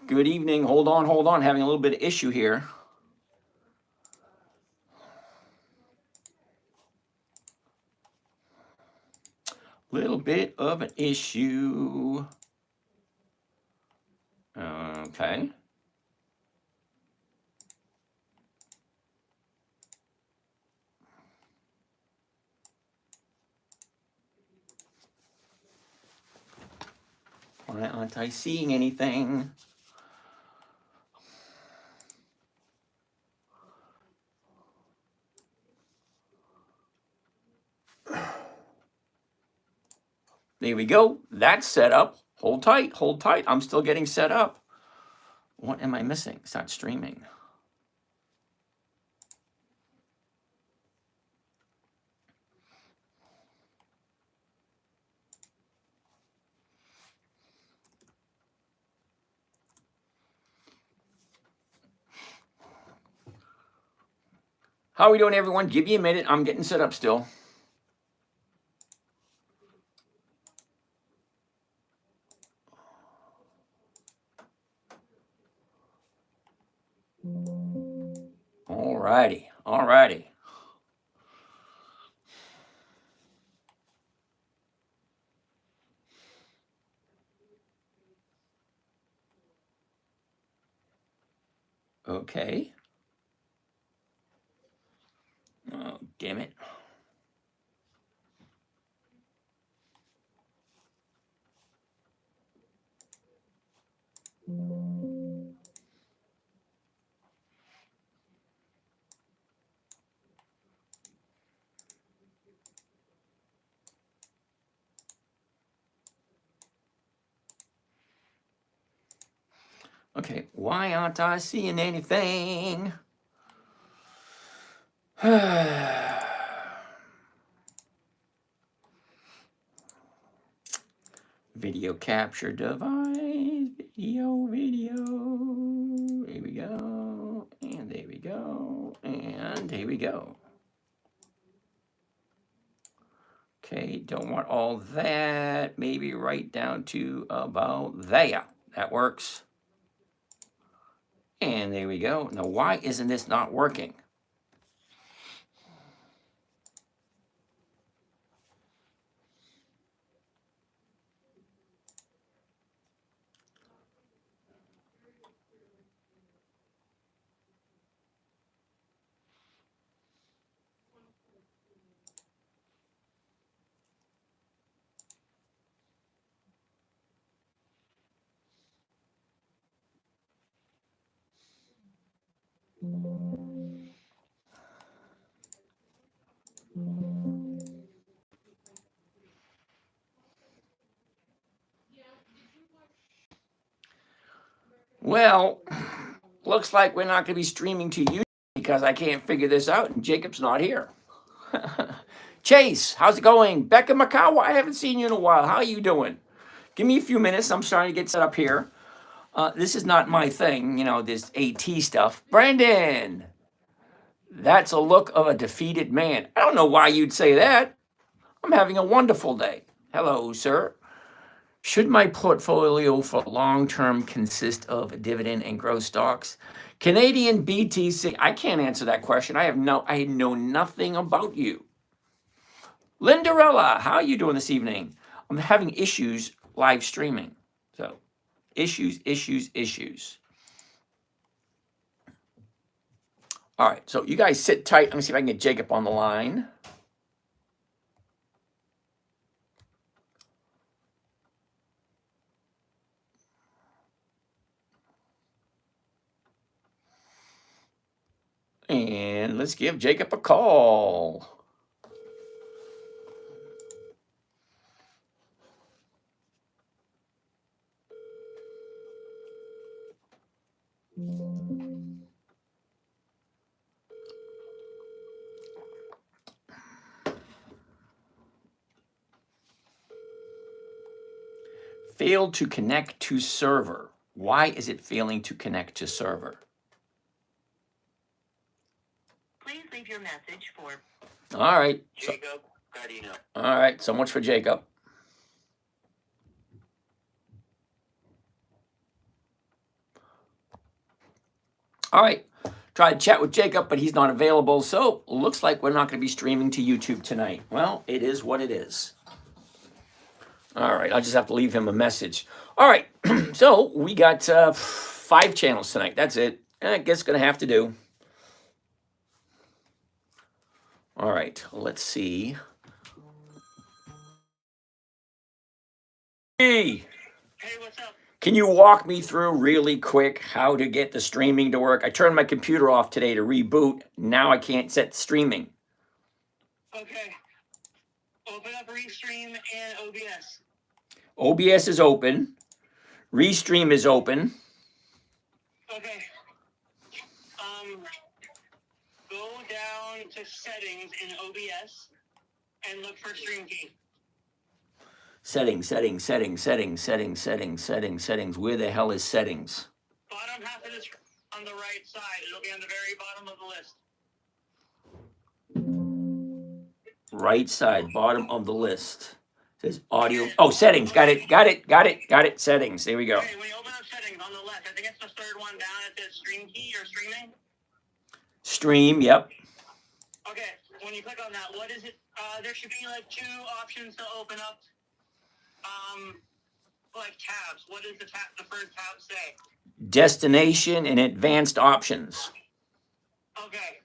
Good evening. Hold on. Having a little bit of issue here. Little bit of an issue. Okay. Why aren't I seeing anything? There we go. That's set up. Hold tight. I'm still getting set up. What am I missing? Start streaming. How are we doing, everyone? Give me a minute. I'm getting set up still. All righty. Okay. Oh, damn it. Okay, why aren't I seeing anything? Video capture device, video. Here we go, and there we go, and here we go. Okay, don't want all that. Maybe right down to about there. That works. And there we go. Now, why isn't this not working? Well, looks like we're not going to be streaming to you because I can't figure this out and Jacob's not here. Chase, how's it going? Becca Macau, I haven't seen you in a while. How are you doing? Give me a few minutes. I'm starting to get set up here. This is not my thing, this AT stuff. Brandon, that's a look of a defeated man. I don't know why you'd say that. I'm having a wonderful day. Hello, sir. Should my portfolio for long term consist of dividend and growth stocks? Canadian BTC, I can't answer that question. I know nothing about you. Lindarella, how are you doing this evening? I'm having issues live streaming. So, issues. All right, so you guys sit tight. Let me see if I can get Jacob on the line. And let's give Jacob a call. Failed to connect to server. Why is it failing to connect to server? Please leave your message for All right. Jacob. How do you know? All right. So much for Jacob. All right. Tried to chat with Jacob, but he's not available. So looks like we're not going to be streaming to YouTube tonight. Well, it is what it is. All right. I'll just have to leave him a message. All right. So we got 5 channels tonight. That's it. I guess going to have to do. All right. Let's see. Hey. Hey, what's up? Can you walk me through really quick how to get the streaming to work? I turned my computer off today to reboot. Now I can't set streaming. Okay. Open up Restream and OBS. OBS is open. Restream is open. Okay. Go down to settings in OBS and look for stream key. Settings. Where the hell is settings? Bottom half of the screen on the right side. It'll be on the very bottom of the list. Right side, bottom of the list. Says audio. Oh, settings. Got it. Settings. There we go. Okay, when you open up settings on the left, I think it's the third one down. It says stream key or streaming. Stream. Yep. Okay, when you click on that, what is it? There should be like 2 options to open up. Like tabs. What does the first tab say? Destination and advanced options. Okay.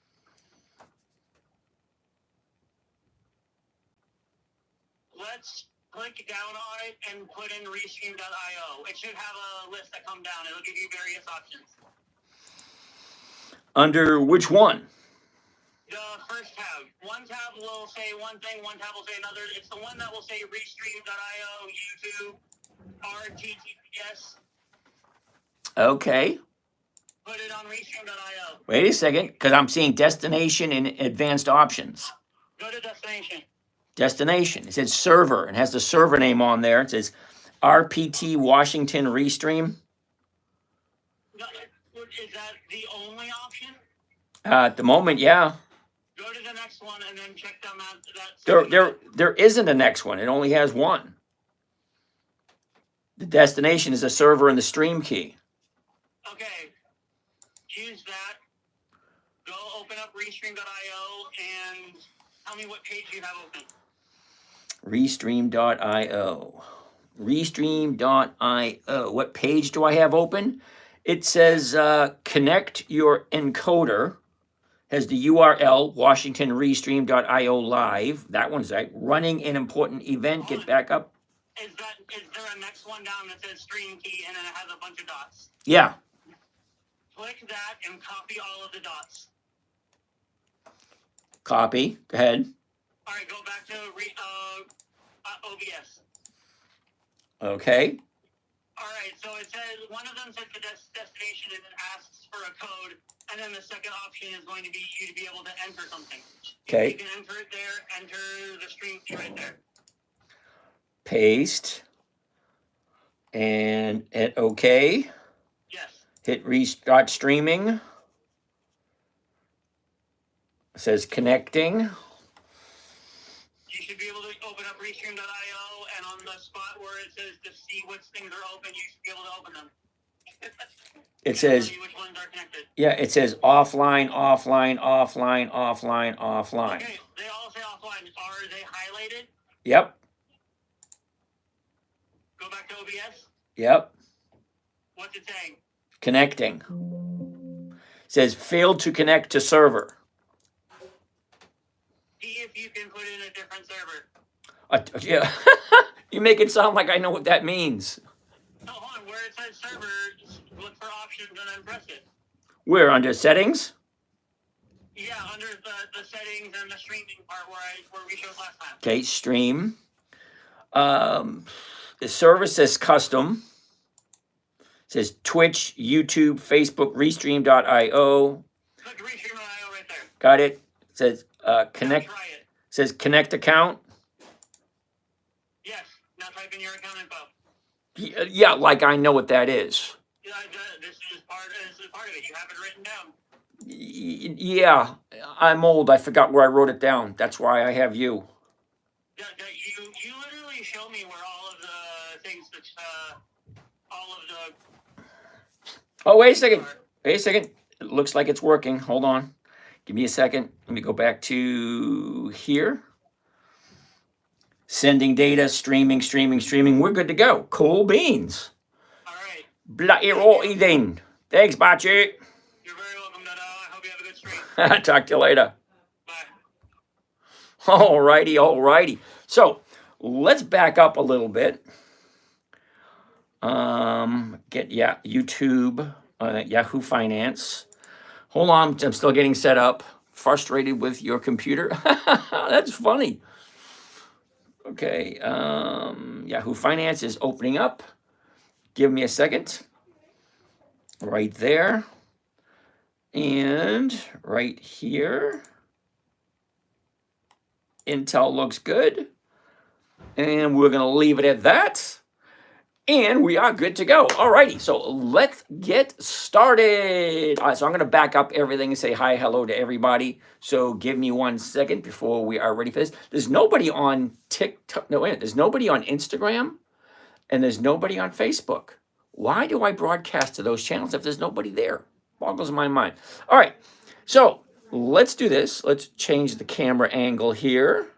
Let's click down on it and put in restream.io. It should have a list that come down. It'll give you various options. Under which one? The first tab. One tab will say one thing, one tab will say another. It's the one that will say restream.io, YouTube, RTTPS. Okay. Put it on restream.io. Wait a second, because I'm seeing destination and advanced options. Go to destination. Destination. It says server and has the server name on there. It says RPT Washington Restream. Is that the only option? At the moment, yeah. Go to the next one and then check them out. There isn't a next one. It only has one. The destination is the server and the stream key. Okay. Use that. Go open up restream.io and tell me what page you have open. Restream.io. Restream.io. What page do I have open? It says connect your encoder. Has the URL WashingtonRestream.io live. That one's right. Running an important event. Get back up. Is there a next one down that says stream key and then it has a bunch of dots? Yeah. Click that and copy all of the dots. Copy. Go ahead. All right, go back to OBS. Okay. All right, so it says one of them says the destination and it asks for a code, and then the second option is going to be you to be able to enter something. Okay. You can enter it there, enter the stream key right there. Paste. And hit OK. Yes. Hit restart streaming. It says connecting. You should be able to open up restream.io, and on the spot where it says to see which things are open, you should be able to open them. It says, which ones are connected. yeah, it says offline. Okay, they all say offline. Are they highlighted? Yep. Go back to OBS. Yep. What's it saying? Connecting. It says failed to connect to server. See if you can put in a different server. Yeah. You make it sound like I know what that means. No, hold on. Where it says server, look for options and then press it. Where? Under settings? Yeah, under the settings and the streaming part where we showed last time. Okay, stream. The service says custom. It says Twitch, YouTube, Facebook, Restream.io. Click Restream.io right there. Got it. It says connect. Now try it. Says connect account. Yes. Now type in your account info. Yeah, like I know what that is. Yeah, this is part of it. You have it written down. Yeah, I'm old. I forgot where I wrote it down. That's why I have you. You literally show me where all of the things that all of the. Oh, wait a second. Wait a second. It looks like it's working. Hold on. Give me a second. Let me go back to here. Sending data, streaming. We're good to go. Cool beans. All right. Bla Eden. Thanks, Bachi. You're very welcome, Dada. I hope you have a good stream. Talk to you later. Bye. Alrighty. So let's back up a little bit. YouTube, Yahoo Finance. Hold on, I'm still getting set up. Frustrated with your computer? That's funny. Okay, Yahoo Finance is opening up. Give me a second. Right there. And right here. Intel looks good. And we're going to leave it at that. And we are good to go. Alrighty, so let's get started. All right, so I'm going to back up everything and say hi, hello to everybody. So give me 1 second before we are ready for this. There's nobody on TikTok. No, wait, there's nobody on Instagram, and there's nobody on Facebook. Why do I broadcast to those channels if there's nobody there? Boggles my mind. All right, so let's do this. Let's change the camera angle here.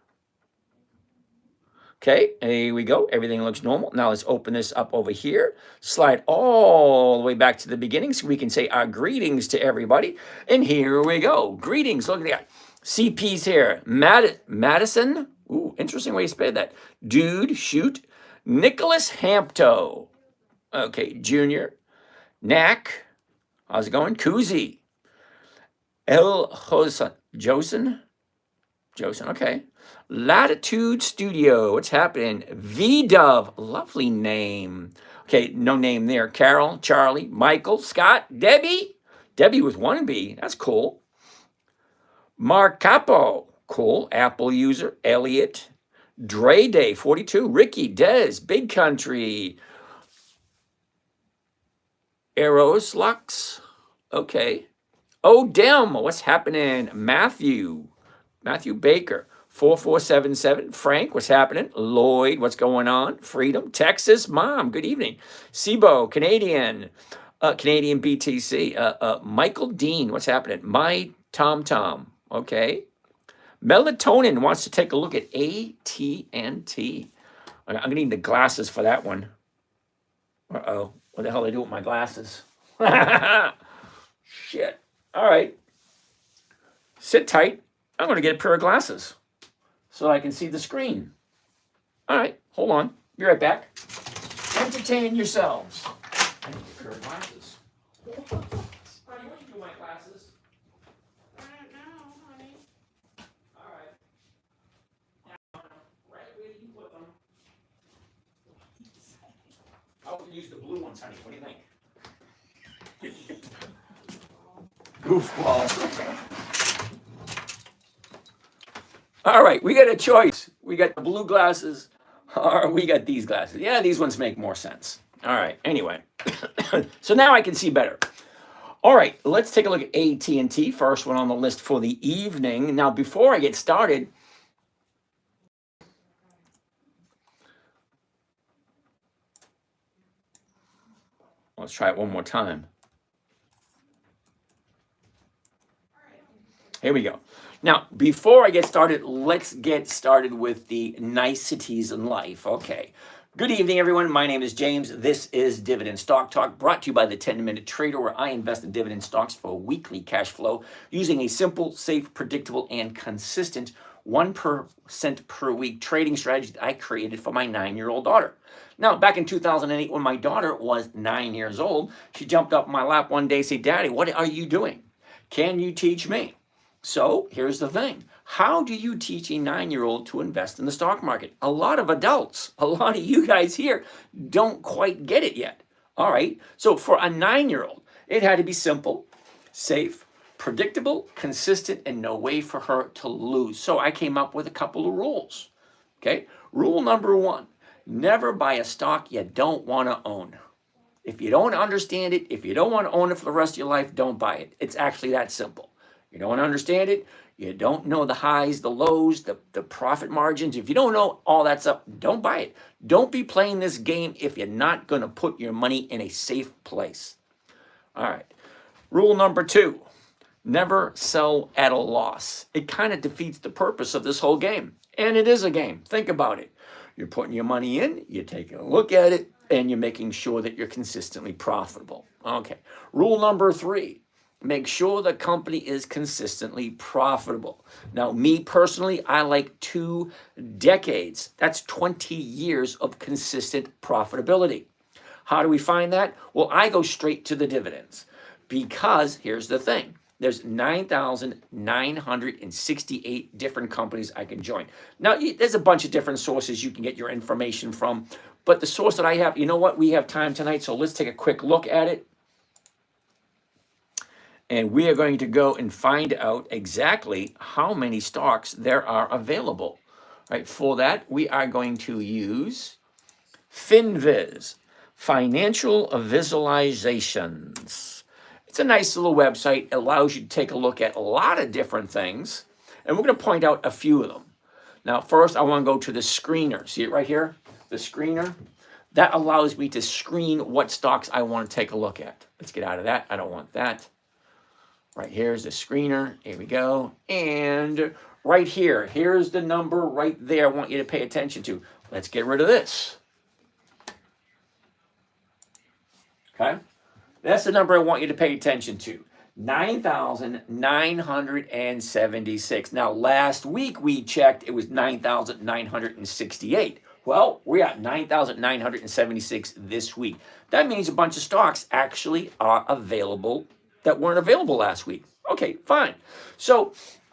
Okay, here we go. Everything looks normal. Now let's open this up over here. Slide all the way back to the beginning so we can say our greetings to everybody. And here we go. Greetings. Look at that. CP's here. Madison. Ooh, interesting way to spell that. Dude, shoot. Nicholas Hampto. Okay, Junior. Knack. How's it going? Koozie. El Hosan. Josen, okay. Latitude Studio, what's happening? V-Dove, lovely name. Okay, no name there. Carol, Charlie, Michael, Scott, Debbie. Debbie with 1 B, that's cool. Mark Capo, cool. Apple user, Elliot. Dre Day, 42. Ricky, Dez, Big Country. Eros Lux, okay. Dem, what's happening? Matthew Baker. 4477. Frank, what's happening? Lloyd, what's going on? Freedom, Texas. Mom, good evening. Sibo, Canadian BTC. Michael Dean, what's happening? My Tom, okay. Melatonin wants to take a look at AT&T. I'm gonna need the glasses for that one. Uh-oh, what the hell do I do with my glasses? Shit. All right. Sit tight. I'm gonna get a pair of glasses so I can see the screen. All right, hold on. Be right back. Entertain yourselves. I need a pair of glasses. Honey, what do you do with my glasses? I don't know, honey. All right. Now, right where you put them. I'll use the blue ones, honey. What do you think? Goofball. All right, we got a choice. We got the blue glasses, or we got these glasses. Yeah, these ones make more sense. All right, anyway. So now I can see better. All right, let's take a look at AT&T, first one on the list for the evening. Now, before I get started, let's try it one more time. Here we go. Now, before I get started, let's get started with the niceties in life. Okay. Good evening, everyone. My name is James. This is Dividend Stock Talk, brought to you by the 10-Minute Trader, where I invest in dividend stocks for weekly cash flow using a simple, safe, predictable, and consistent 1% per week trading strategy that I created for my 9-year-old daughter. Now, back in 2008, when my daughter was 9 years old, she jumped up in my lap one day and said, "Daddy, what are you doing? Can you teach me?" So here's the thing. How do you teach a 9-year-old to invest in the stock market? A lot of adults, a lot of you guys here don't quite get it yet. All right. So for a 9-year-old, it had to be simple, safe, predictable, consistent, and no way for her to lose. So I came up with a couple of rules. Okay. Rule number 1, never buy a stock you don't want to own. If you don't understand it, if you don't want to own it for the rest of your life, don't buy it. It's actually that simple. You don't understand it. You don't know the highs, the lows, the profit margins. If you don't know all that stuff, don't buy it. Don't be playing this game if you're not going to put your money in a safe place. All right. Rule number 2, never sell at a loss. It kind of defeats the purpose of this whole game. And it is a game. Think about it. You're putting your money in, you're taking a look at it, and you're making sure that you're consistently profitable. Okay. Rule number 3, make sure the company is consistently profitable. Now, me personally, I like 2 decades. That's 20 years of consistent profitability. How do we find that? Well, I go straight to the dividends because here's the thing. There's 9,968 different companies I can join. Now, there's a bunch of different sources you can get your information from, but the source that I have, you know what? We have time tonight, so let's take a quick look at it. And we are going to go and find out exactly how many stocks there are available. Right? For that, we are going to use FinViz, Financial Visualizations. It's a nice little website. It allows you to take a look at a lot of different things. And we're going to point out a few of them. Now, first, I want to go to the screener. See it right here? The screener. That allows me to screen what stocks I want to take a look at. Let's get out of that. I don't want that. Right here's the screener. Here we go. And right here, here's the number right there I want you to pay attention to. Let's get rid of this. Okay? That's the number I want you to pay attention to. 9,976. Now, last week we checked, it was 9,968. Well, we're at 9,976 this week. That means a bunch of stocks actually are available that weren't available last week. Okay, fine. So,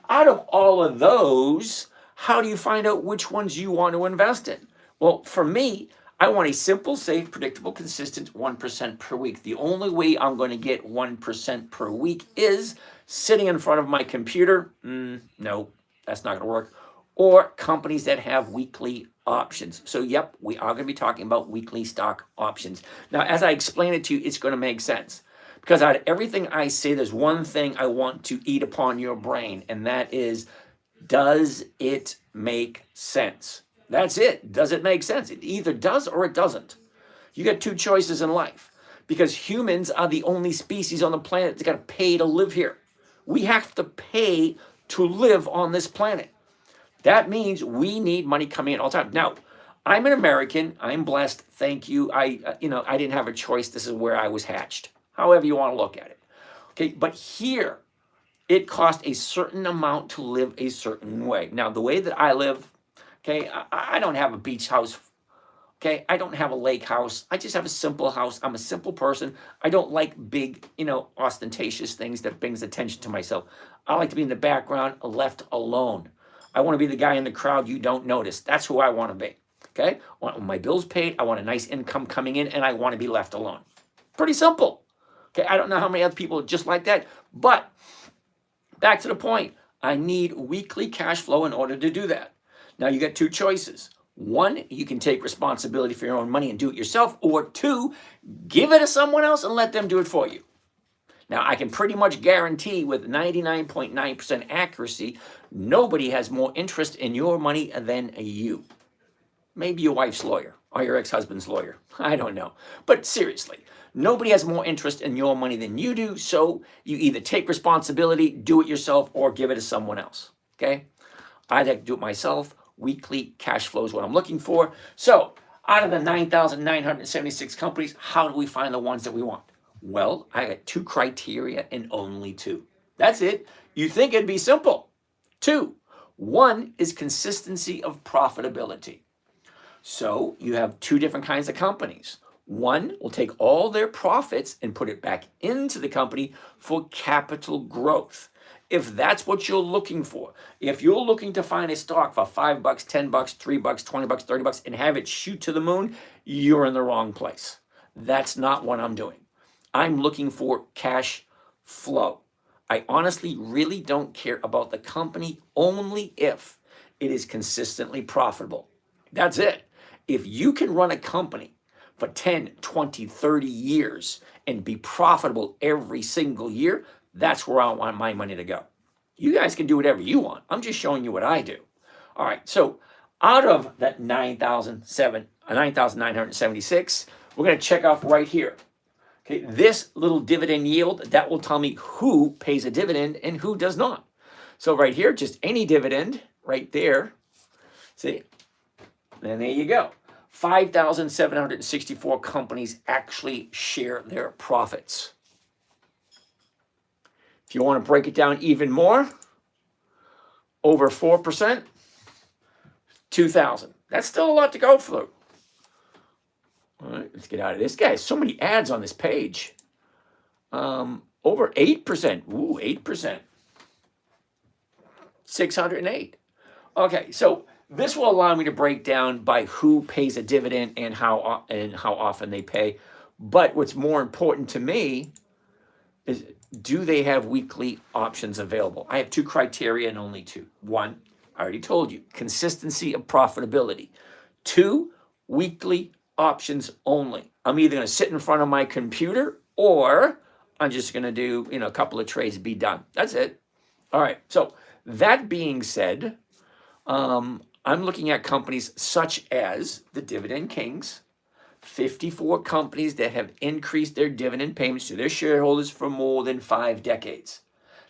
out of all of those, how do you find out which ones you want to invest in? Well, for me, I want a simple, safe, predictable, consistent 1% per week. The only way I'm going to get 1% per week is sitting in front of my computer. No, that's not going to work. Or companies that have weekly options. So, yep, we are going to be talking about weekly stock options. Now, as I explain it to you, it's going to make sense. Because out of everything I say, there's one thing I want to eat upon your brain, and that is, does it make sense? That's it. Does it make sense? It either does or it doesn't. You got 2 choices in life because humans are the only species on the planet that's got to pay to live here. We have to pay to live on this planet. That means we need money coming in all the time. Now, I'm an American. I'm blessed. Thank you. I didn't have a choice. This is where I was hatched. However you want to look at it. Okay, but here, it costs a certain amount to live a certain way. Now, the way that I live, okay, I don't have a beach house. Okay, I don't have a lake house. I just have a simple house. I'm a simple person. I don't like big, ostentatious things that brings attention to myself. I like to be in the background, left alone. I want to be the guy in the crowd you don't notice. That's who I want to be. Okay, I want my bills paid. I want a nice income coming in, and I want to be left alone. Pretty simple. Okay, I don't know how many other people are just like that, but back to the point. I need weekly cash flow in order to do that. Now, you got 2 choices. 1, you can take responsibility for your own money and do it yourself, or 2, give it to someone else and let them do it for you. Now, I can pretty much guarantee with 99.9% accuracy, nobody has more interest in your money than you. Maybe your wife's lawyer or your ex-husband's lawyer. I don't know. But seriously, nobody has more interest in your money than you do, so you either take responsibility, do it yourself, or give it to someone else, okay? I like to do it myself. Weekly cash flow is what I'm looking for. So, out of the 9,976 companies, how do we find the ones that we want? Well, I got 2 criteria and only 2. That's it. You think it'd be simple. 2. 1 is consistency of profitability. So, you have 2 different kinds of companies. 1 will take all their profits and put it back into the company for capital growth. If that's what you're looking for, if you're looking to find a stock for $5, $10, $3, $20, $30 and have it shoot to the moon, you're in the wrong place. That's not what I'm doing. I'm looking for cash flow. I honestly really don't care about the company only if it is consistently profitable. That's it. If you can run a company for 10, 20, 30 years and be profitable every single year, that's where I want my money to go. You guys can do whatever you want. I'm just showing you what I do. All right, so out of that 9,976, we're going to check off right here. Okay, this little dividend yield, that will tell me who pays a dividend and who does not. So right here, just any dividend right there. See, and there you go. 5,764 companies actually share their profits. If you want to break it down even more, over 4%, 2,000. That's still a lot to go through. All right, let's get out of this. Guys, so many ads on this page. Over 8%. Ooh, 8%. 608. Okay, so this will allow me to break down by who pays a dividend and how often they pay. But what's more important to me is, do they have weekly options available? I have two criteria and only two. One, I already told you, consistency of profitability. Two, weekly options only. I'm either going to sit in front of my computer or I'm just going to do, a couple of trades, be done. That's it. All right. So that being said, I'm looking at companies such as the Dividend Kings, 54 companies that have increased their dividend payments to their shareholders for more than 5 decades.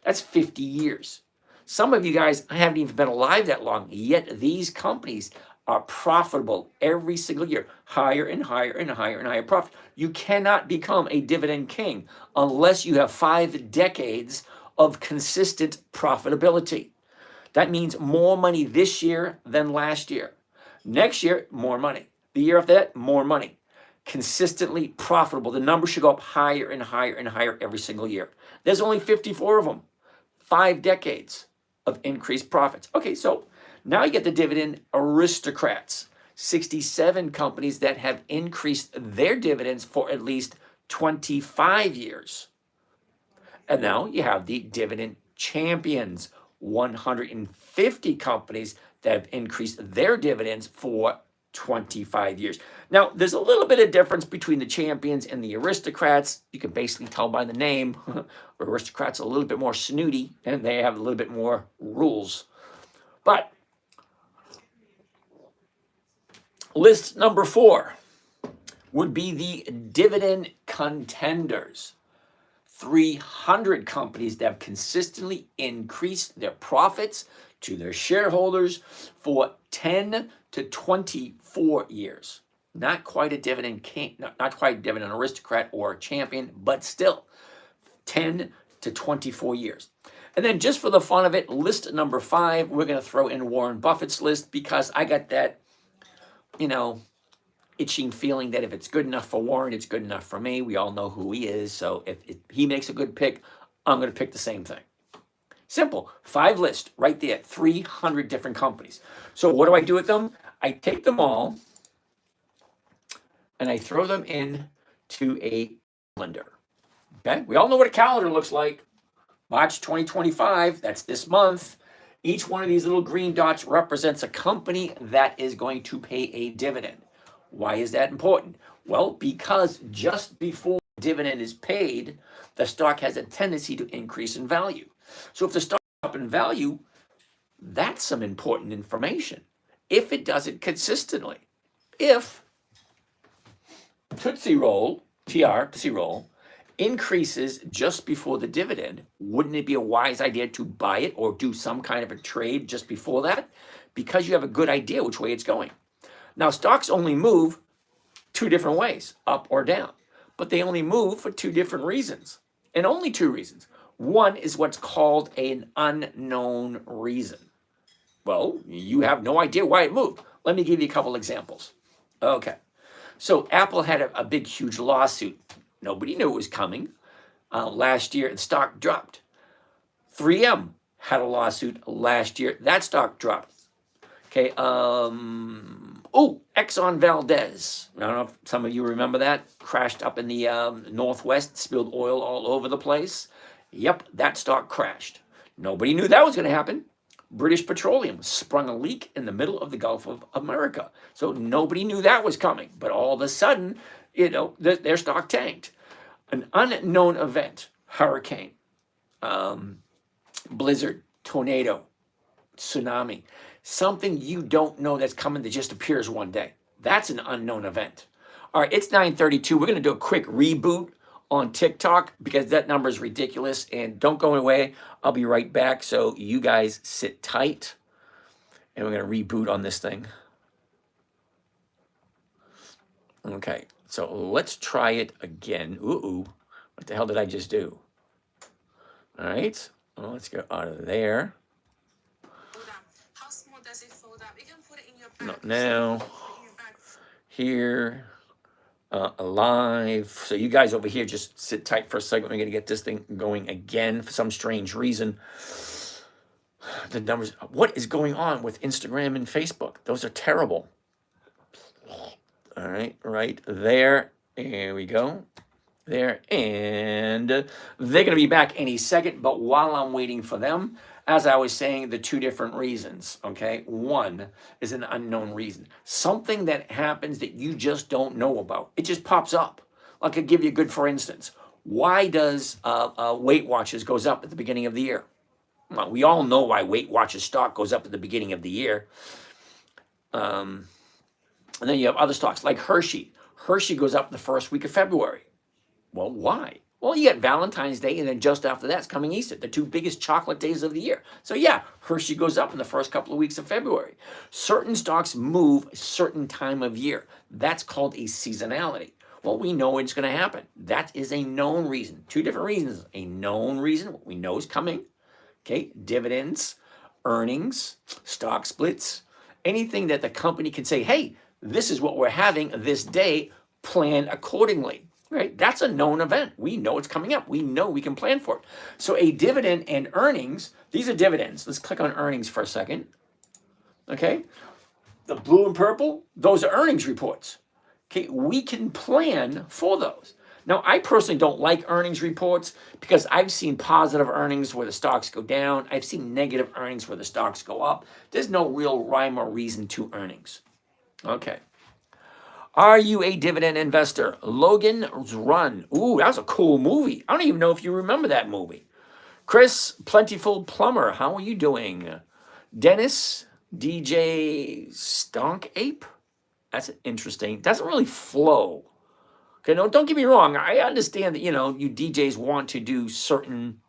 That's 50 years. Some of you guys haven't even been alive that long, yet these companies are profitable every single year, higher and higher and higher and higher profit. You cannot become a dividend king unless you have 5 decades of consistent profitability. That means more money this year than last year. Next year, more money. The year after that, more money. Consistently profitable. The number should go up higher and higher and higher every single year. There's only 54 of them. 5 decades of increased profits. Okay, so now you get the dividend aristocrats. 67 companies that have increased their dividends for at least 25 years. And now you have the dividend champions. 150 companies that have increased their dividends for 25 years. Now, there's a little bit of difference between the champions and the aristocrats. You can basically tell by the name. Aristocrats are a little bit more snooty and they have a little bit more rules. But list number 4 would be the dividend contenders. 300 companies that have consistently increased their profits to their shareholders for 10 to 24 years. Not quite a dividend king, not quite a dividend aristocrat or a champion, but still 10 to 24 years. And then just for the fun of it, list number 5, we're going to throw in Warren Buffett's list because I got that, itching feeling that if it's good enough for Warren, it's good enough for me. We all know who he is. So if he makes a good pick, I'm going to pick the same thing. Simple. 5 list right there. 300 different companies. So what do I do with them? I take them all and I throw them in to a calendar. Okay. We all know what a calendar looks like. March 2025. That's this month. Each one of these little green dots represents a company that is going to pay a dividend. Why is that important? Well, because just before dividend is paid, the stock has a tendency to increase in value. So if the stock is up in value, that's some important information. If it does it consistently. If Tootsie Roll, Tootsie Roll, increases just before the dividend, wouldn't it be a wise idea to buy it or do some kind of a trade just before that? Because you have a good idea which way it's going. Now, stocks only move 2 different ways, up or down, but they only move for 2 different reasons, and only 2 reasons. One is what's called an unknown reason. Well, you have no idea why it moved. Let me give you a couple examples. Okay, so Apple had a big, huge lawsuit. Nobody knew it was coming. Last year, the stock dropped. 3M had a lawsuit last year. That stock dropped. Okay, Exxon Valdez. I don't know if some of you remember that. Crashed up in the Northwest, spilled oil all over the place. Yep, that stock crashed. Nobody knew that was going to happen. British Petroleum sprung a leak in the middle of the Gulf of America. So nobody knew that was coming. But all of a sudden, their stock tanked. An unknown event, hurricane, blizzard, tornado, tsunami. Something you don't know that's coming that just appears one day. That's an unknown event. All right, it's 9:32. We're going to do a quick reboot on TikTok because that number is ridiculous. And don't go away. I'll be right back. So you guys sit tight. And we're going to reboot on this thing. Okay. So let's try it again. Ooh. What the hell did I just do? All right. Well, let's go out of there. How small does it fold up? You can put it in your Not bag. now. Here. Alive. So you guys over here just sit tight for a second. We're going to get this thing going again for some strange reason. The numbers. What is going on with Instagram and Facebook? Those are terrible. All right there. Here we go. There. And they're going to be back any second. But while I'm waiting for them, as I was saying, the two different reasons, okay? One is an unknown reason. Something that happens that you just don't know about. It just pops up. I could give you a good for instance. Why does Weight Watchers goes up at the beginning of the year? Well, we all know why Weight Watchers stock goes up at the beginning of the year. And then you have other stocks like Hershey. Hershey goes up the first week of February. Well, why? Well, you get Valentine's Day, and then just after that's coming Easter, the two biggest chocolate days of the year. So yeah, Hershey goes up in the first couple of weeks of February. Certain stocks move a certain time of year. That's called a seasonality. Well, we know it's going to happen. That is a known reason. Two different reasons. A known reason, what we know is coming. Okay, dividends, earnings, stock splits, anything that the company can say, hey, this is what we're having this day, plan accordingly. Right? That's a known event. We know it's coming up. We know we can plan for it. So a dividend and earnings, these are dividends. Let's click on earnings for a second. Okay? The blue and purple, those are earnings reports. Okay, we can plan for those. Now, I personally don't like earnings reports because I've seen positive earnings where the stocks go down. I've seen negative earnings where the stocks go up. There's no real rhyme or reason to earnings. Okay. Are you a dividend investor? Logan's Run. Ooh, that was a cool movie. I don't even know if you remember that movie. Chris, Plentiful Plumber, how are you doing? Dennis, DJ Stonk Ape. That's interesting. Doesn't really flow. Okay, no, don't get me wrong. I understand that, you DJs want to do certain.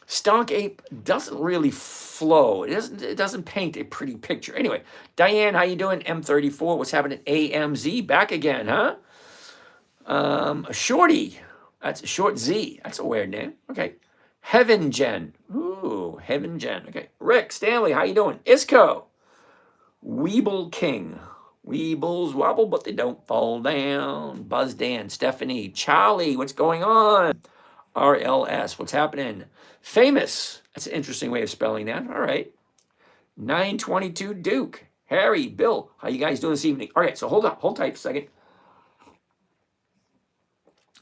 Stonk Ape doesn't really flow. It doesn't paint a pretty picture. Anyway, Diane, how you doing? M34, what's happening? AMZ, back again, huh? Shorty, that's a short Z. That's a weird name. Okay. Heaven Gen. Ooh, Heaven Gen. Okay. Rick, Stanley, how you doing? Isco. Weeble King. Weebles wobble, but they don't fall down. Buzz Dan, Stephanie, Charlie, what's going on? RLS, what's happening? Famous, that's an interesting way of spelling that. All right. 922 Duke. Harry, Bill, how you guys doing this evening? All right, so hold tight for a second.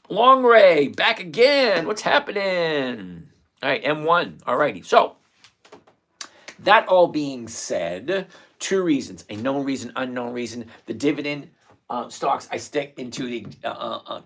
Long Ray, back again. What's happening? All right, M1. All righty. So, that all being said, two reasons, a known reason, unknown reason. The dividend stocks, I stick into the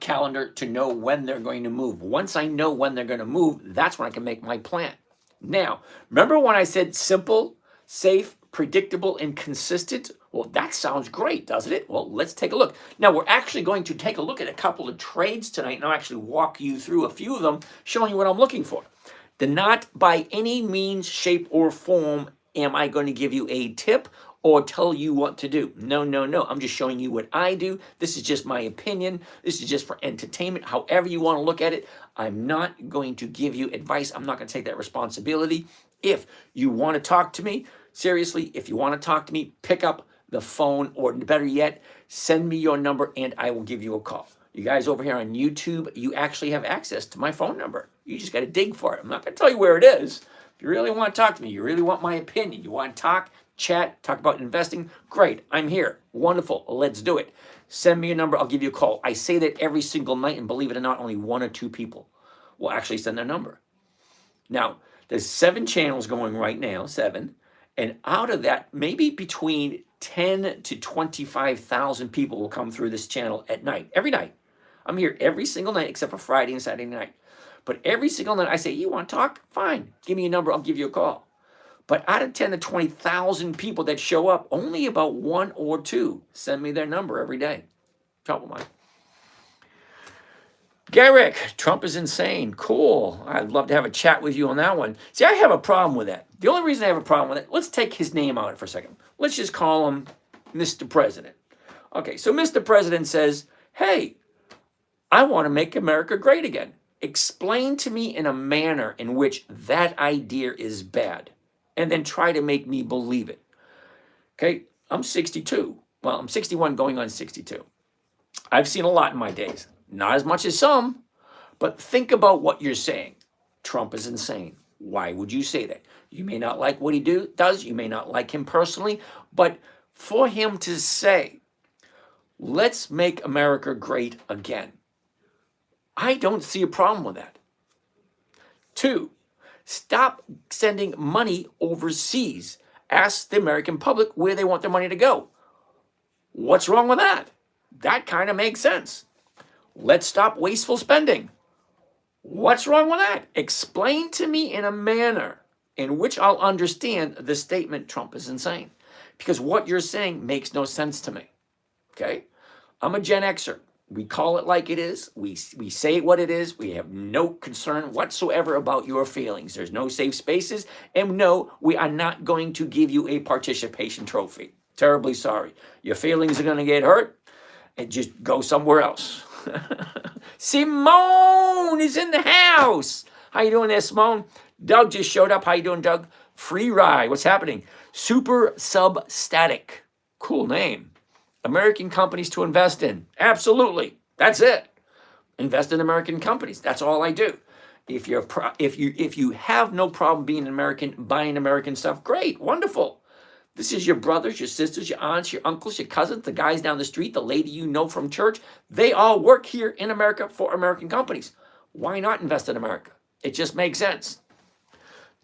calendar to know when they're going to move. Once I know when they're going to move, that's when I can make my plan. Now, remember when I said simple, safe, predictable, and consistent? Well, that sounds great, doesn't it? Well, let's take a look. Now, we're actually going to take a look at a couple of trades tonight, and I'll actually walk you through a few of them, showing you what I'm looking for. Not by any means, shape, or form am I going to give you a tip or tell you what to do. No. I'm just showing you what I do. This is just my opinion. This is just for entertainment. However you want to look at it, I'm not going to give you advice. I'm not going to take that responsibility. If you want to talk to me, seriously, if you want to talk to me, pick up the phone, or better yet, send me your number and I will give you a call. You guys over here on YouTube, you actually have access to my phone number. You just got to dig for it. I'm not going to tell you where it is. If you really want to talk to me, you really want my opinion, you want to talk, chat, talk about investing, great, I'm here. Wonderful, let's do it. Send me your number, I'll give you a call. I say that every single night, and believe it or not, only 1 or 2 people will actually send their number. Now, there's 7 channels going right now, 7. And out of that, maybe between 10 to 25,000 people will come through this channel at night, every night. I'm here every single night except for Friday and Saturday night. But every single night I say, you want to talk? Fine. Give me a number. I'll give you a call. But out of 10 to 20,000 people that show up, only about 1 or 2 send me their number every day. Top of mine. Garrick, Trump is insane. Cool. I'd love to have a chat with you on that one. See, I have a problem with that. The only reason I have a problem with it, let's take his name out for a second. Let's just call him Mr. President. Okay, so Mr. President says, hey, I want to make America great again. Explain to me in a manner in which that idea is bad, and then try to make me believe it. Okay, I'm 62. Well, I'm 61 going on 62. I've seen a lot in my days. Not as much as some, but think about what you're saying. Trump is insane. Why would you say that? You may not like what he does. You may not like him personally, but for him to say, let's make America great again, I don't see a problem with that. 2, stop sending money overseas. Ask the American public where they want their money to go. What's wrong with that? That kind of makes sense. Let's stop wasteful spending. What's wrong with that? Explain to me in a manner in which I'll understand the statement Trump is insane. Because what you're saying makes no sense to me. Okay? I'm a Gen Xer. We call it like it is. We say what it is. We have no concern whatsoever about your feelings. There's no safe spaces. And no, we are not going to give you a participation trophy. Terribly sorry. Your feelings are going to get hurt. And just go somewhere else. Simone is in the house. How you doing there, Simone? Doug just showed up. How you doing, Doug? Free ride. What's happening? Super Substatic. Cool name. American companies to invest in. Absolutely. That's it. Invest in American companies. That's all I do. If you have no problem being an American, buying American stuff, great, wonderful. This is your brothers, your sisters, your aunts, your uncles, your cousins, the guys down the street, the lady you know from church. They all work here in America for American companies. Why not invest in America? It just makes sense.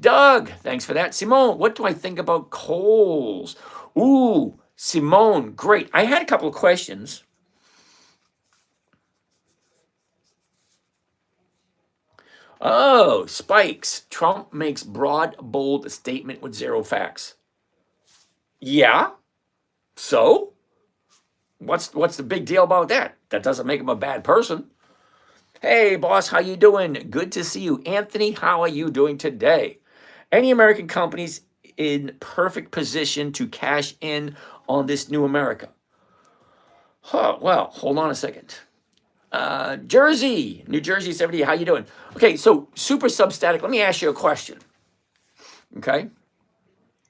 Doug, thanks for that. Simone, what do I think about coals? Ooh, Simone, great. I had a couple of questions. Oh, spikes. Trump makes broad, bold statement with zero facts. Yeah. So? What's the big deal about that? That doesn't make him a bad person. Hey, boss, how you doing? Good to see you. Anthony, how are you doing today? Any American companies in perfect position to cash in on this new America? Huh, well, hold on a second. Jersey, New Jersey 70, how you doing? Okay, so super substatic. Let me ask you a question. Okay?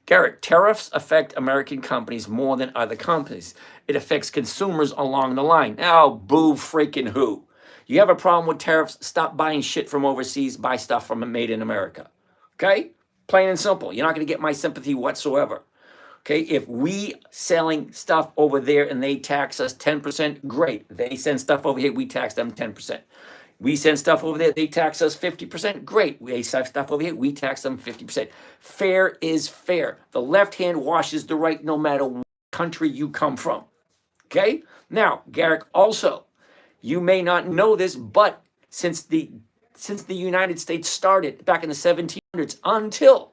Garrett, tariffs affect American companies more than other companies. It affects consumers along the line. Now, boo freaking who? You have a problem with tariffs? Stop buying shit from overseas. Buy stuff from made in America. Okay? Plain and simple. You're not going to get my sympathy whatsoever. Okay? If we selling stuff over there and they tax us 10%, great. They send stuff over here, we tax them 10%. We send stuff over there, they tax us 50%. Great. They send stuff over here, we tax them 50%. Fair is fair. The left hand washes the right no matter what country you come from. Okay? Now, Garrick, also, you may not know this, but since the United States started back in the 1700s until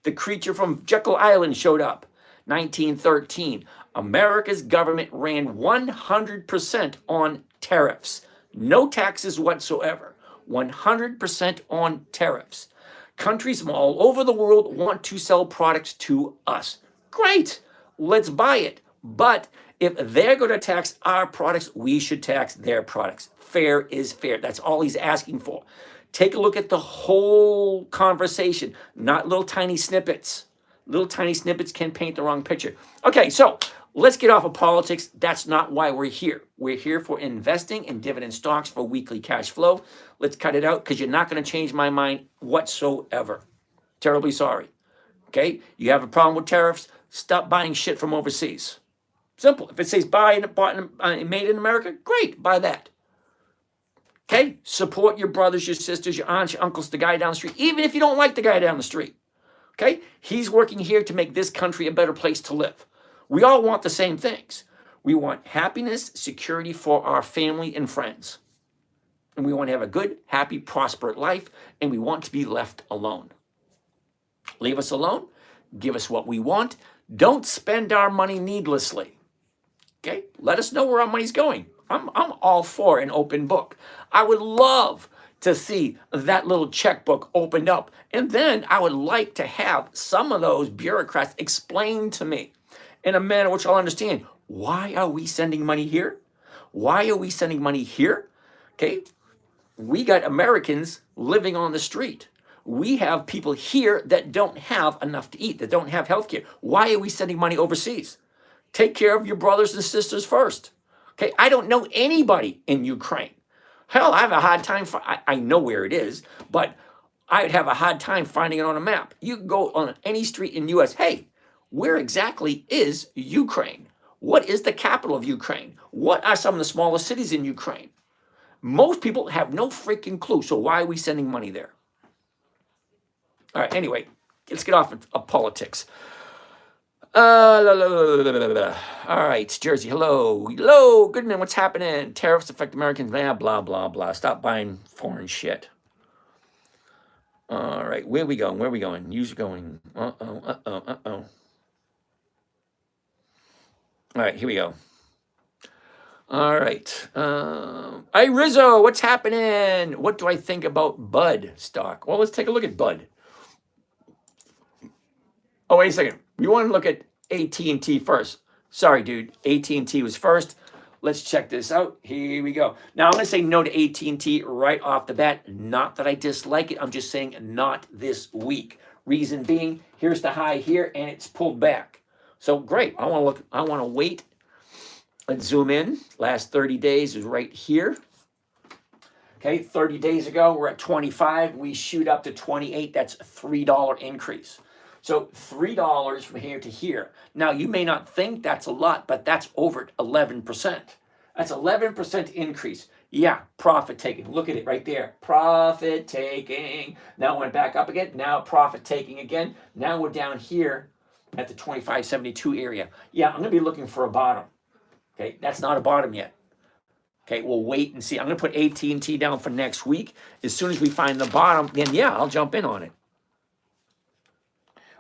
the creature from Jekyll Island showed up, 1913, America's government ran 100% on tariffs. No taxes whatsoever. 100% on tariffs. Countries from all over the world want to sell products to us. Great. Let's buy it. But if they're going to tax our products, we should tax their products. Fair is fair. That's all he's asking for. Take a look at the whole conversation, not little tiny snippets. Little tiny snippets can paint the wrong picture. Okay, so let's get off of politics. That's not why we're here. We're here for investing in dividend stocks for weekly cash flow. Let's cut it out because you're not going to change my mind whatsoever. Terribly sorry. Okay? You have a problem with tariffs? Stop buying shit from overseas. Simple. If it says made in America, great, buy that. Okay? Support your brothers, your sisters, your aunts, your uncles, the guy down the street, even if you don't like the guy down the street. Okay? He's working here to make this country a better place to live. We all want the same things. We want happiness, security for our family and friends. And we want to have a good, happy, prosperous life, and we want to be left alone. Leave us alone. Give us what we want. Don't spend our money needlessly. Okay? Let us know where our money's going. I'm all for an open book. I would love to see that little checkbook opened up. And then I would like to have some of those bureaucrats explain to me in a manner which I'll understand. Why are we sending money here? Why are we sending money here? Okay. We got Americans living on the street. We have people here that don't have enough to eat, that don't have health care. Why are we sending money overseas? Take care of your brothers and sisters first. Okay, I don't know anybody in Ukraine. Hell, I have a hard time. I know where it is, but I'd have a hard time finding it on a map. You can go on any street in the U.S. Hey, where exactly is Ukraine? What is the capital of Ukraine? What are some of the smallest cities in Ukraine? Most people have no freaking clue. So why are we sending money there? All right. Anyway, let's get off of politics. All right, Jersey. Hello. Goodman, what's happening? Tariffs affect Americans. Blah blah blah. Stop buying foreign shit. All right, where are we going? You're going. All right, here we go. All right. Hey, Rizzo, what's happening? What do I think about Bud stock? Well, let's take a look at Bud. Oh, wait a second. You want to look at AT&T first. Sorry, dude. AT&T was first. Let's check this out. Here we go. Now, I'm going to say no to AT&T right off the bat. Not that I dislike it. I'm just saying not this week. Reason being, here's the high here, and it's pulled back. So, great. I want to wait. Let's zoom in. Last 30 days is right here. Okay, 30 days ago, we're at 25. We shoot up to 28. That's a $3 increase. So $3 from here to here. Now, you may not think that's a lot, but that's over 11%. That's 11% increase. Yeah, profit taking. Look at it right there. Profit taking. Now it went back up again. Now profit taking again. Now we're down here at the 25.72 area. Yeah, I'm going to be looking for a bottom. Okay, that's not a bottom yet. Okay, we'll wait and see. I'm going to put AT&T down for next week. As soon as we find the bottom, then yeah, I'll jump in on it.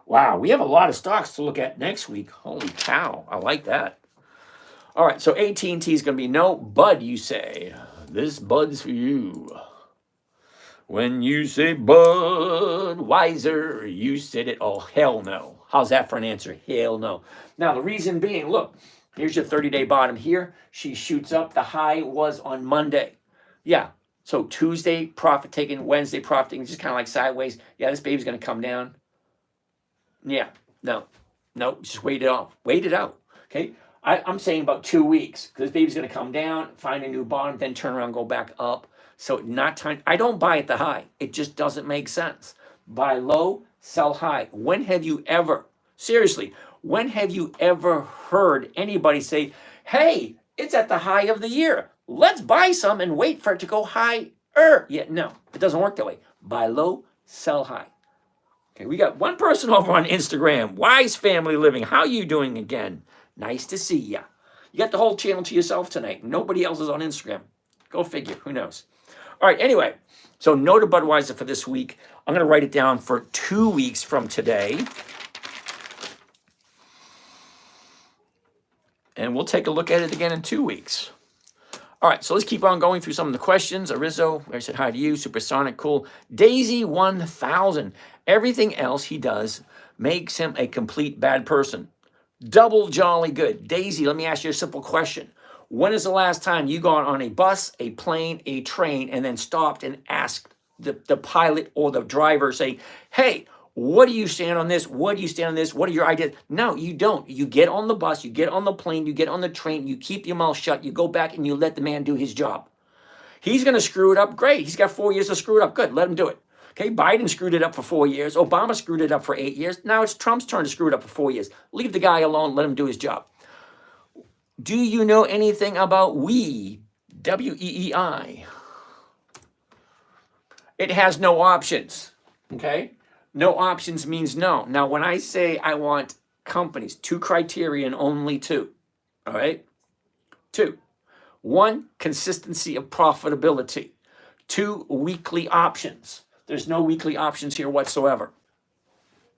Wow, we have a lot of stocks to look at next week. Holy cow, I like that. All right, so AT&T is going to be no. Bud, you say. This Bud's for you. When you say Budweiser, you said it. Oh, hell no. How's that for an answer? Hell no. Now, the reason being, look, here's your 30-day bottom here. She shoots up. The high was on Monday. Yeah, so Tuesday, profit taking. Wednesday, profit taking. Just kind of like sideways. Yeah, this baby's going to come down. Yeah, no, just wait it off. Wait it out, okay? I'm saying about 2 weeks because this baby's going to come down, find a new bottom, then turn around, go back up. So not time. I don't buy at the high. It just doesn't make sense. Buy low, sell high. When have you ever, seriously, when have you ever heard anybody say, hey, it's at the high of the year. Let's buy some and wait for it to go higher. Yeah, no, it doesn't work that way. Buy low, sell high. Okay, we got one person over on Instagram. Wise Family Living. How you doing again? Nice to see ya. You got the whole channel to yourself tonight. Nobody else is on Instagram. Go figure. Who knows? All right, anyway. So no to Budweiser for this week. I'm going to write it down for 2 weeks from today. And we'll take a look at it again in 2 weeks. All right, so let's keep on going through some of the questions. Arizzo, I said hi to you. Supersonic, cool. Daisy 1000. Everything else he does makes him a complete bad person. Double jolly good. Daisy, let me ask you a simple question. When is the last time you got on a bus, a plane, a train, and then stopped and asked the pilot or the driver, say, hey, what do you stand on this? What do you stand on this? What are your ideas? No, you don't. You get on the bus, you get on the plane, you get on the train, you keep your mouth shut, you go back and you let the man do his job. He's going to screw it up. Great. He's got 4 years to screw it up. Good. Let him do it. Okay, Biden screwed it up for 4 years. Obama screwed it up for 8 years. Now it's Trump's turn to screw it up for 4 years. Leave the guy alone. Let him do his job. Do you know anything about WEEI? W-E-E-I. It has no options. Okay? No options means no. Now, when I say I want companies, 2 criteria and only 2. All right? 2. 1, consistency of profitability. 2, weekly options. There's no weekly options here whatsoever.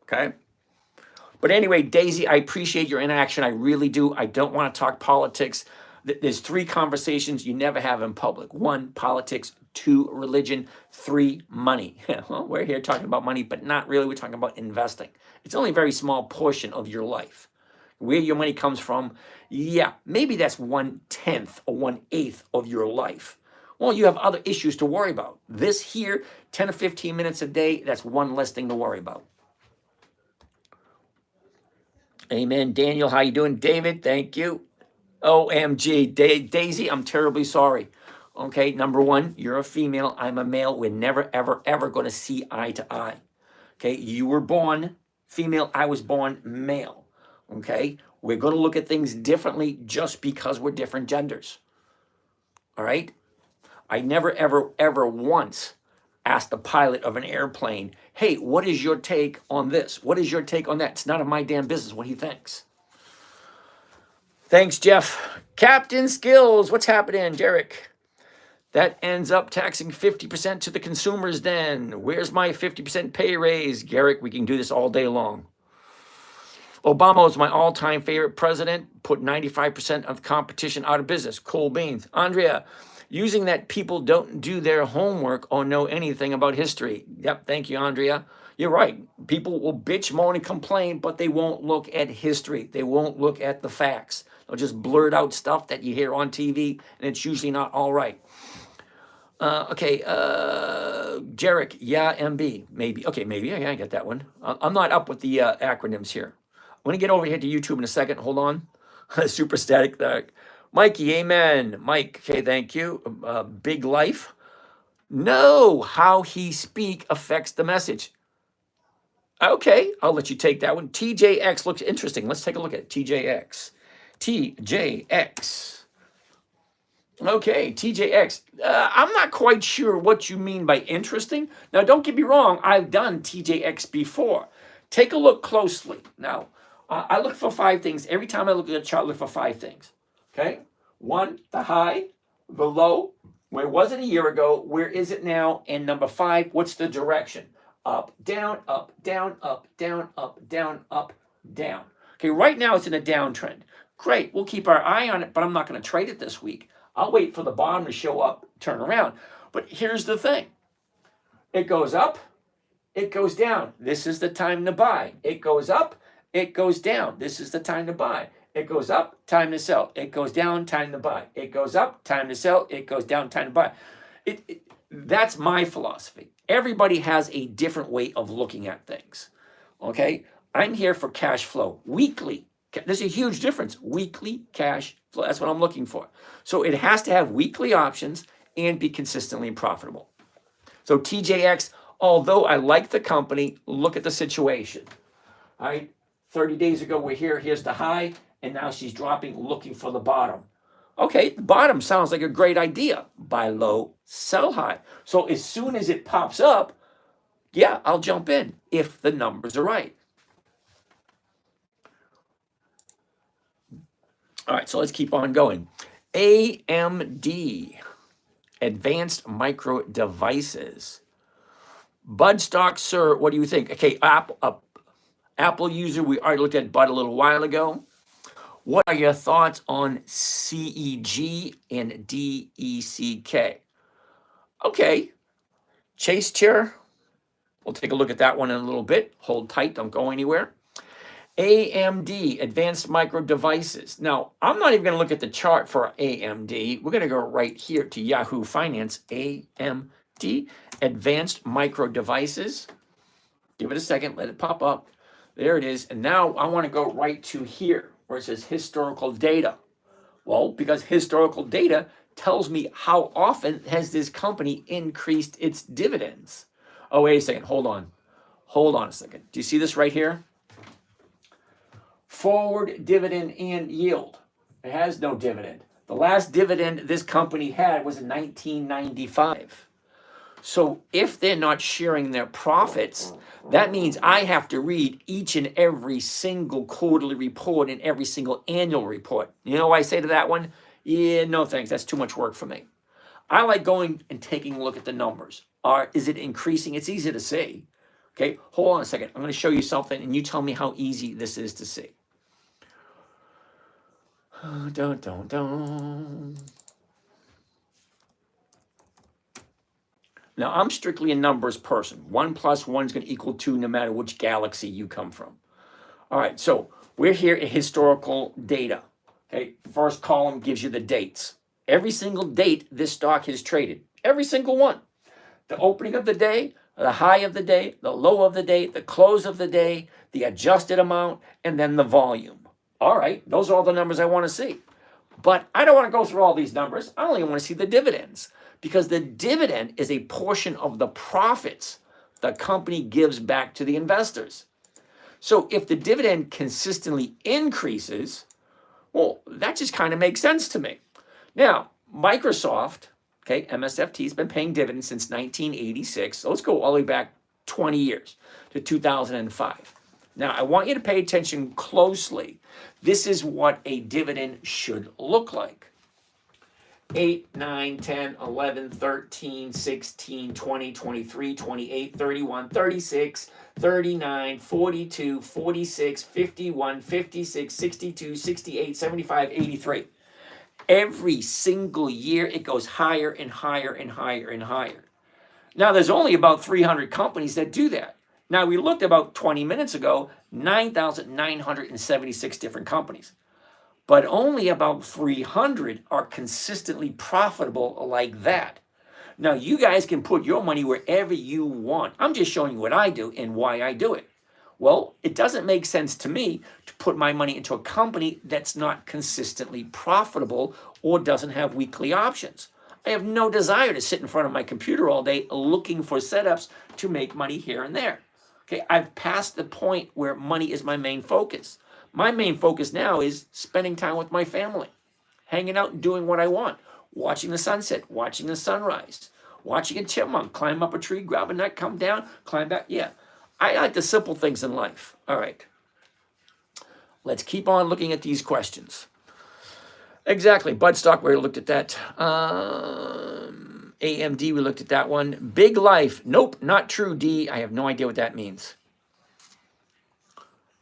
Okay? But anyway, Daisy, I appreciate your interaction. I really do. I don't want to talk politics. There's 3 conversations you never have in public. 1, politics. 2, religion. 3, money. Well, we're here talking about money, but not really. We're talking about investing. It's only a very small portion of your life. Where your money comes from, yeah, maybe that's 1/10 or 1/8 of your life. Well, you have other issues to worry about. This here, 10 or 15 minutes a day, that's one less thing to worry about. Amen. Daniel, how you doing? David, thank you. OMG. Daisy, I'm terribly sorry. Okay, number 1, you're a female. I'm a male. We're never, ever, ever going to see eye to eye. Okay, you were born female. I was born male. Okay, we're going to look at things differently just because we're different genders. All right, I never, ever, ever once asked the pilot of an airplane, hey, what is your take on this? What is your take on that? It's none of my damn business what he thinks. Thanks, Jeff. Captain Skills, what's happening, Derek? That ends up taxing 50% to the consumers then. Where's my 50% pay raise? Garrick, we can do this all day long. Obama was my all-time favorite president, put 95% of competition out of business. Cool beans. Andrea, using that people don't do their homework or know anything about history. Yep, thank you, Andrea. You're right. People will bitch, moan, and complain, but they won't look at history. They won't look at the facts. They'll just blurt out stuff that you hear on TV, and it's usually not all right. Okay, Jarek, yeah, MB, maybe. Okay, maybe, yeah, I get that one. I'm not up with the acronyms here. I'm going to get over here to YouTube in a second. Hold on. Super static. Mikey, amen. Mike, okay, thank you. Big life. No, how he speak affects the message. Okay, I'll let you take that one. TJX looks interesting. Let's take a look at it. TJX. TJX. Okay, TJX. I'm not quite sure what you mean by interesting. Now, don't get me wrong. I've done TJX before. Take a look closely. Now, I look for 5 things. Every time I look at a chart, I look for 5 things. Okay? 1, the high, the low. Where was it a year ago? Where is it now? And number 5, what's the direction? Up, down, up, down, up, down, up, down, up, down. Okay, right now it's in a downtrend. Great, we'll keep our eye on it, but I'm not going to trade it this week. I'll wait for the bottom to show up, turn around. But here's the thing. It goes up, it goes down. This is the time to buy. It goes up, it goes down. This is the time to buy. It goes up, time to sell. It goes down, time to buy. It goes up, time to sell. It goes down, time to buy. That's my philosophy. Everybody has a different way of looking at things. Okay? I'm here for cash flow. Weekly. There's a huge difference. Weekly cash flow. That's what I'm looking for. So it has to have weekly options and be consistently profitable. So TJX, although I like the company, look at the situation. All right? 30 days ago, we're here. Here's the high. And now she's dropping, looking for the bottom. Okay, the bottom sounds like a great idea. Buy low, sell high. So as soon as it pops up, yeah, I'll jump in if the numbers are right. All right, so let's keep on going. AMD, Advanced Micro Devices. Bud stock, sir, what do you think? Okay, Apple user, we already looked at Bud a little while ago. What are your thoughts on CEG and DECK? Okay, Chase chair. We'll take a look at that one in a little bit. Hold tight, don't go anywhere. AMD, Advanced Micro Devices. Now, I'm not even going to look at the chart for AMD. We're going to go right here to Yahoo Finance. AMD, Advanced Micro Devices. Give it a second, let it pop up. There it is. And now I want to go right to here where it says historical data. Well, because historical data tells me how often has this company increased its dividends. Oh, wait a second. Hold on. Hold on a second. Do you see this right here? Forward dividend and yield. It has no dividend. The last dividend this company had was in 1995. So if they're not sharing their profits, that means I have to read each and every single quarterly report and every single annual report. You know what I say to that one? Yeah, no thanks. That's too much work for me. I like going and taking a look at the numbers. Is it increasing? It's easy to see. Okay, hold on a second. I'm going to show you something, and you tell me how easy this is to see. Dun, dun, dun. Now, I'm strictly a numbers person. 1 plus 1 is going to equal 2 no matter which galaxy you come from. All right, so we're here at historical data. Okay, first column gives you the dates. Every single date this stock has traded. Every single one. The opening of the day, the high of the day, the low of the day, the close of the day, the adjusted amount, and then the volume. All right, those are all the numbers I want to see. But I don't want to go through all these numbers. I only want to see the dividends because the dividend is a portion of the profits the company gives back to the investors. So if the dividend consistently increases, well, that just kind of makes sense to me. Now, Microsoft, okay, MSFT has been paying dividends since 1986. So let's go all the way back 20 years to 2005. Now, I want you to pay attention closely. This is what a dividend should look like. 8, 9, 10, 11, 13, 16, 20, 23, 28, 31, 36, 39, 42, 46, 51, 56, 62, 68, 75, 83. Every single year it goes higher and higher and higher and higher. Now there's only about 300 companies that do that. Now we looked about 20 minutes ago, 9,976 different companies. But only about 300 are consistently profitable like that. Now, you guys can put your money wherever you want. I'm just showing you what I do and why I do it. Well, it doesn't make sense to me to put my money into a company that's not consistently profitable or doesn't have weekly options. I have no desire to sit in front of my computer all day looking for setups to make money here and there. Okay, I've passed the point where money is my main focus. My main focus now is spending time with my family, hanging out and doing what I want, watching the sunset, watching the sunrise, watching a chipmunk climb up a tree, grab a nut, come down, climb back. Yeah, I like the simple things in life. All right, let's keep on looking at these questions. Exactly, Budstock, we looked at that. AMD, we looked at that one. Big Life, nope, not true, D. I have no idea what that means.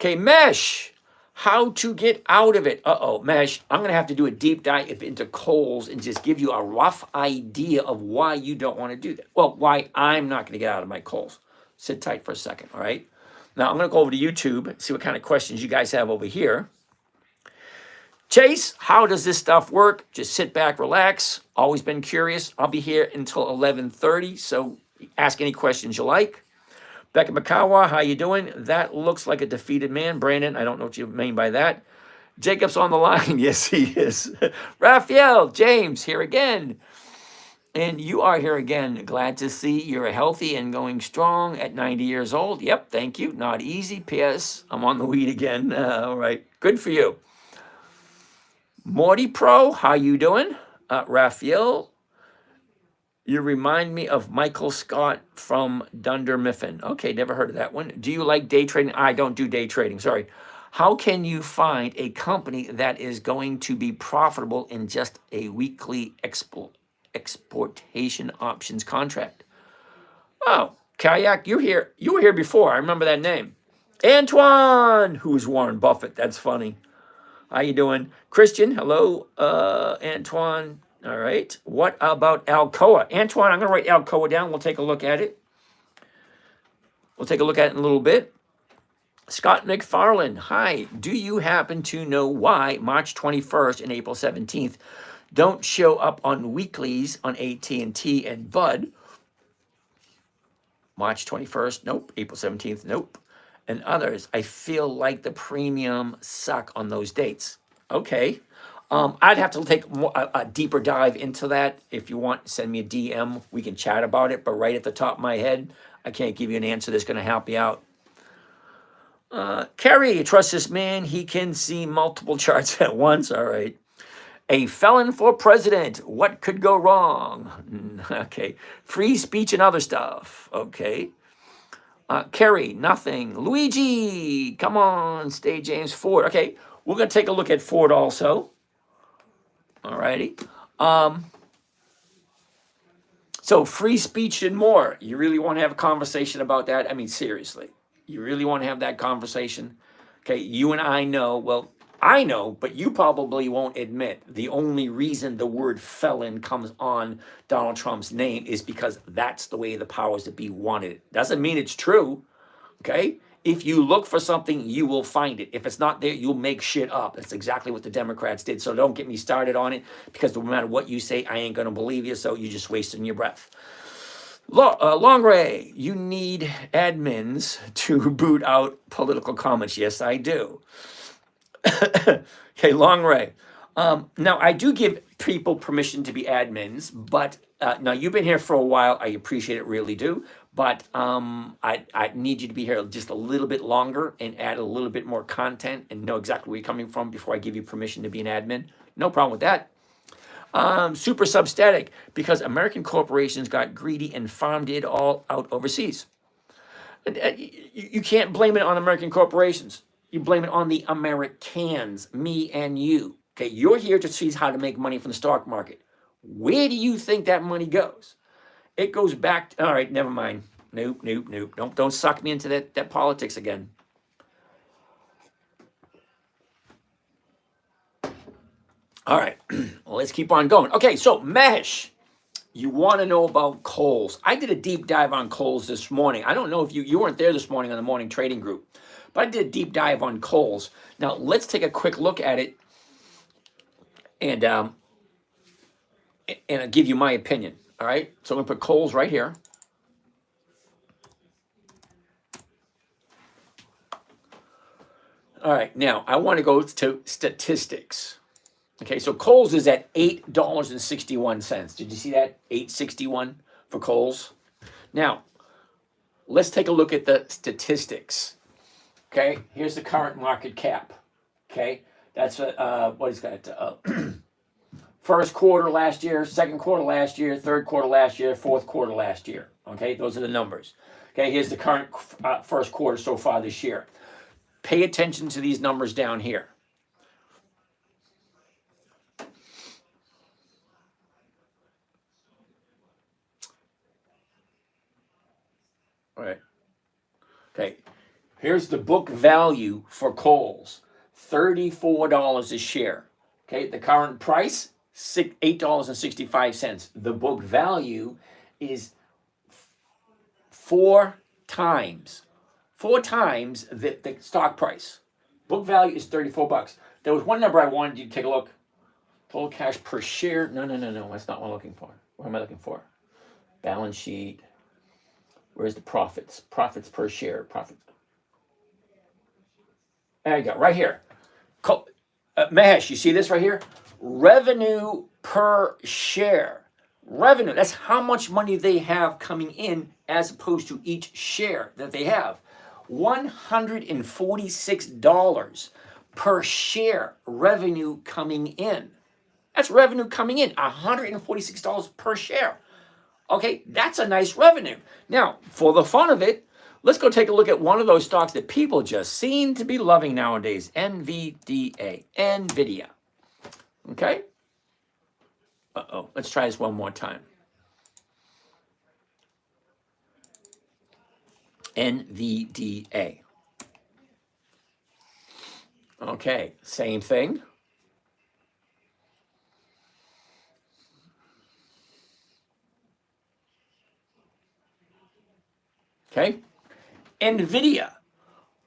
Okay, Mesh. How to get out of it. Mesh, I'm going to have to do a deep dive into coals and just give you a rough idea of why you don't want to do that. Well, why I'm not going to get out of my coals. Sit tight for a second, all right? Now, I'm going to go over to YouTube, see what kind of questions you guys have over here. Chase, how does this stuff work? Just sit back, relax. Always been curious. I'll be here until 11:30, so ask any questions you like. Becca Makawa, how you doing? That looks like a defeated man. Brandon, I don't know what you mean by that. Jacob's on the line. Yes, he is. Raphael, James, here again. And you are here again. Glad to see you're healthy and going strong at 90 years old. Yep, thank you. Not easy. P.S. I'm on the weed again. All right, good for you. Morty Pro, how you doing? Raphael, you remind me of Michael Scott from Dunder Mifflin. Okay, never heard of that one. Do you like day trading? I don't do day trading, sorry. How can you find a company that is going to be profitable in just a weekly exportation options contract? Oh, Kayak, you were here before. I remember that name. Antoine, who's Warren Buffett. That's funny. How you doing? Christian, hello. Antoine. All right. What about Alcoa? Antoine, I'm going to write Alcoa down. We'll take a look at it. We'll take a look at it in a little bit. Scott McFarland, hi. Do you happen to know why March 21st and April 17th don't show up on weeklies on AT&T and Bud? March 21st, nope. April 17th, nope. And others, I feel like the premium suck on those dates. Okay. I'd have to take a deeper dive into that. If you want, send me a DM. We can chat about it. But right at the top of my head, I can't give you an answer that's going to help you out. Kerry, trust this man. He can see multiple charts at once. All right. A felon for president. What could go wrong? Okay. Free speech and other stuff. Okay. Kerry, nothing. Luigi, come on. Stay James Ford. Okay. We're going to take a look at Ford also. All righty. So free speech and more. You really want to have a conversation about that? I mean, seriously. You really want to have that conversation? Okay, you and I know, well, I know, but you probably won't admit the only reason the word felon comes on Donald Trump's name is because that's the way the powers that be wanted it. Doesn't mean it's true, okay? If you look for something, you will find it. If it's not there, you'll make shit up. That's exactly what the Democrats did. So don't get me started on it, because no matter what you say, I ain't going to believe you, so you're just wasting your breath. Long Ray, you need admins to boot out political comments. Yes, I do. Okay, Long Ray. Now, I do give people permission to be admins, but now you've been here for a while. I appreciate it, really do. But I need you to be here just a little bit longer and add a little bit more content and know exactly where you're coming from before I give you permission to be an admin. No problem with that. Super substatic, because American corporations got greedy and farmed it all out overseas. You can't blame it on American corporations. You blame it on the Americans, me and you. Okay, you're here to see how to make money from the stock market. Where do you think that money goes? It goes back. All right, never mind. Nope. Don't suck me into that politics again. All right, well, let's keep on going. Okay, so Mesh, you want to know about Kohl's. I did a deep dive on Kohl's this morning. I don't know if you weren't there this morning on the morning trading group, but I did a deep dive on Kohl's. Now, let's take a quick look at it and I'll give you my opinion. All right, so I'm going to put Kohl's right here. All right, now I want to go to statistics. Okay, so Kohl's is at $8.61. Did you see that? $8.61 for Kohl's. Now, let's take a look at the statistics. Okay, here's the current market cap. Okay, that's what is that? First quarter last year, second quarter last year, third quarter last year, fourth quarter last year. Okay, those are the numbers. Okay, here's the current first quarter so far this year. Pay attention to these numbers down here. All right. Okay. Here's the book value for Kohl's, $34 a share. Okay. The current price, $8.65. The book value is four times the stock price. Book value is $34. There was one number I wanted you to take a look. Total cash per share. No. That's not what I'm looking for. What am I looking for? Balance sheet. Where's the profits? Profits per share. Profits. There you go. Right here. Mahesh, you see this right here? Revenue per share. Revenue. That's how much money they have coming in as opposed to each share that they have. $146 per share revenue coming in. That's revenue coming in. $146 per share. Okay, that's a nice revenue. Now, for the fun of it, let's go take a look at one of those stocks that people just seem to be loving nowadays. NVDA. NVIDIA. Okay? Let's try this one more time. NVDA. Okay, same thing. Okay, NVIDIA,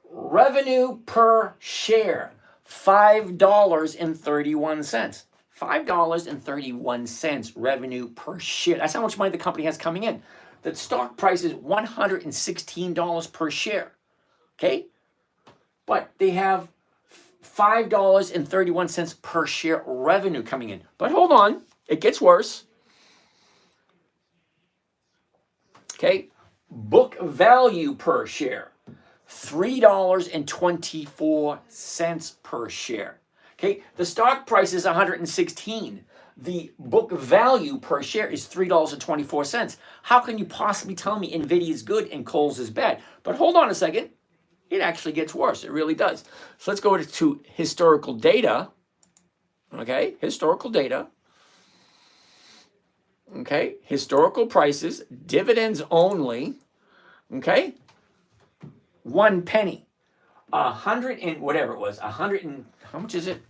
revenue per share, $5.31. $5.31 revenue per share. That's how much money the company has coming in. The stock price is $116 per share. Okay, but they have $5.31 per share revenue coming in. But hold on, it gets worse. Okay, book value per share, $3.24 per share. Okay, the stock price is $116. The book value per share is $3.24. How can you possibly tell me NVIDIA is good and Kohl's is bad? But hold on a second. It actually gets worse. It really does. So let's go to historical data. Okay, historical data. Okay, historical prices, dividends only. Okay, 1 penny. 100 and whatever it was, 100 and how much is it?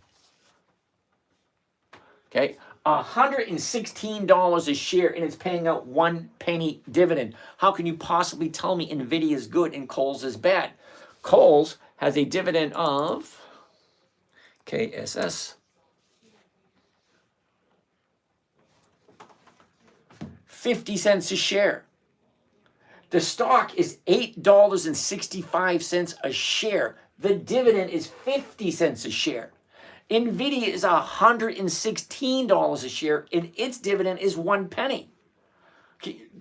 Okay, $116 a share, and it's paying out 1 penny dividend. How can you possibly tell me Nvidia is good and Kohl's is bad? Kohl's has a dividend of KSS 50 cents a share. The stock is $8.65 a share. The dividend is 50 cents a share. Nvidia is $116 a share, and its dividend is 1 penny.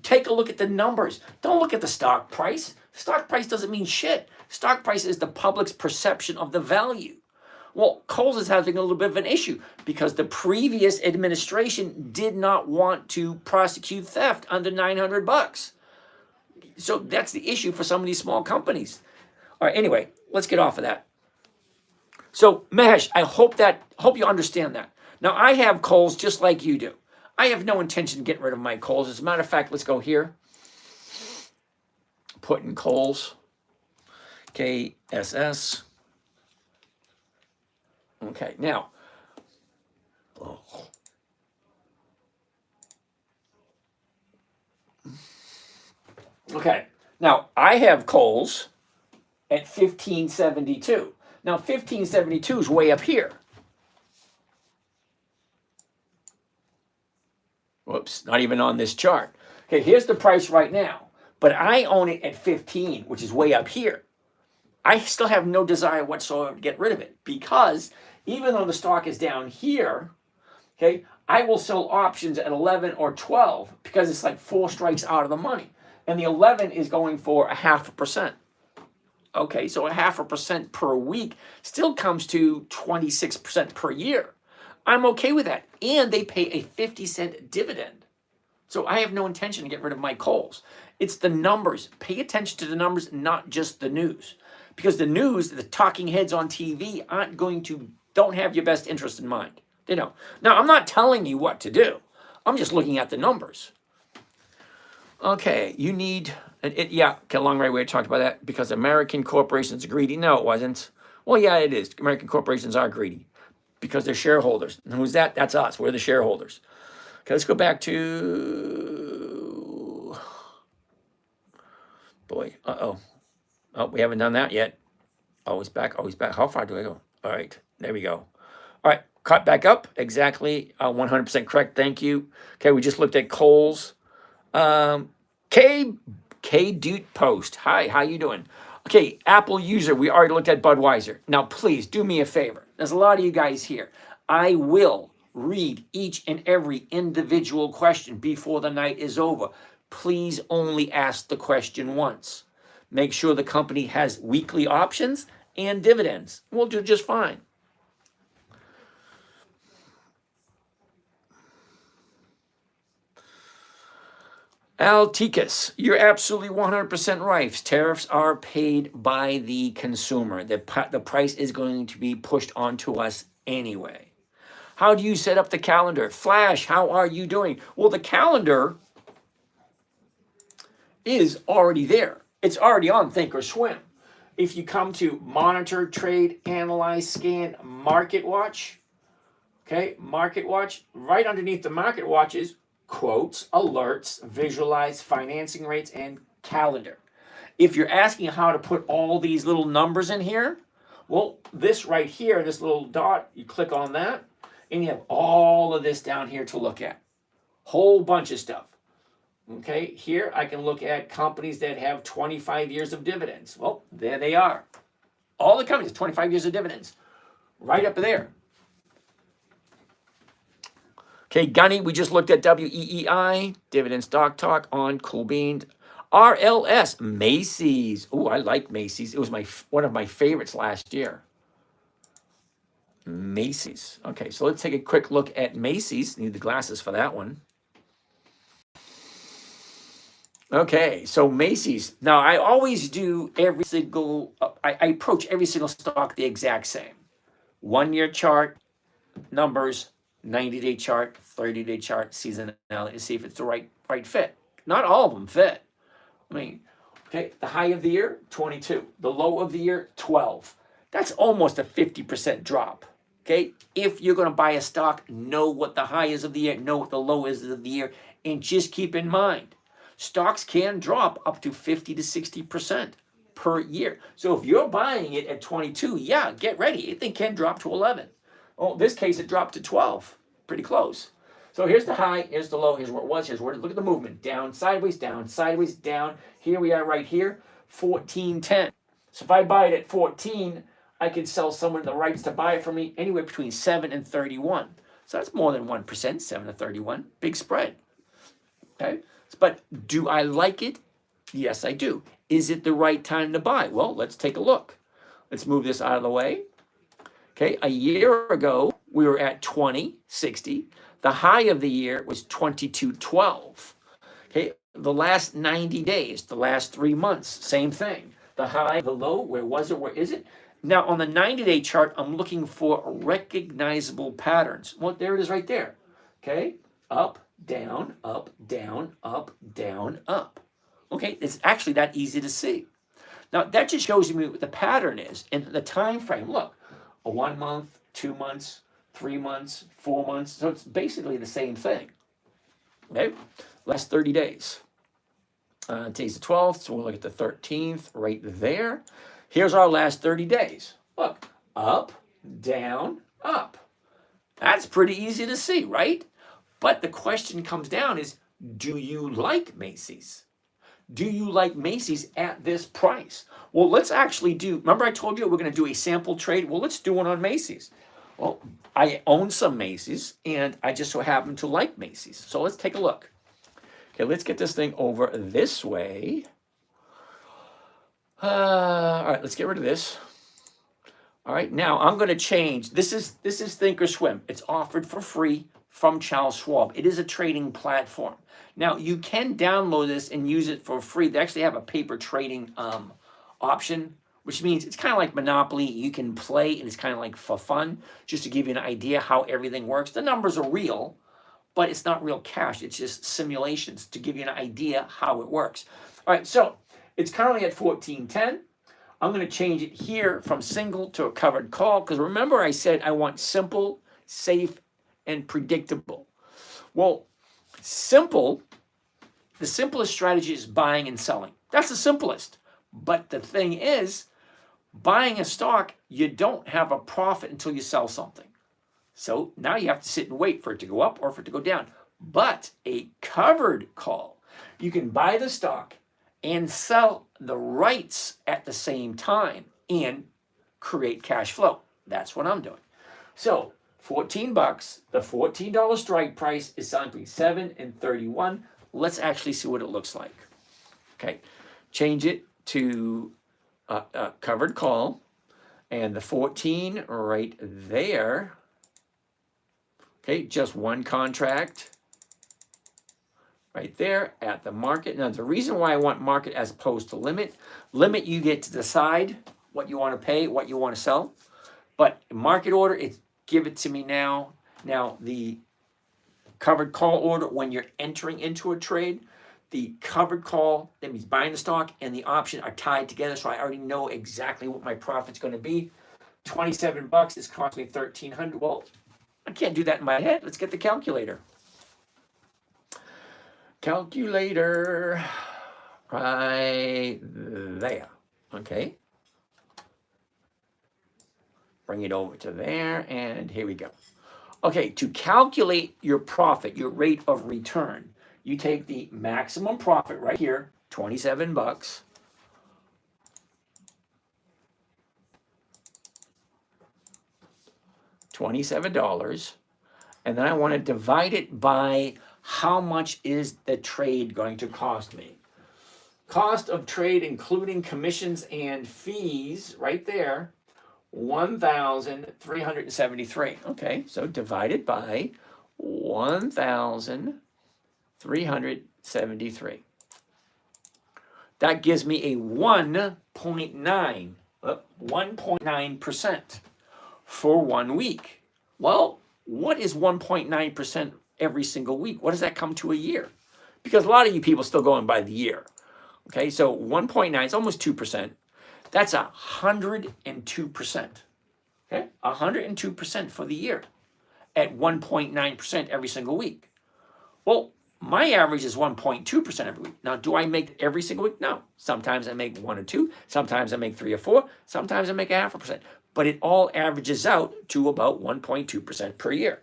Take a look at the numbers. Don't look at the stock price. Stock price doesn't mean shit. Stock price is the public's perception of the value. Well, Kohl's is having a little bit of an issue because the previous administration did not want to prosecute theft under $900. So that's the issue for some of these small companies. All right, anyway, let's get off of that. So, Mahesh, I hope you understand that. Now, I have Kohl's just like you do. I have no intention of getting rid of my Kohl's. As a matter of fact, let's go here. Put in Kohl's. KSS. Okay, now. Okay, now I have Kohl's at 1572. Now, 1572 is way up here. Whoops, not even on this chart. Okay, here's the price right now, but I own it at 15, which is way up here. I still have no desire whatsoever to get rid of it because even though the stock is down here, okay, I will sell options at 11 or 12 because it's like 4 strikes out of the money. And the 11 is going for 0.5%. Okay, so 0.5% per week still comes to 26% per year. I'm okay with that. And they pay a 50-cent dividend. So I have no intention to get rid of my Kohl's. It's the numbers. Pay attention to the numbers, not just the news. Because the news, the talking heads on TV don't have your best interest in mind. They don't. Now, I'm not telling you what to do. I'm just looking at the numbers. Okay, you need, yeah, long right we talked about that because American corporations are greedy. No, it wasn't. Well, yeah, it is. American corporations are greedy because they're shareholders. And who's that? That's us. We're the shareholders. Okay, let's go back to, boy, uh-oh. Oh, we haven't done that yet. Always back, always back. How far do I go? All right, there we go. All right, cut back up. Exactly, 100% correct. Thank you. Okay, we just looked at Kohl's. K Dude Post. Hi, how you doing? Okay, Apple user. We already looked at Budweiser. Now, please do me a favor. There's a lot of you guys here. I will read each and every individual question before the night is over. Please only ask the question once. Make sure the company has weekly options and dividends. We'll do just fine. Altikas, you're absolutely 100% right. Tariffs are paid by the consumer. The price is going to be pushed onto us anyway. How do you set up the calendar? Flash, how are you doing? Well, the calendar is already there. It's already on Thinkorswim. If you come to Monitor, Trade, Analyze, Scan, Market Watch, okay, Market Watch, right underneath the Market Watch is quotes, alerts, visualize, financing rates, and calendar. If you're asking how to put all these little numbers in here, well, this right here, this little dot, you click on that, and you have all of this down here to look at. Whole bunch of stuff. Okay, here I can look at companies that have 25 years of dividends. Well, there they are. All the companies, 25 years of dividends. Right up there. Okay, Gunny, we just looked at WEEI, Dividend Stock Talk on Cool Beans. RLS, Macy's. Oh, I like Macy's. It was one of my favorites last year. Macy's. Okay, so let's take a quick look at Macy's. Need the glasses for that one. Okay, so Macy's. Now, I always do every single, I approach every single stock the exact same. 1-year chart, numbers, 90-day chart, 30-day chart, seasonality to see if it's the right fit. Not all of them fit. I mean, Okay, the high of the year, 22. The low of the year, 12. That's almost a 50% drop. Okay, if you're going to buy a stock, know what the high is of the year, know what the low is of the year, and just keep in mind, stocks can drop up to 50 to 60% per year. So if you're buying it at 22, yeah, get ready. It can drop to 11. Oh, in this case, it dropped to 12. Pretty close. So here's the high, here's the low, here's where it was, here's where, look at the movement. Down, sideways, down. Here we are right here, 14.10. So if I buy it at 14, I could sell someone the rights to buy it from me anywhere between 7 and 31. So that's more than 1%, 7 to 31. Big spread. Okay? But do I like it? Yes, I do. Is it the right time to buy? Well, let's take a look. Let's move this out of the way. Okay, a year ago, we were at 20.60. The high of the year was 22.12. Okay, the last 90 days, the last 3 months, same thing. The high, the low, where was it, where is it? Now, on the 90-day chart, I'm looking for recognizable patterns. Well, there it is right there. Okay, up, down, up, down, up, down, up. Okay, it's actually that easy to see. Now, that just shows me what the pattern is and the time frame. Look, a 1 month, 2 months, 3 months, 4 months. So it's basically the same thing. Okay, last 30 days. Today's the 12th, so we'll look at the 13th right there. Here's our last 30 days. Look, up, down, up. That's pretty easy to see, right? But the question comes down is, do you like Macy's? Do you like Macy's at this price? Well, let's actually do, remember I told you we're going to do a sample trade? Well, let's do one on Macy's. Well, I own some Macy's, and I just so happen to like Macy's. So let's take a look. Okay, let's get this thing over this way. All right, let's get rid of this. All right, now I'm going to change. This is Thinkorswim. It's offered for free from Charles Schwab. It is a trading platform. Now, you can download this and use it for free. They actually have a paper trading option, which means it's kind of like Monopoly. You can play, and it's kind of like for fun, just to give you an idea how everything works. The numbers are real, but it's not real cash. It's just simulations to give you an idea how it works. All right, so it's currently at 14.10. I'm going to change it here from single to a covered call, because remember I said I want simple, safe, and predictable. Well, the simplest strategy is buying and selling. That's the simplest. But the thing is, buying a stock, you don't have a profit until you sell something. So now you have to sit and wait for it to go up or for it to go down. But a covered call, you can buy the stock and sell the rights at the same time and create cash flow. That's what I'm doing. So $14, the $14 strike price is selling between 7 and 31. Let's actually see what it looks like. Okay, change it to a covered call, and the 14 right there. Okay, just one contract right there at the market. Now, the reason why I want market as opposed to limit, you get to decide what you want to pay, what you want to sell. But market order, give it to me now. Now, the covered call order, when you're entering into a trade, the covered call, that means buying the stock, and the option are tied together, so I already know exactly what my profit's going to be. $27 is costing me $1,300. Well, I can't do that in my head. Let's get the calculator. Calculator right there. Okay. Bring it over to there, and here we go. Okay, to calculate your profit, your rate of return, you take the maximum profit right here, $27. $27. And then I want to divide it by how much is the trade going to cost me. Cost of trade, including commissions and fees, right there, $1,373. Okay, so divided by 1,373. That gives me a 1.9% for 1 week. Well, what is 1.9% every single week? What does that come to a year? Because a lot of you people still going by the year. Okay, so 1.9 is almost 2%. That's 102%. Okay, 102% for the year at 1.9% every single week. Well, my average is 1.2% every week. Now, do I make it every single week? No. Sometimes I make 1 or 2. Sometimes I make 3 or 4. Sometimes I make 0.5%. But it all averages out to about 1.2% per year.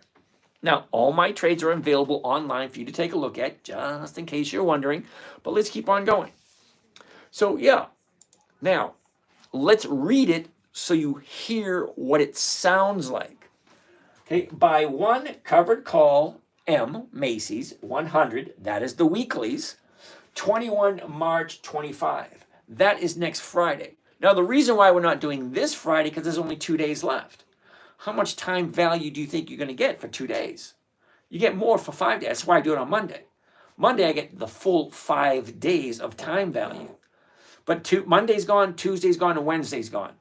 Now, all my trades are available online for you to take a look at, just in case you're wondering. But let's keep on going. So, yeah. Now, let's read it so you hear what it sounds like. Okay, by one covered call, M, Macy's, 100, that is the weeklies, 21 March 25. That is next Friday. Now, the reason why we're not doing this Friday, because there's only 2 days left. How much time value do you think you're going to get for 2 days? You get more for 5 days. That's why I do it on Monday. Monday, I get the full 5 days of time value. But Monday's gone, Tuesday's gone, and Wednesday's gone.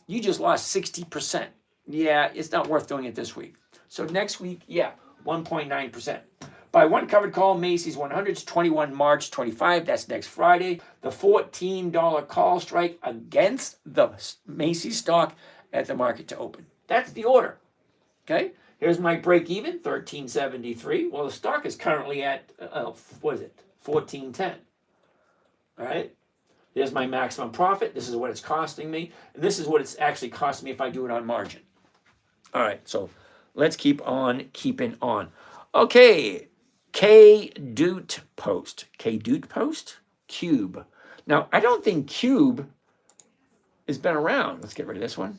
You just lost 60%. Yeah, it's not worth doing it this week. So next week, yeah, 1.9%. By one covered call, Macy's 100s, 21 March 25. That's next Friday. The $14 call strike against the Macy's stock at the market to open. That's the order. Okay. Here's my break even, 13.73. Well, the stock is currently at, what is it? 14.10. All right. Here's my maximum profit. This is what it's costing me. And this is what it's actually costing me if I do it on margin. All right, so let's keep on keeping on. Okay, K-Doot Post. K-Doot Post? Cube. Now, I don't think Cube has been around. Let's get rid of this one.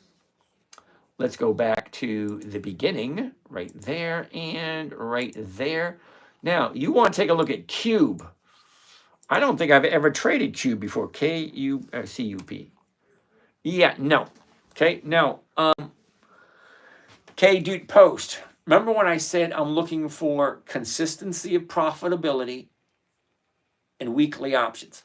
Let's go back to the beginning, right there and right there. Now, you want to take a look at Cube. I don't think I've ever traded Cube before. K-U-C-U-P. Yeah, no. Okay, no. K-Doot Post. Remember when I said I'm looking for consistency of profitability and weekly options?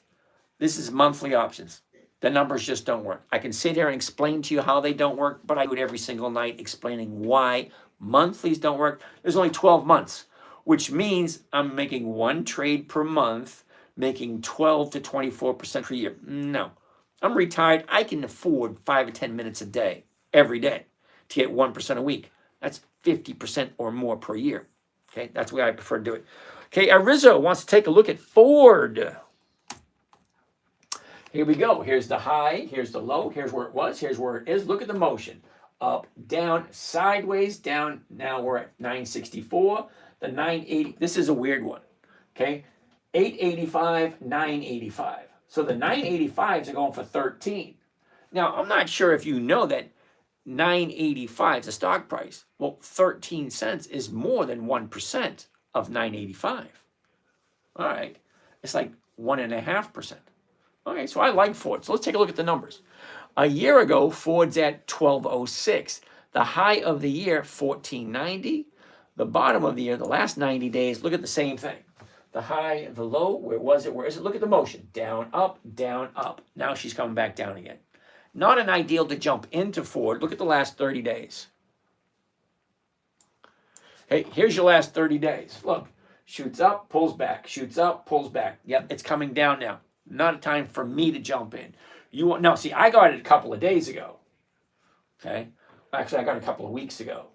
This is monthly options. The numbers just don't work. I can sit here and explain to you how they don't work, but I do it every single night explaining why monthlies don't work. There's only 12 months, which means I'm making one trade per month, making 12 to 24% per year. No. I'm retired. I can afford 5 or 10 minutes a day, every day, to get 1% a week. That's 50% or more per year. Okay, that's the way I prefer to do it. Okay, Rizzo wants to take a look at Ford. Here we go. Here's the high. Here's the low. Here's where it was. Here's where it is. Look at the motion. Up, down, sideways, down. Now we're at 964. The 980. This is a weird one. Okay, 885, 985. So the 985s are going for 13. Now, I'm not sure if you know that 985 is the stock price. Well, 13 cents is more than 1% of 985. All right. It's like 1.5%. Okay, so I like Ford. So let's take a look at the numbers. A year ago, Ford's at 1206. The high of the year, 1490. The bottom of the year, the last 90 days, look at the same thing. The high, the low, where was it? Where is it? Look at the motion. Down, up, down, up. Now she's coming back down again. Not an ideal to jump into Ford. Look at the last 30 days. Hey, here's your last 30 days. Look, shoots up, pulls back, shoots up, pulls back. Yep, it's coming down now. Not a time for me to jump in. You want no, see, I got it a couple of days ago. Okay? Actually, I got it a couple of weeks ago.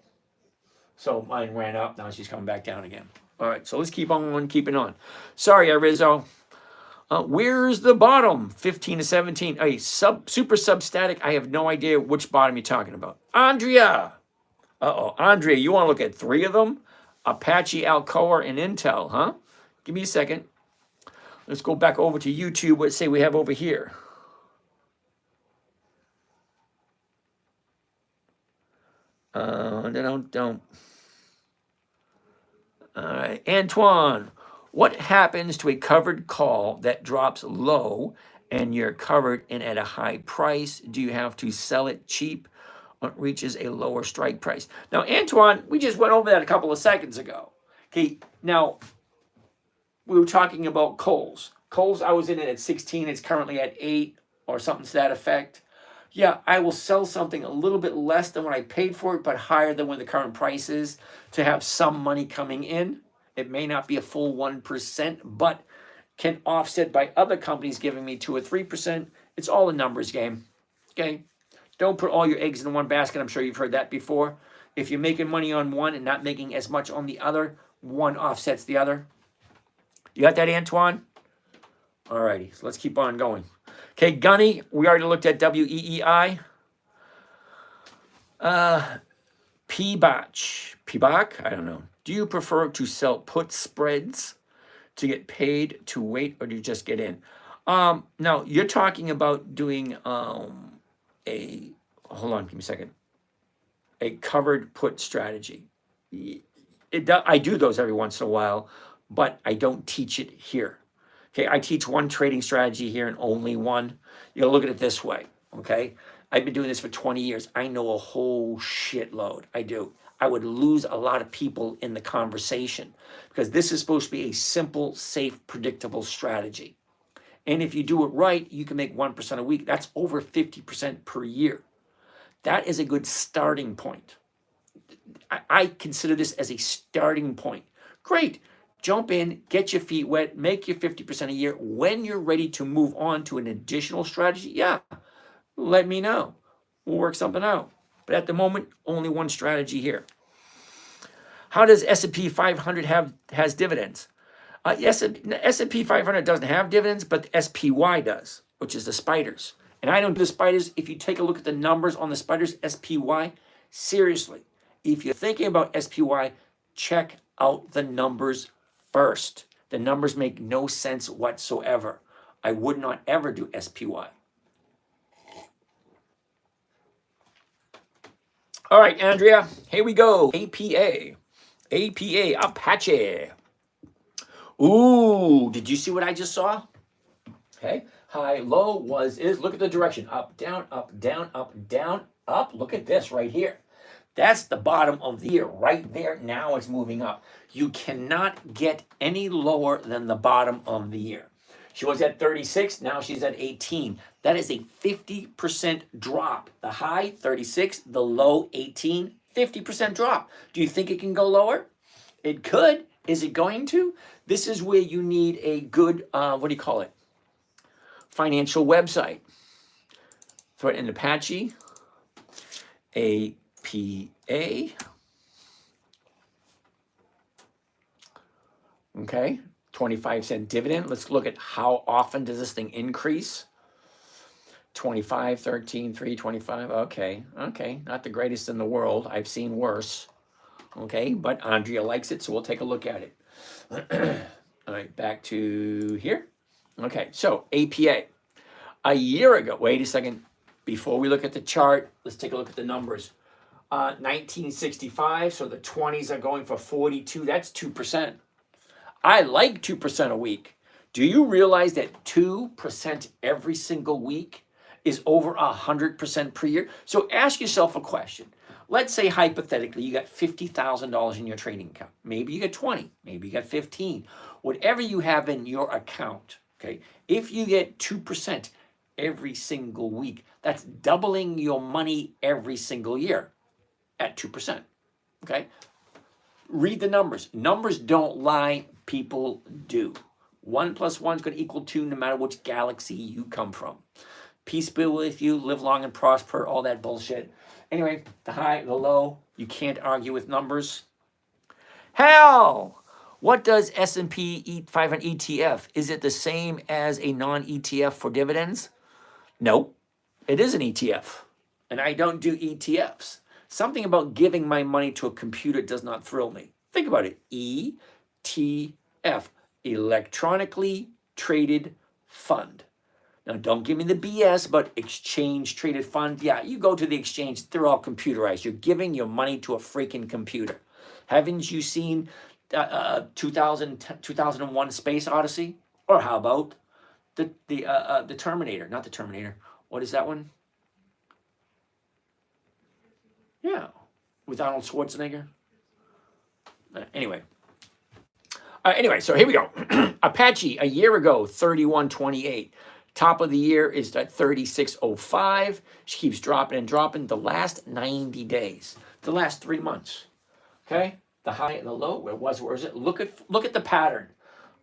So mine ran up, now she's coming back down again. All right, so let's keep on keeping on. Sorry, Rizzo. Where's the bottom? 15 to 17. Hey, super substatic. I have no idea which bottom you're talking about. Andrea. Andrea, you want to look at 3 of them? Apache, Alcoa, and Intel, huh? Give me a second. Let's go back over to YouTube. Let's say we have over here. Don't. All right, Antoine. What happens to a covered call that drops low and you're covered and at a high price? Do you have to sell it cheap when it reaches a lower strike price? Now, Antoine, we just went over that a couple of seconds ago. Okay, now we were talking about Kohl's. Kohl's, I was in it at 16. It's currently at 8 or something to that effect. Yeah, I will sell something a little bit less than what I paid for it, but higher than what the current price is to have some money coming in. It may not be a full 1%, but can offset by other companies giving me 2 or 3%. It's all a numbers game. Okay? Don't put all your eggs in one basket. I'm sure you've heard that before. If you're making money on one and not making as much on the other, one offsets the other. You got that, Antoine? All righty. So let's keep on going. Okay, Gunny, we already looked at WEEI. PBAC, I don't know. Do you prefer to sell put spreads to get paid to wait, or do you just get in? Now you're talking about doing hold on, give me a second. A covered put strategy. I do those every once in a while, but I don't teach it here. Okay, I teach one trading strategy here and only one. You gotta look at it this way. Okay, I've been doing this for 20 years. I know a whole shitload. I do. I would lose a lot of people in the conversation because this is supposed to be a simple, safe, predictable strategy. And if you do it right, you can make 1% a week. That's over 50% per year. That is a good starting point. I consider this as a starting point. Great. Jump in, get your feet wet, make your 50% a year. When you're ready to move on to an additional strategy, yeah, let me know. We'll work something out. But at the moment, only one strategy here. How does S&P 500 has dividends? S&P 500 doesn't have dividends, but the SPY does, which is the spiders. And I don't do the spiders. If you take a look at the numbers on the spiders, SPY, seriously, if you're thinking about SPY, check out the numbers first. The numbers make no sense whatsoever. I would not ever do SPY. All right, Andrea, here we go. APA, Apache. Ooh, did you see what I just saw? Okay, high, low, is. Look at the direction. Up, down, up, down, up, down, up. Look at this right here. That's the bottom of the year right there. Now it's moving up. You cannot get any lower than the bottom of the year. She was at 36, now she's at 18. That is a 50% drop. The high, 36, the low, 18, 50% drop. Do you think it can go lower? It could. Is it going to? This is where you need a good, financial website. Throw it in Apache, APA. Okay, 25-cent dividend. Let's look at how often does this thing increase. 25, 13, 3, 25. Okay, not the greatest in the world. I've seen worse. Okay, but Andrea likes it, so we'll take a look at it. All right, back to here. Okay, so APA. A year ago, wait a second. Before we look at the chart, let's take a look at the numbers. 1965, so the 20s are going for 42. That's 2%. I like 2% a week. Do you realize that 2% every single week is over 100% per year? So ask yourself a question. Let's say hypothetically you got $50,000 in your trading account. Maybe you got 20, maybe you got 15. Whatever you have in your account, okay? If you get 2% every single week, that's doubling your money every single year at 2%, okay? Read the numbers. Numbers don't lie, people do. 1 + 1 is going to equal 2 no matter which galaxy you come from. Peace be with you, live long and prosper, all that bullshit. Anyway, the high, the low, you can't argue with numbers. Hell, what does S&P 500 ETF? Is it the same as a non-ETF for dividends? No, it is an ETF, and I don't do ETFs. Something about giving my money to a computer does not thrill me. Think about it. ETF, electronically traded fund. Now, don't give me the BS about exchange traded fund. Yeah, you go to the exchange, they're all computerized. You're giving your money to a freaking computer. Haven't you seen 2001 Space Odyssey? Or how about the Terminator? Not the Terminator. What is that one? Yeah, with Arnold Schwarzenegger. Anyway, so here we go. Apache, a year ago, 31.28. Top of the year is at 36.05. She keeps dropping and dropping. The last 90 days, the last 3 months. Okay, the high and the low. Where is it? Look at the pattern.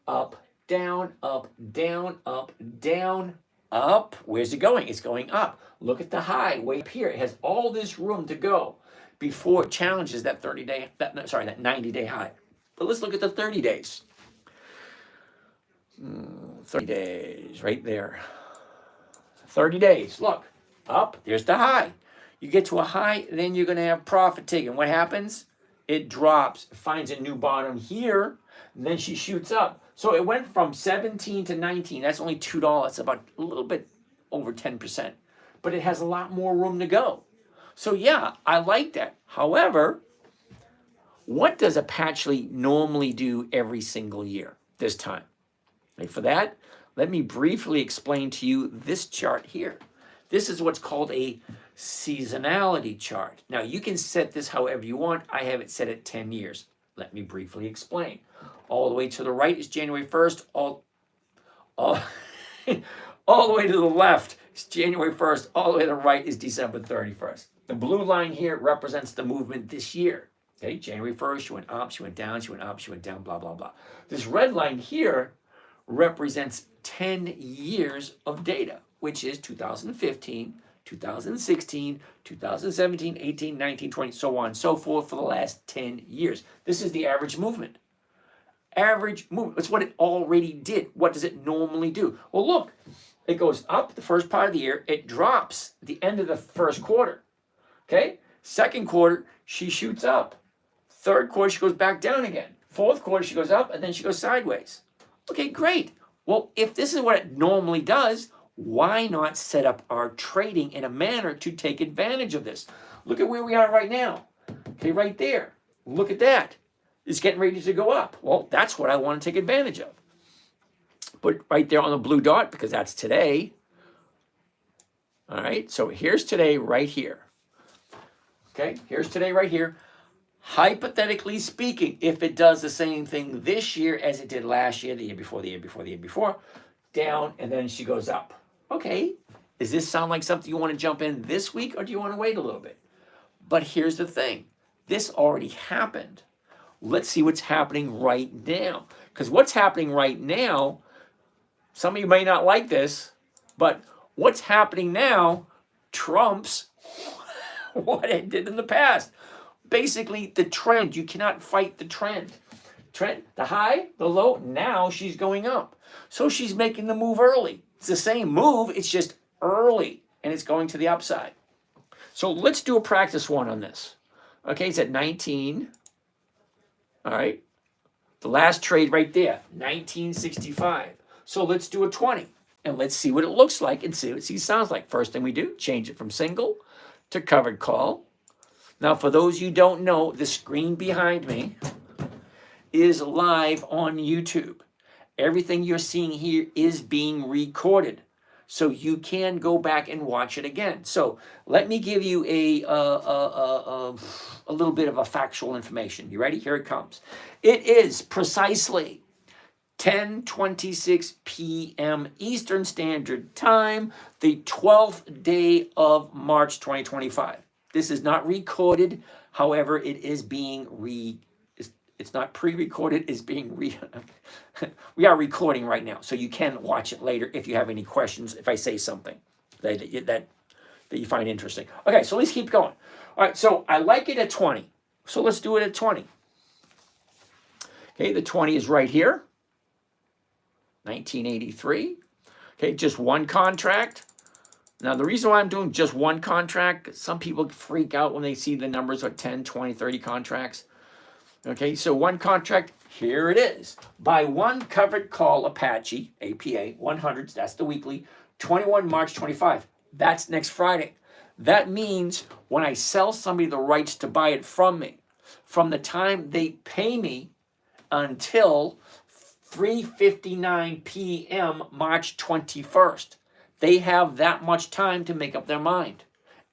Up, down, up, down, up, down, up. Where's it going? It's going up. Look at the high way up here. It has all this room to go before it challenges that 90-day high. But let's look at the 30 days. 30 days, right there. 30 days, look, up, there's the high. You get to a high, then you're gonna have profit taken. What happens? It drops, finds a new bottom here, and then she shoots up. So it went from 17 to 19, that's only $2, about a little bit over 10%. But it has a lot more room to go. So yeah, I like that. However, what does a Patchley normally do every single year this time? And for that, let me briefly explain to you this chart here. This is what's called a seasonality chart. Now, you can set this however you want. I have it set at 10 years. Let me briefly explain. All the way to the right is January 1st. All the way to the left is January 1st. All the way to the right is December 31st. The blue line here represents the movement this year. Okay, January 1st, she went up, she went down, she went up, she went down, blah, blah, blah. This red line here represents 10 years of data, which is 2015, 2016, 2017, 18, 19, 20, so on and so forth for the last 10 years. This is the average movement. Average movement. That's what it already did. What does it normally do? Well, look, it goes up the first part of the year. It drops at the end of the first quarter. Okay? Second quarter, she shoots up. Third quarter, she goes back down again. Fourth quarter, she goes up, and then she goes sideways. Okay, great. Well, if this is what it normally does, why not set up our trading in a manner to take advantage of this? Look at where we are right now. Okay, right there. Look at that. It's getting ready to go up. Well, that's what I want to take advantage of. Put right there on the blue dot because that's today. All right, so here's today right here. Okay, here's today right here. Hypothetically speaking, if it does the same thing this year as it did last year, the year before, the year before, the year before, down, and then she goes up. Okay, does this sound like something you want to jump in this week, or do you want to wait a little bit? But here's the thing. This already happened. Let's see what's happening right now. Because what's happening right now, some of you may not like this, but what's happening now trumps what it did in the past. Basically, the trend, you cannot fight the trend. Trend, the high, the low, now she's going up. So she's making the move early. It's the same move, it's just early, and it's going to the upside. So let's do a practice one on this. Okay, it's at 19. All right. The last trade right there, 1965. So let's do a 20, and let's see what it looks like and see what it sounds like. First thing we do, change it from single to covered call. Now, for those you don't know, the screen behind me is live on YouTube. Everything you're seeing here is being recorded, so you can go back and watch it again. So let me give you a little bit of a factual information. You ready? Here it comes. It is precisely 10:26 p.m. Eastern Standard Time, the 12th day of March 2025. This is not recorded. However, it is being it's not pre-recorded, it's being we are recording right now. So you can watch it later if you have any questions, if I say something that you find interesting. Okay, so let's keep going. All right, so I like it at 20. So let's do it at 20. Okay, the 20 is right here. 1983. Okay, just one contract. Now, the reason why I'm doing just one contract, some people freak out when they see the numbers are 10, 20, 30 contracts. Okay, so one contract, here it is. Buy one covered call Apache, APA, 100s, that's the weekly, 21 March 25. That's next Friday. That means when I sell somebody the rights to buy it from me, from the time they pay me until 3:59 p.m. March 21st. They have that much time to make up their mind.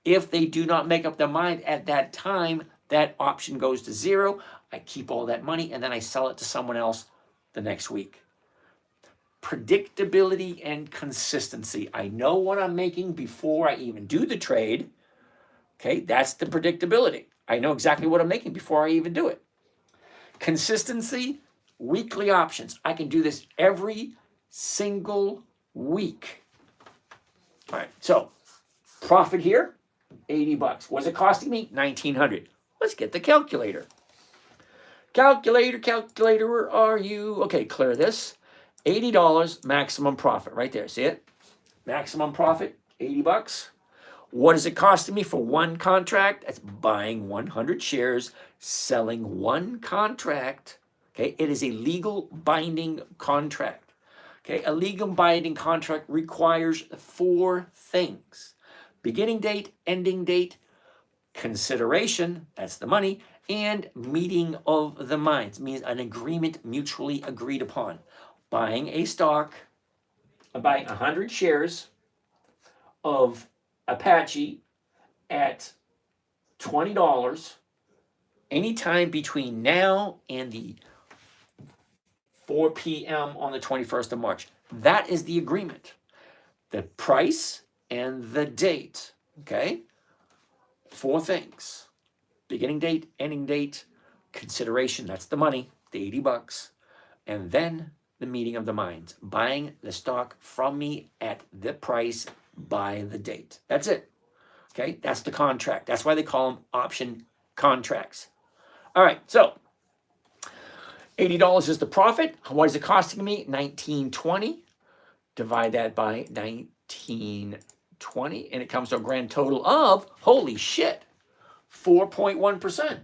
If they do not make up their mind at that time, that option goes to zero. I keep all that money and then I sell it to someone else the next week. Predictability and consistency. I know what I'm making before I even do the trade. Okay, that's the predictability. I know exactly what I'm making before I even do it. Consistency, weekly options. I can do this every single week. All right, so profit here, 80 bucks. What's it costing me? 1900. Let's get the calculator. Calculator, where are you? Okay, clear this. $80 maximum profit right there. See it? Maximum profit, 80 bucks. What is it costing me for one contract? That's buying 100 shares, selling one contract. Okay, it is a legal binding contract. Okay, a legal binding contract requires 4 things: beginning date, ending date, consideration, that's the money, and meeting of the minds, means an agreement mutually agreed upon. Buying a stock, buying 100 shares of Apache at $20 anytime between now and the 4 p.m. on the 21st of March. That is the agreement. The price and the date, okay? 4 things: beginning date, ending date, consideration, that's the money, the 80 bucks, and then the meeting of the minds, buying the stock from me at the price by the date. That's it. Okay, that's the contract. That's why they call them option contracts. All right, so $80 is the profit. What is it costing me? $19.20. Divide that by 19.20, and it comes to a grand total of, holy shit, 4.1%.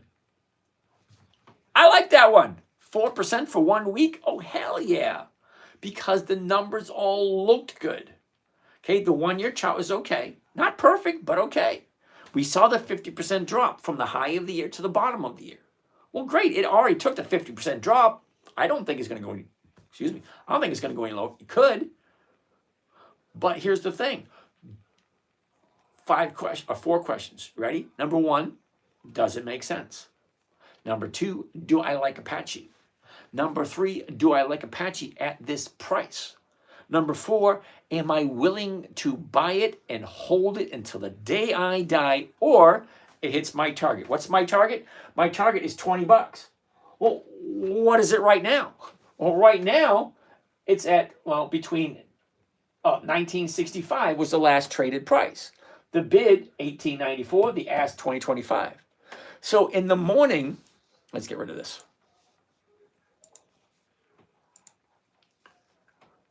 I like that one. 4% for 1 week? Oh, hell yeah. Because the numbers all looked good. Okay, the 1-year chart was okay. Not perfect, but okay. We saw the 50% drop from the high of the year to the bottom of the year. Well, great. It already took the 50% drop. I don't think it's going to go any, I don't think it's going to go any lower. It could. But here's the thing. 4 questions. Ready? Number 1, does it make sense? Number 2, do I like Apache? Number 3, do I like Apache at this price? Number 4, am I willing to buy it and hold it until the day I die, or it hits my target? What's my target? My target is 20 bucks. Well, what is it right now? Well, right now, it's at, between 1965 was the last traded price. The bid, 1894, the ask, 2025. So in the morning, let's get rid of this.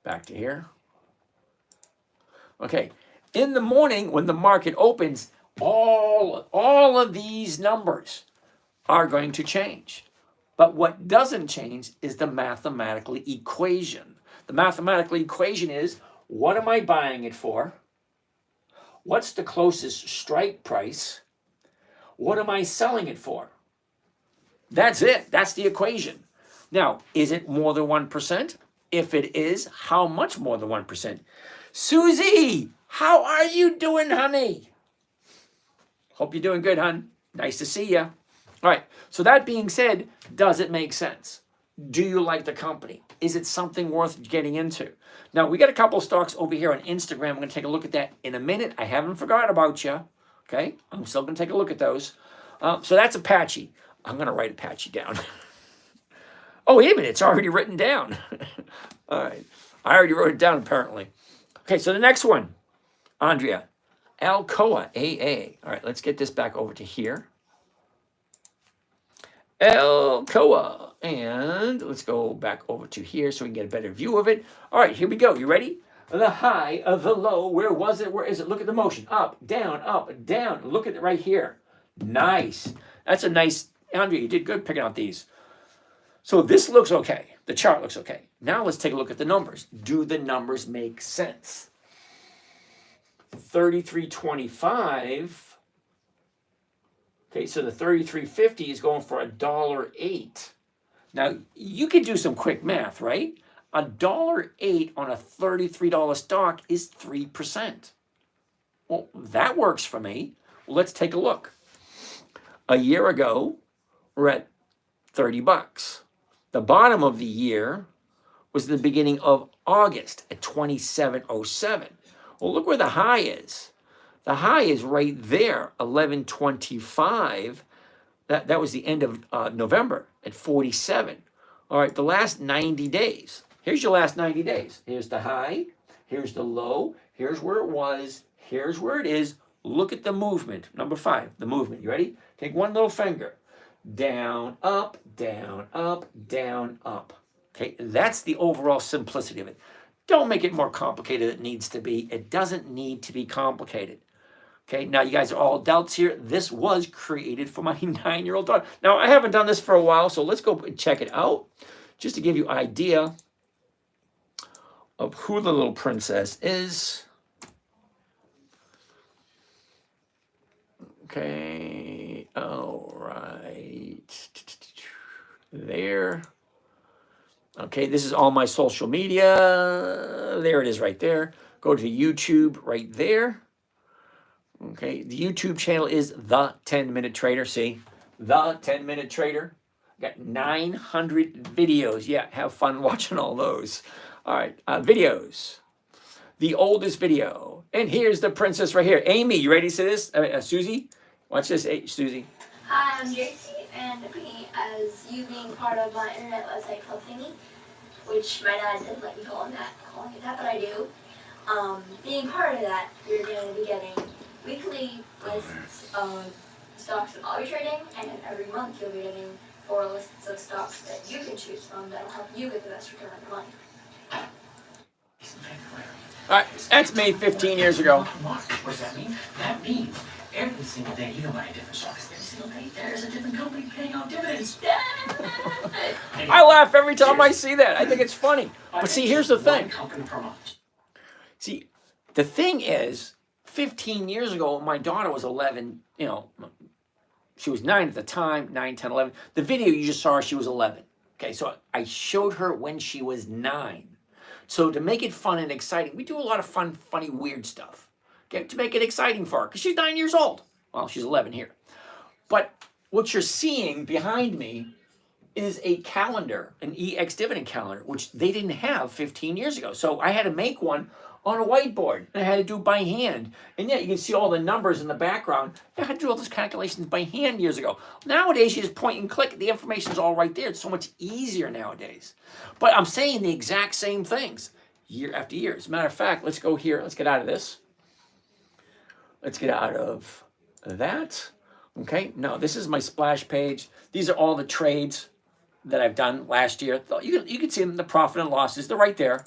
Back to here. Okay, in the morning when the market opens, all of these numbers are going to change. But what doesn't change is the mathematical equation. The mathematical equation is, what am I buying it for? What's the closest strike price? What am I selling it for? That's it. That's the equation. Now, is it more than 1%? If it is, how much more than 1%? Susie, how are you doing, honey? Hope you're doing good, hon. Nice to see you. All right, so that being said, does it make sense? Do you like the company? Is it something worth getting into? Now, we got a couple stocks over here on Instagram. I'm going to take a look at that in a minute. I haven't forgot about you. Okay, I'm still going to take a look at those. So that's Apache. I'm going to write Apache down. Oh, wait a minute. It's already written down. All right. I already wrote it down, apparently. Okay, so the next one, Andrea. Alcoa, AA. All right, let's get this back over to here. Alcoa. And let's go back over to here so we can get a better view of it. All right, here we go. You ready? The high, the low. Where was it? Where is it? Look at the motion. Up, down. Look at it right here. Nice. That's a nice, Andrea, you did good picking out these. So this looks okay. The chart looks okay. Now let's take a look at the numbers. Do the numbers make sense? 33.25. Okay, so the 33.50 is going for $1.08. Now you can do some quick math, right? $1.08 on a $33 stock is 3%. Well, that works for me. Well, let's take a look. A year ago, we're at 30 bucks. The bottom of the year was the beginning of August at 27.07. Well, look where the high is. The high is right there, 11.25. That was the end of November at 47. All right, the last 90 days. Here's your last 90 days. Here's the high. Here's the low. Here's where it was. Here's where it is. Look at the movement. Number 5, the movement. You ready? Take one little finger. Down, up, down, up, down, up. Okay, that's the overall simplicity of it. Don't make it more complicated than it needs to be. It doesn't need to be complicated. Okay, now you guys are all adults here. This was created for my 9-year-old daughter. Now, I haven't done this for a while, so let's go and check it out, just to give you an idea of who the little princess is. Okay, all right. There. Okay, this is all my social media. There it is right there. Go to YouTube right there. Okay, the YouTube channel is The 10MinuteTrader. See, The 10MinuteTrader. Got 900 videos. Yeah, have fun watching all those. All right, videos. The oldest video. And here's the princess right here. Amy, you ready to see this? Susie, watch this. Hey, Susie. Hi, I'm JC, and me as you being part of my internet website called Thingy, which my dad didn't let me calling it that, but I do. Being part of that, you're going to be getting weekly lists of stocks and hobby trading, and every month you'll be getting 4 lists of stocks that you can choose from that'll help you get the best return on your money. All right, that's made 15 years ago. What does that mean? That means every single day you can buy a different stock. Every single day there's a different company paying out dividends. I laugh every time I see that. I think it's funny. But see, here's the thing. See, the thing is, 15 years ago, my daughter was 11, you know, she was 9 at the time, 9, 10, 11. The video you just saw, she was 11. Okay, so I showed her when she was 9. So to make it fun and exciting, we do a lot of fun, funny, weird stuff. Okay, to make it exciting for her, because she's 9 years old. Well, she's 11 here. But what you're seeing behind me is a calendar, an EX dividend calendar, which they didn't have 15 years ago. So I had to make one on a whiteboard, and I had to do it by hand. And yet you can see all the numbers in the background. I had to do all those calculations by hand years ago. Nowadays, you just point and click. The information's all right there. It's so much easier nowadays. But I'm saying the exact same things year after year. As a matter of fact, let's go here. Let's get out of this. Let's get out of that. Okay, no, this is my splash page. These are all the trades that I've done last year. You can see them, the profit and losses. They're right there.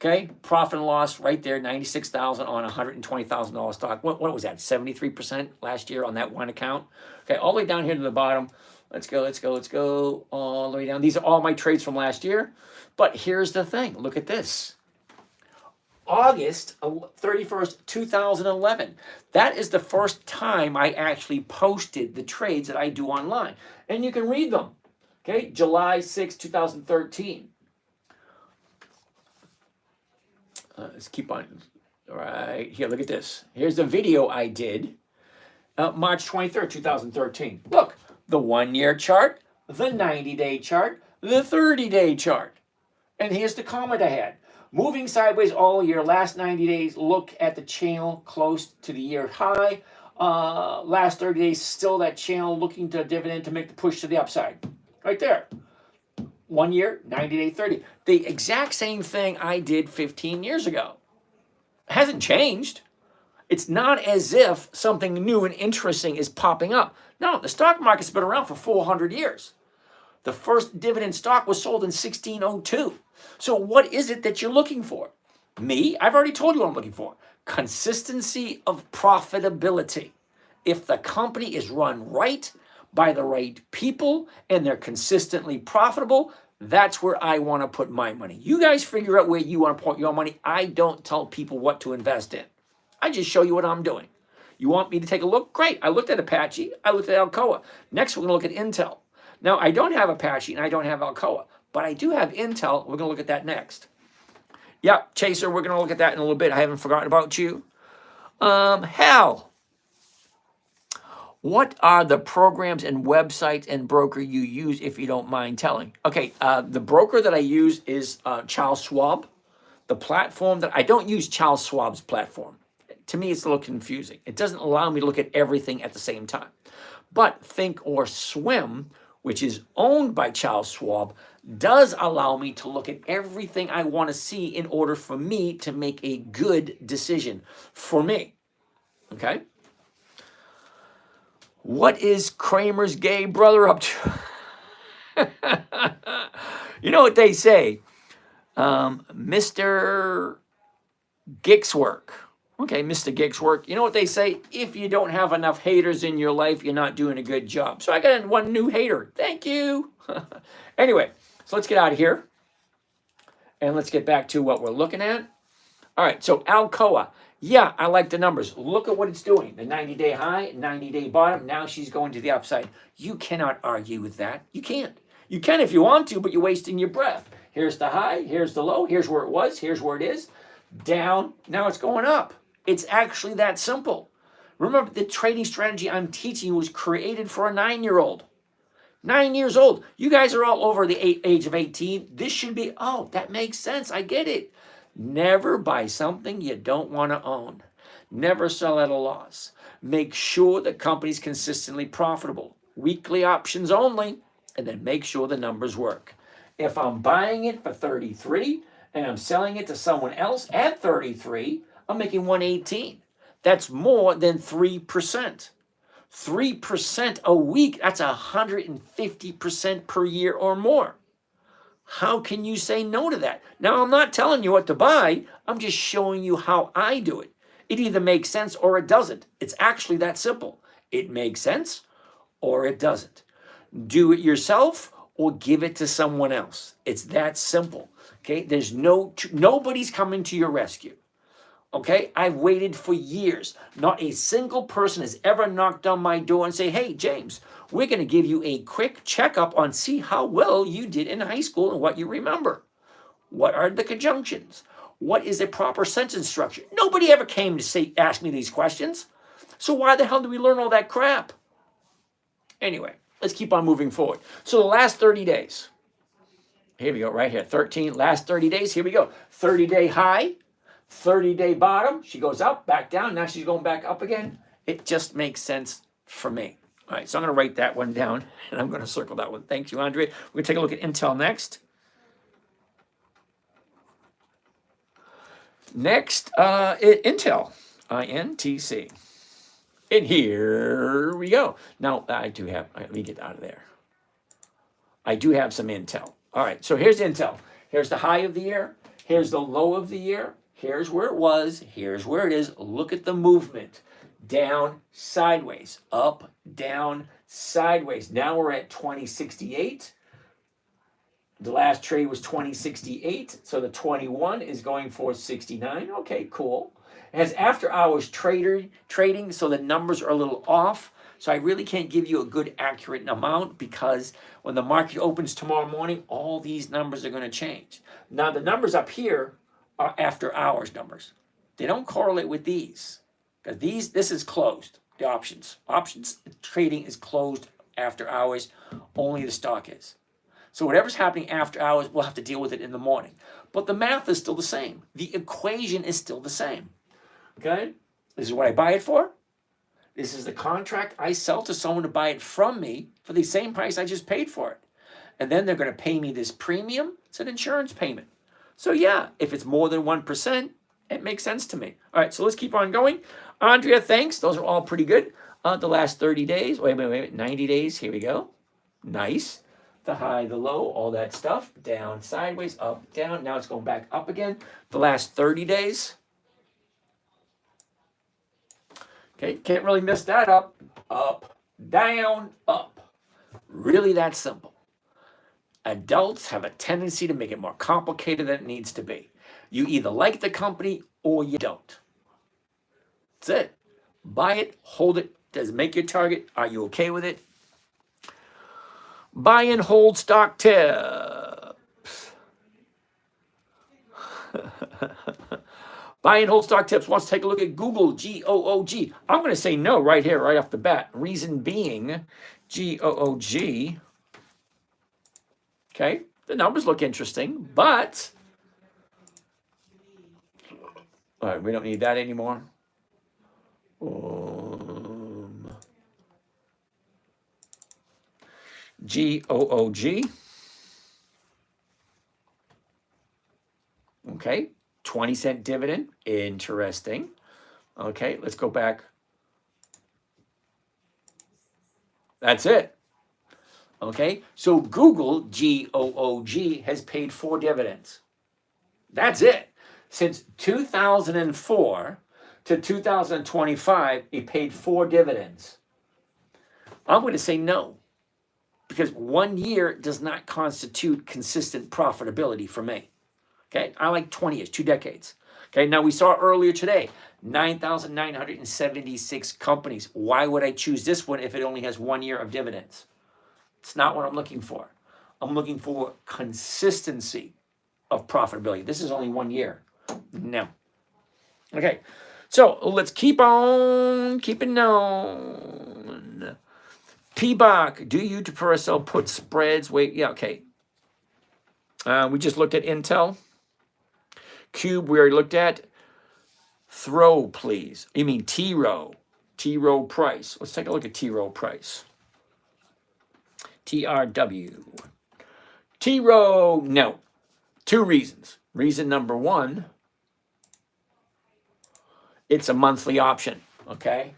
Okay, profit and loss right there, $96,000 on a $120,000 stock. What was that? 73% last year on that one account. Okay, all the way down here to the bottom. Let's go all the way down. These are all my trades from last year. But here's the thing. Look at this. August 31st, 2011. That is the first time I actually posted the trades that I do online. And you can read them. Okay, July 6, 2013. Let's keep on. All right, here, look at this. Here's the video I did March 23rd, 2013. Look, the 1-year chart, the 90-day chart, the 30-day chart. And here's the comment I had. Moving sideways all year, last 90 days, look at the channel close to the year high. Last 30 days, still that channel looking to dividend to make the push to the upside. Right there. 1 year, 90 day, 30. The exact same thing I did 15 years ago. It hasn't changed. It's not as if something new and interesting is popping up. No, the stock market's been around for 400 years. The first dividend stock was sold in 1602. So what is it that you're looking for? Me? I've already told you what I'm looking for. Consistency of profitability. If the company is run right, by the right people, and they're consistently profitable, that's where I want to put my money. You guys figure out where you want to put your money. I don't tell people what to invest in. I just show you what I'm doing. You want me to take a look? Great. I looked at Apache. I looked at Alcoa. Next, we're going to look at Intel. Now, I don't have Apache and I don't have Alcoa, but I do have Intel. We're going to look at that next. Yeah, Chaser, we're going to look at that in a little bit. I haven't forgotten about you. Hal. What are the programs and websites and broker you use, if you don't mind telling? Okay, the broker that I use is Charles Schwab. The platform that I don't use Charles Schwab's platform. To me, it's a little confusing. It doesn't allow me to look at everything at the same time. But Think or Swim, which is owned by Charles Schwab, does allow me to look at everything I want to see in order for me to make a good decision for me. Okay? What is Kramer's gay brother up to? You know what they say? Mr. Gickswork. Okay, Mr. Gickswork. You know what they say? If you don't have enough haters in your life, you're not doing a good job. So I got one new hater. Thank you. Anyway, so let's get out of here. And let's get back to what we're looking at. All right, so Alcoa. Yeah, I like the numbers. Look at what it's doing. The 90-day high, 90-day bottom. Now she's going to the upside. You cannot argue with that. You can't. You can if you want to, but you're wasting your breath. Here's the high. Here's the low. Here's where it was. Here's where it is. Down. Now it's going up. It's actually that simple. Remember, the trading strategy I'm teaching you was created for a 9-year-old. 9 years old. You guys are all over the age of 18. This should be, oh, that makes sense. I get it. Never buy something you don't want to own. Never sell at a loss. Make sure the company's consistently profitable. Weekly options only, and then make sure the numbers work. If I'm buying it for 33 and I'm selling it to someone else at 33, I'm making 118. That's more than 3%. 3% a week, that's 150% per year or more. How can you say no to that? Now, I'm not telling you what to buy. I'm just showing you how I do it. It either makes sense or it doesn't. It's actually that simple. It makes sense or it doesn't. Do it yourself or give it to someone else. It's that simple. Okay? There's nobody's coming to your rescue. Okay, I've waited for years. Not a single person has ever knocked on my door and say, hey, James, we're going to give you a quick checkup on see how well you did in high school and what you remember. What are the conjunctions? What is a proper sentence structure? Nobody ever came to ask me these questions. So why the hell do we learn all that crap? Anyway, let's keep on moving forward. So the last 30 days. Here we go, right here. 13, last 30 days. Here we go. 30-day high. 30-day bottom, she goes up, back down, now she's going back up again. It just makes sense for me. All right, so I'm going to write that one down, and I'm going to circle that one. Thank you, Andre. We're going to take a look at Intel next. Next, Intel, INTC. And here we go. Now, let me get out of there. I do have some Intel. All right, so here's Intel. Here's the high of the year. Here's the low of the year. Here's where it was. Here's where it is. Look at the movement. Down, sideways. Up, down, sideways. Now we're at 2068. The last trade was 2068. So the 21 is going for 69. Okay, cool. It has after hours trading, so the numbers are a little off. So I really can't give you a good accurate amount because when the market opens tomorrow morning, all these numbers are going to change. Now the numbers up here are after hours numbers. They don't correlate with these. Because this is closed, the options. Options trading is closed after hours, only the stock is. So whatever's happening after hours, we'll have to deal with it in the morning. But the math is still the same. The equation is still the same. Okay? This is what I buy it for. This is the contract I sell to someone to buy it from me for the same price I just paid for it. And then they're going to pay me this premium. It's an insurance payment. So yeah, if it's more than 1%, it makes sense to me. All right, so let's keep on going. Andrea, thanks. Those are all pretty good. The last 30 days. Wait. 90 days. Here we go. Nice. The high, the low, all that stuff. Down, sideways, up, down. Now it's going back up again. The last 30 days. Okay, can't really mess that up. Up, down, up. Really that simple. Adults have a tendency to make it more complicated than it needs to be. You either like the company or you don't. That's it. Buy it, hold it. Does it make your target? Are you okay with it? Buy and hold stock tips. Buy and hold stock tips wants to take a look at Google, G-O-O-G. I'm going to say no right here, right off the bat. Reason being, G-O-O-G. Okay, the numbers look interesting, but all right, we don't need that anymore. G-O-O-G. Okay, 20-cent dividend. Interesting. Okay, let's go back. That's it. Okay, so Google, G-O-O-G, has paid 4 dividends. That's it. Since 2004 to 2025, it paid 4 dividends. I'm going to say no, because 1 year does not constitute consistent profitability for me. Okay, I like 20 years, 2 decades. Okay, now we saw earlier today, 9,976 companies. Why would I choose this one if it only has 1 year of dividends? It's not what I'm looking for. I'm looking for consistency of profitability. This is only 1 year. No. Okay, so let's keep on keeping on. PBOC, do you prefer sell put spreads? Wait, yeah, okay. We just looked at Intel. Cube, we already looked at. Throw, please. You mean T-Row. T-Row price. Let's take a look at T-Row price. TRW. T-Row, no. 2 reasons. Reason number 1, it's a monthly option, okay?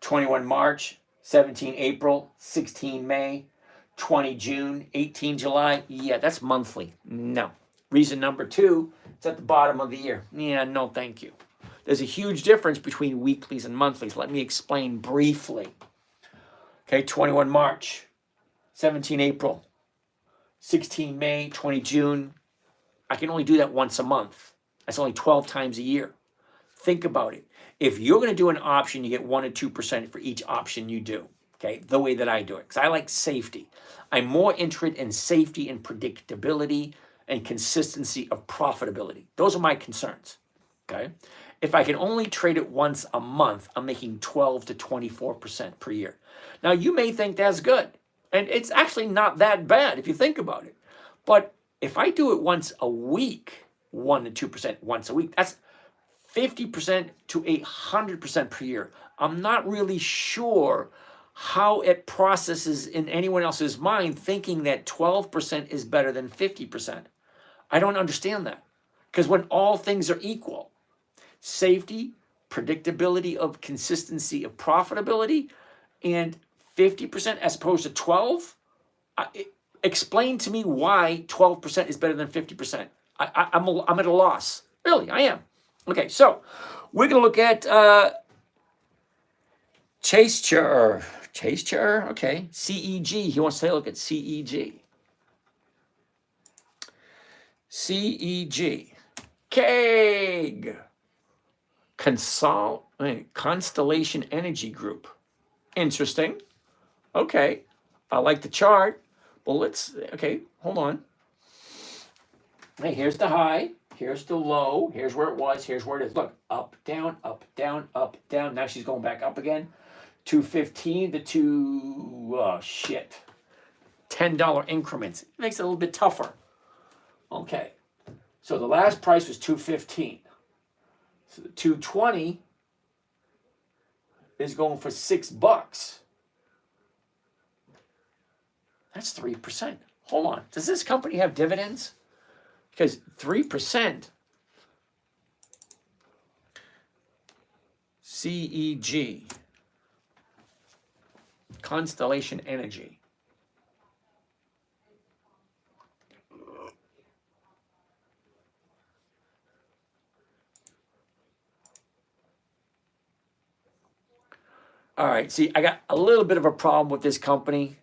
21 March, 17 April, 16 May, 20 June, 18 July. Yeah, that's monthly. No. Reason number 2, it's at the bottom of the year. Yeah, no, thank you. There's a huge difference between weeklies and monthlies. Let me explain briefly. Okay, 21 March, 17 April, 16 May, 20 June. I can only do that once a month. That's only 12 times a year. Think about it. If you're going to do an option, you get 1 or 2% for each option you do. Okay, the way that I do it, because I like safety. I'm more interested in safety and predictability and consistency of profitability. Those are my concerns. Okay, if I can only trade it once a month, I'm making 12 to 24% per year. Now, you may think that's good, and it's actually not that bad if you think about it. But if I do it once a week, 1 to 2% once a week, that's 50% to 100% per year. I'm not really sure how it processes in anyone else's mind thinking that 12% is better than 50%. I don't understand that. Because when all things are equal, safety, predictability of consistency of profitability, and 50% as opposed to 12, explain to me why 12% is better than 50%. I'm at a loss. Really, I am. Okay, so we're going to look at Chaser, okay. CEG, he wants to take a look at CEG. CEG. KEG. Constellation Energy Group. Interesting. Okay, I like the chart. Well, okay, hold on. Hey, here's the high. Here's the low. Here's where it was. Here's where it is. Look, up, down, up, down, up, down. Now she's going back up again. 215 to $10 increments. It makes it a little bit tougher. Okay. So the last price was 215. So the 220 is going for $6. That's 3%. Hold on. Does this company have dividends? Because 3%, CEG, Constellation Energy. All right, see, I got a little bit of a problem with this company.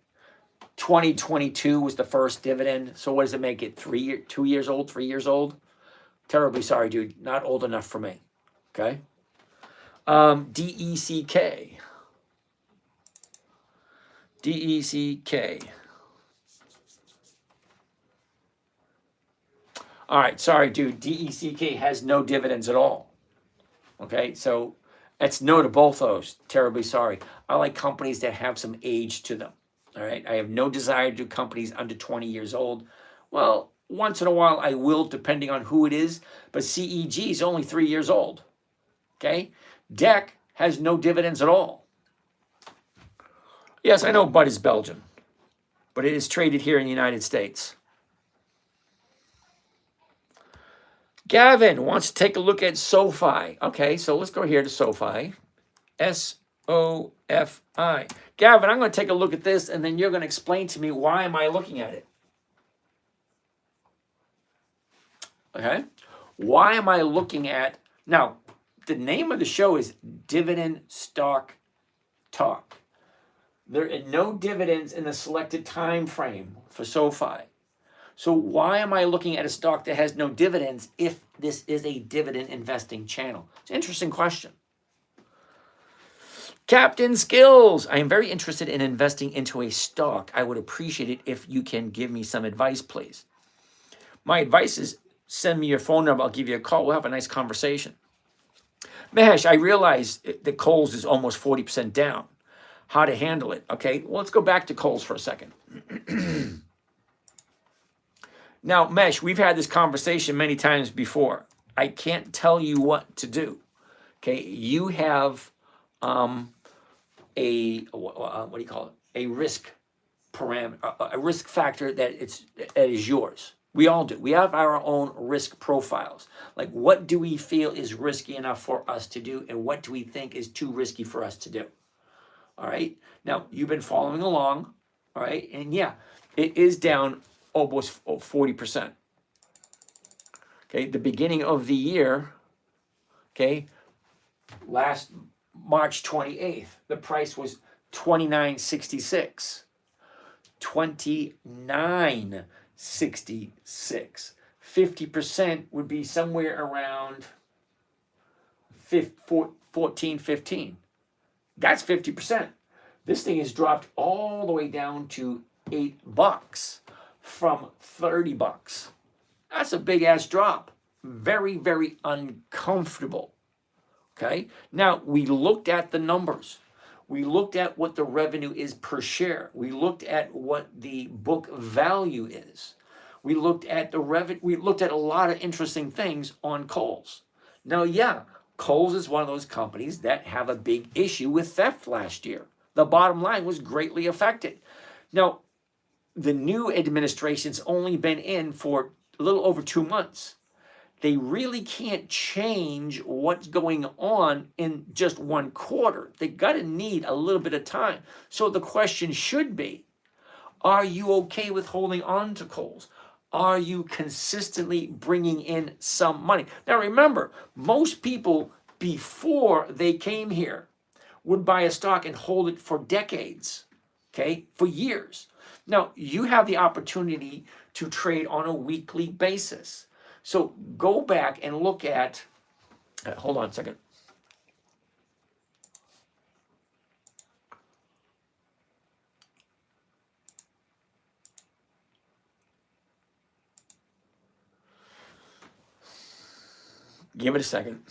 2022 was the first dividend. So what does it make it? 2 years old, 3 years old? Terribly sorry, dude. Not old enough for me. Okay. DECK. DECK. All right, sorry, dude. DECK has no dividends at all. Okay, so that's no to both those. Terribly sorry. I like companies that have some age to them. All right, I have no desire to do companies under 20 years old. Well, once in a while I will, depending on who it is, but CEG is only 3 years old. Okay, DEC has no dividends at all. Yes, I know Bud is Belgian, but it is traded here in the United States. Gavin wants to take a look at SoFi. Okay, so let's go here to SoFi. SOFI. Gavin, I'm going to take a look at this, and then you're going to explain to me why am I looking at it. Okay? Why am I looking at... Now, the name of the show is Dividend Stock Talk. There are no dividends in the selected time frame for SoFi. So why am I looking at a stock that has no dividends if this is a dividend investing channel? It's an interesting question. Captain Skills, I am very interested in investing into a stock. I would appreciate it if you can give me some advice, please. My advice is send me your phone number. I'll give you a call. We'll have a nice conversation. Mahesh, I realize that Kohl's is almost 40% down. How to handle it? Okay, well, let's go back to Kohl's for a second. Now, Mesh, we've had this conversation many times before. I can't tell you what to do. Okay, you have what do you call it? A risk parameter, a risk factor that is yours. We all do. We have our own risk profiles. Like, what do we feel is risky enough for us to do, and what do we think is too risky for us to do? All right. Now, you've been following along. All right, and yeah, it is down almost 40%. Okay, the beginning of the year, okay, last March 28th, the price was $29.66. $29.66. 50% would be somewhere around $14.15. That's 50%. This thing has dropped all the way down to $8 from $30. That's a big ass drop. Very, very uncomfortable. Okay. Now we looked at the numbers. We looked at what the revenue is per share. We looked at what the book value is. We looked at the revenue. We looked at a lot of interesting things on Kohl's. Now, yeah, Kohl's is one of those companies that have a big issue with theft last year. The bottom line was greatly affected. Now, the new administration's only been in for a little over 2 months. They really can't change what's going on in just one quarter. They got to need a little bit of time. So the question should be, are you okay with holding on to Kohl's? Are you consistently bringing in some money? Now remember, most people before they came here would buy a stock and hold it for decades, okay, for years. Now, you have the opportunity to trade on a weekly basis. So go back and look at, hold on a second. Give it a second.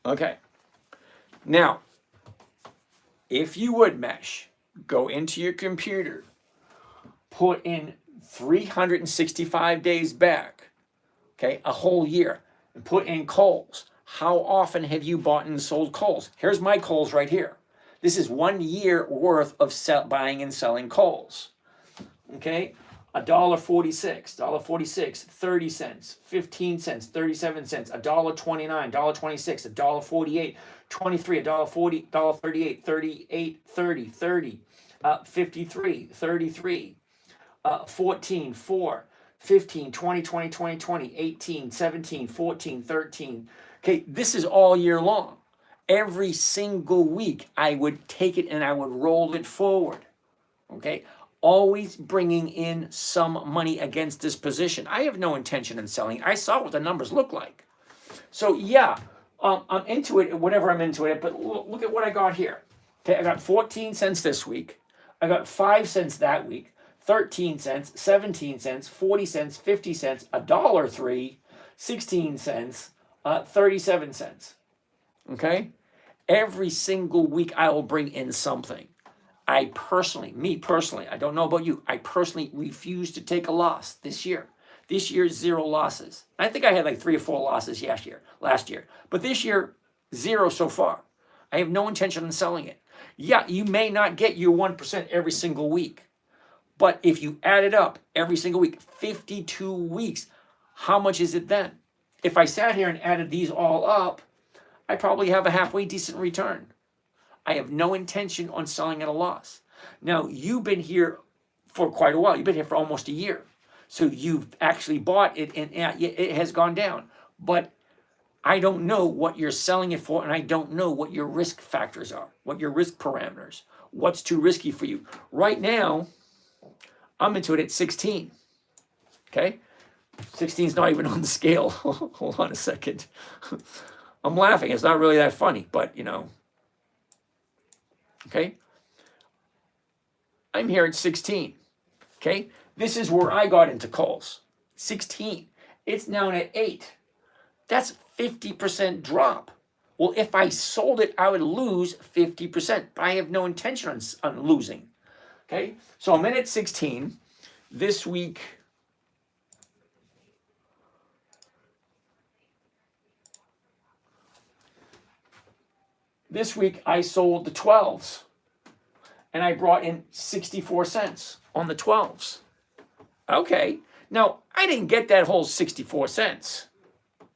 Okay. Now, if you would, Mesh, go into your computer, put in 365 days back, okay, a whole year, and put in Kohl's. How often have you bought and sold Kohl's? Here's my Kohl's right here. This is 1 year worth of buying and selling Kohl's. Okay, $1.46, $1.46, 30 cents, 15 cents, 37 cents, $1.29, $1.26, $1.48, 23, $1.40, $1.38, 38, 30, 30, 53, 33, 14, 4, 15, 20, 20, 20, 20, 18, 17, 14, 13. Okay, this is all year long. Every single week, I would take it and I would roll it forward. Okay, always bringing in some money against this position. I have no intention in selling. I saw what the numbers look like. So yeah, I'm into it, whatever I'm into it, but look at what I got here. Okay, I got 14 cents this week. I got 5 cents that week, 13 cents, 17 cents, 40 cents, 50 cents, $1.03, 16 cents, 37 cents. Okay? Every single week I will bring in something. me personally, I don't know about you, I personally refuse to take a loss this year. This year, 0 losses. I think I had like 3 or 4 losses last year. But this year, 0 so far. I have no intention on selling it. Yeah, you may not get your 1% every single week. But if you add it up every single week, 52 weeks, how much is it then? If I sat here and added these all up, I probably have a halfway decent return. I have no intention on selling at a loss. Now, you've been here for quite a while. You've been here for almost a year. So you've actually bought it and it has gone down. But I don't know what you're selling it for, and I don't know what your risk factors are, what your risk parameters, what's too risky for you. Right now, I'm into it at 16. Okay? 16 is not even on the scale. Hold on a second. I'm laughing. It's not really that funny, but you know. Okay? I'm here at 16. Okay? This is where I got into calls. 16. It's down at 8. That's 50% drop. Well, if I sold it, I would lose 50%. But I have no intention on losing. Okay? So I'm in at 16. This week, I sold the 12s. And I brought in 64 cents on the 12s. Okay. Now, I didn't get that whole 64 cents.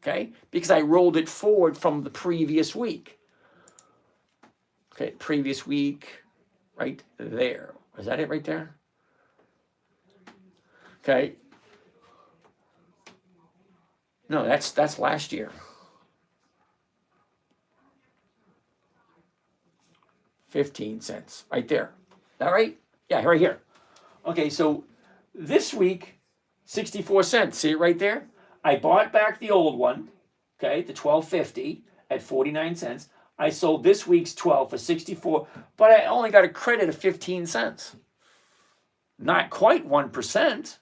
Okay? Because I rolled it forward from the previous week. Okay, previous week, right there. Is that it right there? Okay. No, that's last year. 15 cents, right there. Is that right? Yeah, right here. Okay, so this week, 64 cents. See it right there? I bought back the old one, okay, the 12.50 at 49 cents. I sold this week's 12 for 64, but I only got a credit of 15 cents. Not quite 1%,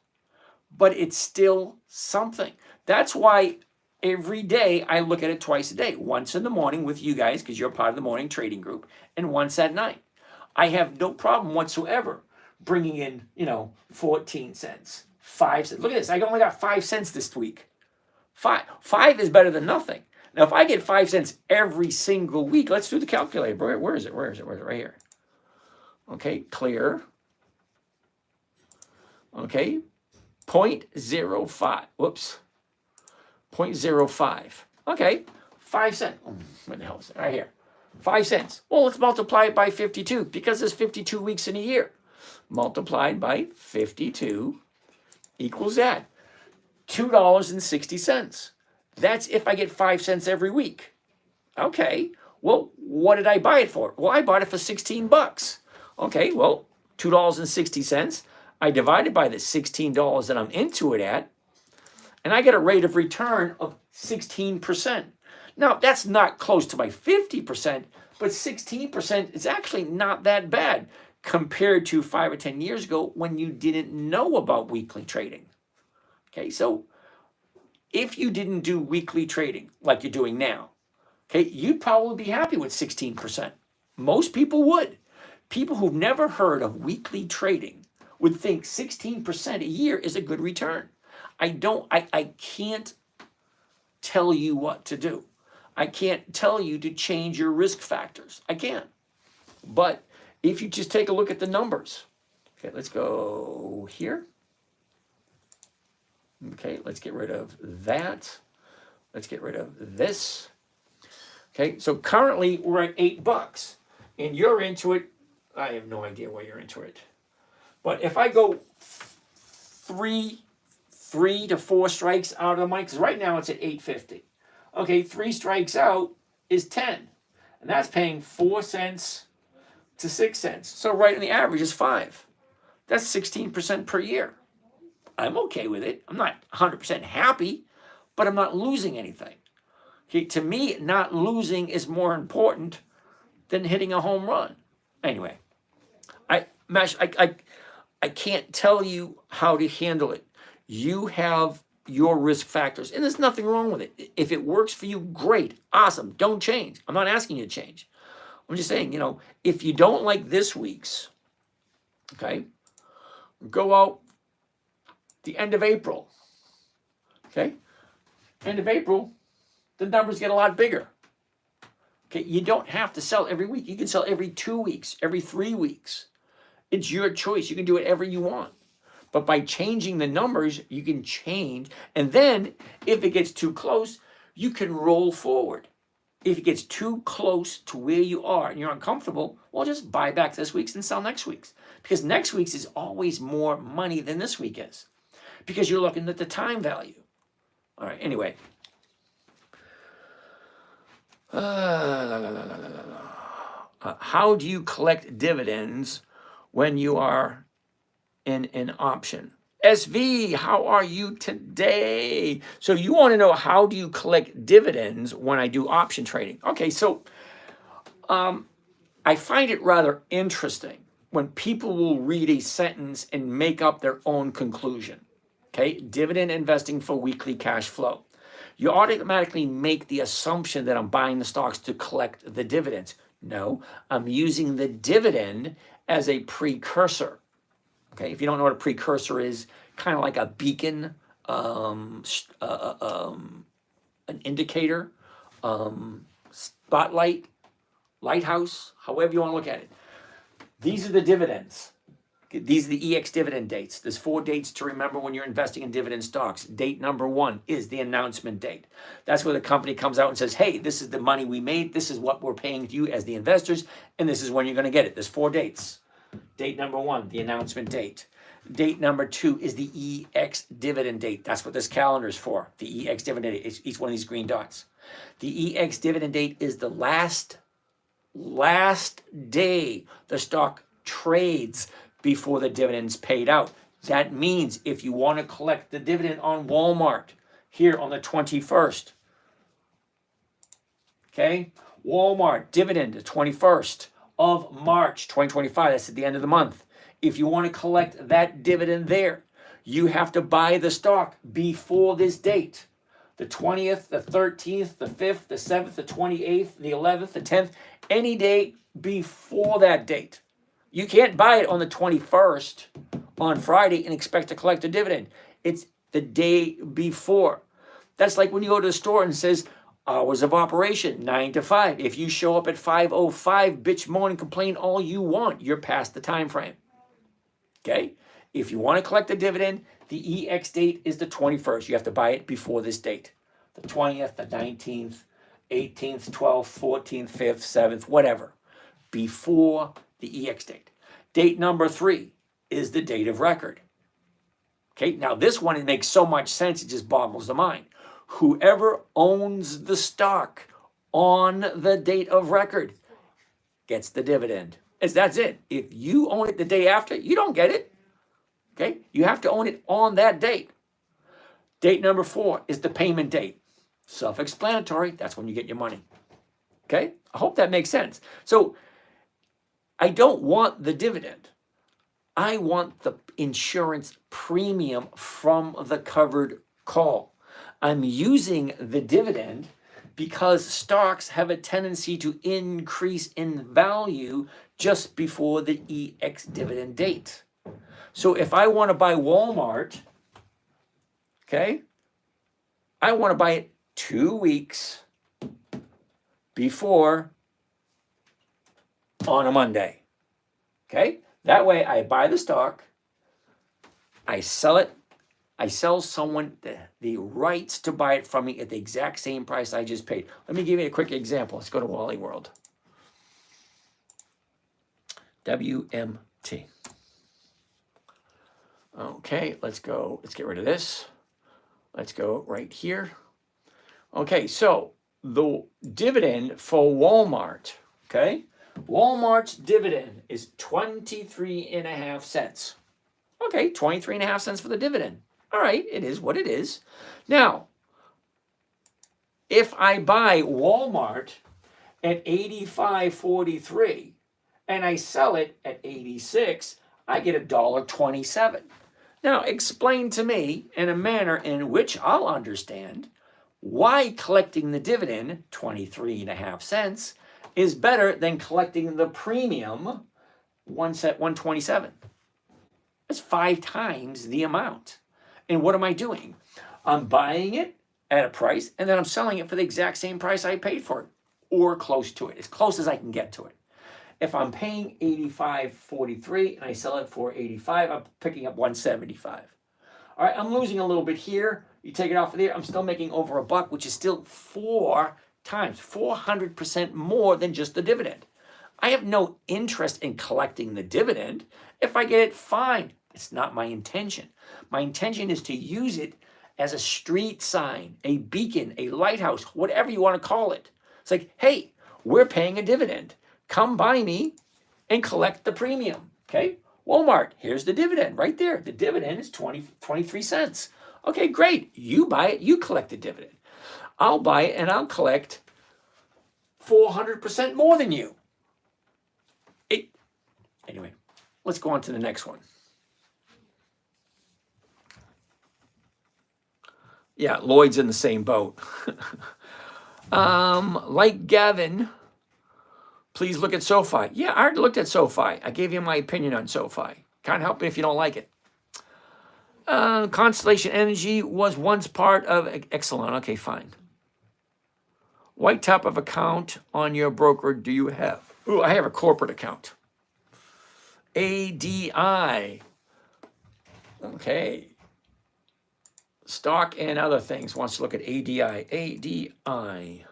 but it's still something. That's why every day I look at it twice a day. Once in the morning with you guys, because you're part of the morning trading group, and once at night. I have no problem whatsoever bringing in, 14 cents, 5 cents. Look at this. I only got 5 cents this week. Five is better than nothing. Now, if I get 5 cents every single week, let's do the calculator. Where is it? Where is it? Right here. Okay, clear. Okay, 0.05. Whoops. 0.05. Okay, 5 cents. Where the hell is it? Right here. 5 cents. Well, let's multiply it by 52 because there's 52 weeks in a year. Multiplied by 52 equals that. $2.60. That's if I get 5 cents every week. Okay, well, what did I buy it for? Well, I bought it for 16 bucks. Okay, well, $2.60. I divided by the $16 that I'm into it at, and I get a rate of return of 16%. Now, that's not close to my 50%, but 16% is actually not that bad compared to 5 or 10 years ago when you didn't know about weekly trading. Okay, so if you didn't do weekly trading like you're doing now, okay, you'd probably be happy with 16%. Most people would. People who've never heard of weekly trading would think 16% a year is a good return. I can't tell you what to do. I can't tell you to change your risk factors. I can't. But if you just take a look at the numbers, okay, let's go here. Okay, let's get rid of that. Let's get rid of this. Okay, so currently we're at $8 and you're into it. I have no idea why you're into it. But if I go three to 4 strikes out of the money, because right now it's at $8.50. Okay, 3 strikes out is 10. And that's paying 4 cents to 6 cents. So right in the average is 5. That's 16% per year. I'm okay with it. I'm not 100% happy, but I'm not losing anything. Okay, to me, not losing is more important than hitting a home run. Anyway, I can't tell you how to handle it. You have your risk factors, and there's nothing wrong with it. If it works for you, great, awesome. Don't change. I'm not asking you to change. I'm just saying, if you don't like this week's, Okay, go out the end of April. Okay, end of April, the numbers get a lot bigger. Okay, you don't have to sell every week. You can sell every 2 weeks, every 3 weeks. It's your choice. You can do whatever you want. But by changing the numbers, you can change. And then if it gets too close, you can roll forward. If it gets too close to where you are and you're uncomfortable, well, just buy back this week's and sell next week's. Because next week's is always more money than this week is. Because you're looking at the time value. All right, anyway. How do you collect dividends when you are in an option? SV, how are you today? So you want to know, how do you collect dividends when I do option trading? Okay, so I find it rather interesting when people will read a sentence and make up their own conclusion. Okay, dividend investing for weekly cash flow. You automatically make the assumption that I'm buying the stocks to collect the dividends. No, I'm using the dividend as a precursor. Okay, if you don't know what a precursor is, kind of like a beacon, an indicator, spotlight, lighthouse, however you want to look at it. These are the dividends. These are the EX dividend dates. There's 4 dates to remember when you're investing in dividend stocks. Date number 1 is the announcement date. That's where the company comes out and says, hey, this is the money we made. This is what we're paying you as the investors. And this is when you're going to get it. There's 4 dates. Date number 1, the announcement date. Date number 2 is the EX dividend date. That's what this calendar is for. The EX dividend date. It's each one of these green dots. The EX dividend date is the last day the stock trades before the dividend's paid out. That means if you want to collect the dividend on Walmart here on the 21st, okay, Walmart dividend the 21st of March 2025, that's at the end of the month. If you want to collect that dividend there, you have to buy the stock before this date. The 20th, the 13th, the 5th, the 7th, the 28th, the 11th, the 10th, any day before that date. You can't buy it on the 21st on Friday and expect to collect a dividend. It's the day before. That's like when you go to the store and it says hours of operation, 9 to 5. If you show up at 5:05, bitch, moan, and complain all you want, you're past the time frame. Okay? If you want to collect a dividend, the EX date is the 21st. You have to buy it before this date. The 20th, the 19th, 18th, 12th, 14th, 5th, 7th, whatever. Before the EX date. Date number 3 is the date of record. Okay, now this one, it makes so much sense, it just boggles the mind. Whoever owns the stock on the date of record gets the dividend. That's it. If you own it the day after, you don't get it. Okay, you have to own it on that date. Date number 4 is the payment date. Self-explanatory, that's when you get your money. Okay, I hope that makes sense. So I don't want the dividend. I want the insurance premium from the covered call. I'm using the dividend because stocks have a tendency to increase in value just before the EX dividend date. So if I want to buy Walmart, okay, I want to buy it 2 weeks before on a Monday. Okay? That way I buy the stock, I sell it, I sell someone the rights to buy it from me at the exact same price I just paid. Let me give you a quick example. Let's go to Wally World. WMT. Okay, let's go. Let's get rid of this. Let's go right here. Okay, so the dividend for Walmart, okay? Walmart's dividend is 23.5 cents. Okay, 23.5 cents for the dividend. All right, it is what it is. Now, if I buy Walmart at 85.43 and I sell it at 86, I get $1.27. Now, explain to me in a manner in which I'll understand why collecting the dividend, 23.5 cents, is better than collecting the premium, 127. That's 5 times the amount. And what am I doing? I'm buying it at a price, and then I'm selling it for the exact same price I paid for it, or close to it, as close as I can get to it. If I'm paying $85.43 and I sell it for $85, I'm picking up $175. All right, I'm losing a little bit here. You take it off of there, I'm still making over $1, which is still 4 times, 400% more than just the dividend. I have no interest in collecting the dividend. If I get it, fine. It's not my intention. My intention is to use it as a street sign, a beacon, a lighthouse, whatever you want to call it. It's like, hey, we're paying a dividend. Come by me and collect the premium. Okay? Walmart, here's the dividend right there. The dividend is 23 cents. Okay, great. You buy it, you collect the dividend. I'll buy it and I'll collect 400% more than you. Anyway, let's go on to the next one. Yeah, Lloyd's in the same boat. Like Gavin, please look at SoFi. Yeah, I already looked at SoFi. I gave you my opinion on SoFi. Can't help it if you don't like it. Constellation Energy was once part of Exelon. Okay, fine. What type of account on your broker do you have? Ooh, I have a corporate account. ADI. Okay. Stock and other things. Wants to look at ADI. ADI.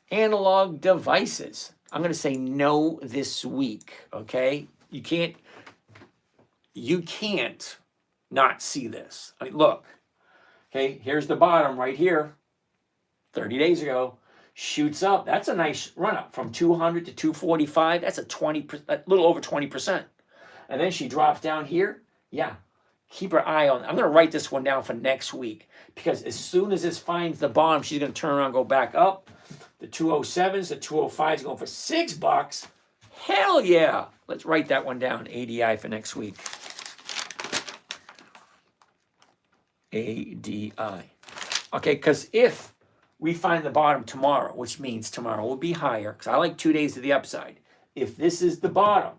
Analog devices. I'm going to say no this week. Okay. You can't not see this. I mean, look. Okay. Here's the bottom right here. 30 days ago. Shoots up. That's a nice run up from 200 to 245. That's a little over 20%. And then she drops down here. Yeah. Keep her eye on. I'm going to write this one down for next week because as soon as this finds the bottom, she's going to turn around and go back up. The 207s, the 205s going for $6. Hell yeah. Let's write that one down. ADI for next week. ADI. Okay, because if we find the bottom tomorrow, which means tomorrow will be higher, because I like 2 days to the upside. If this is the bottom,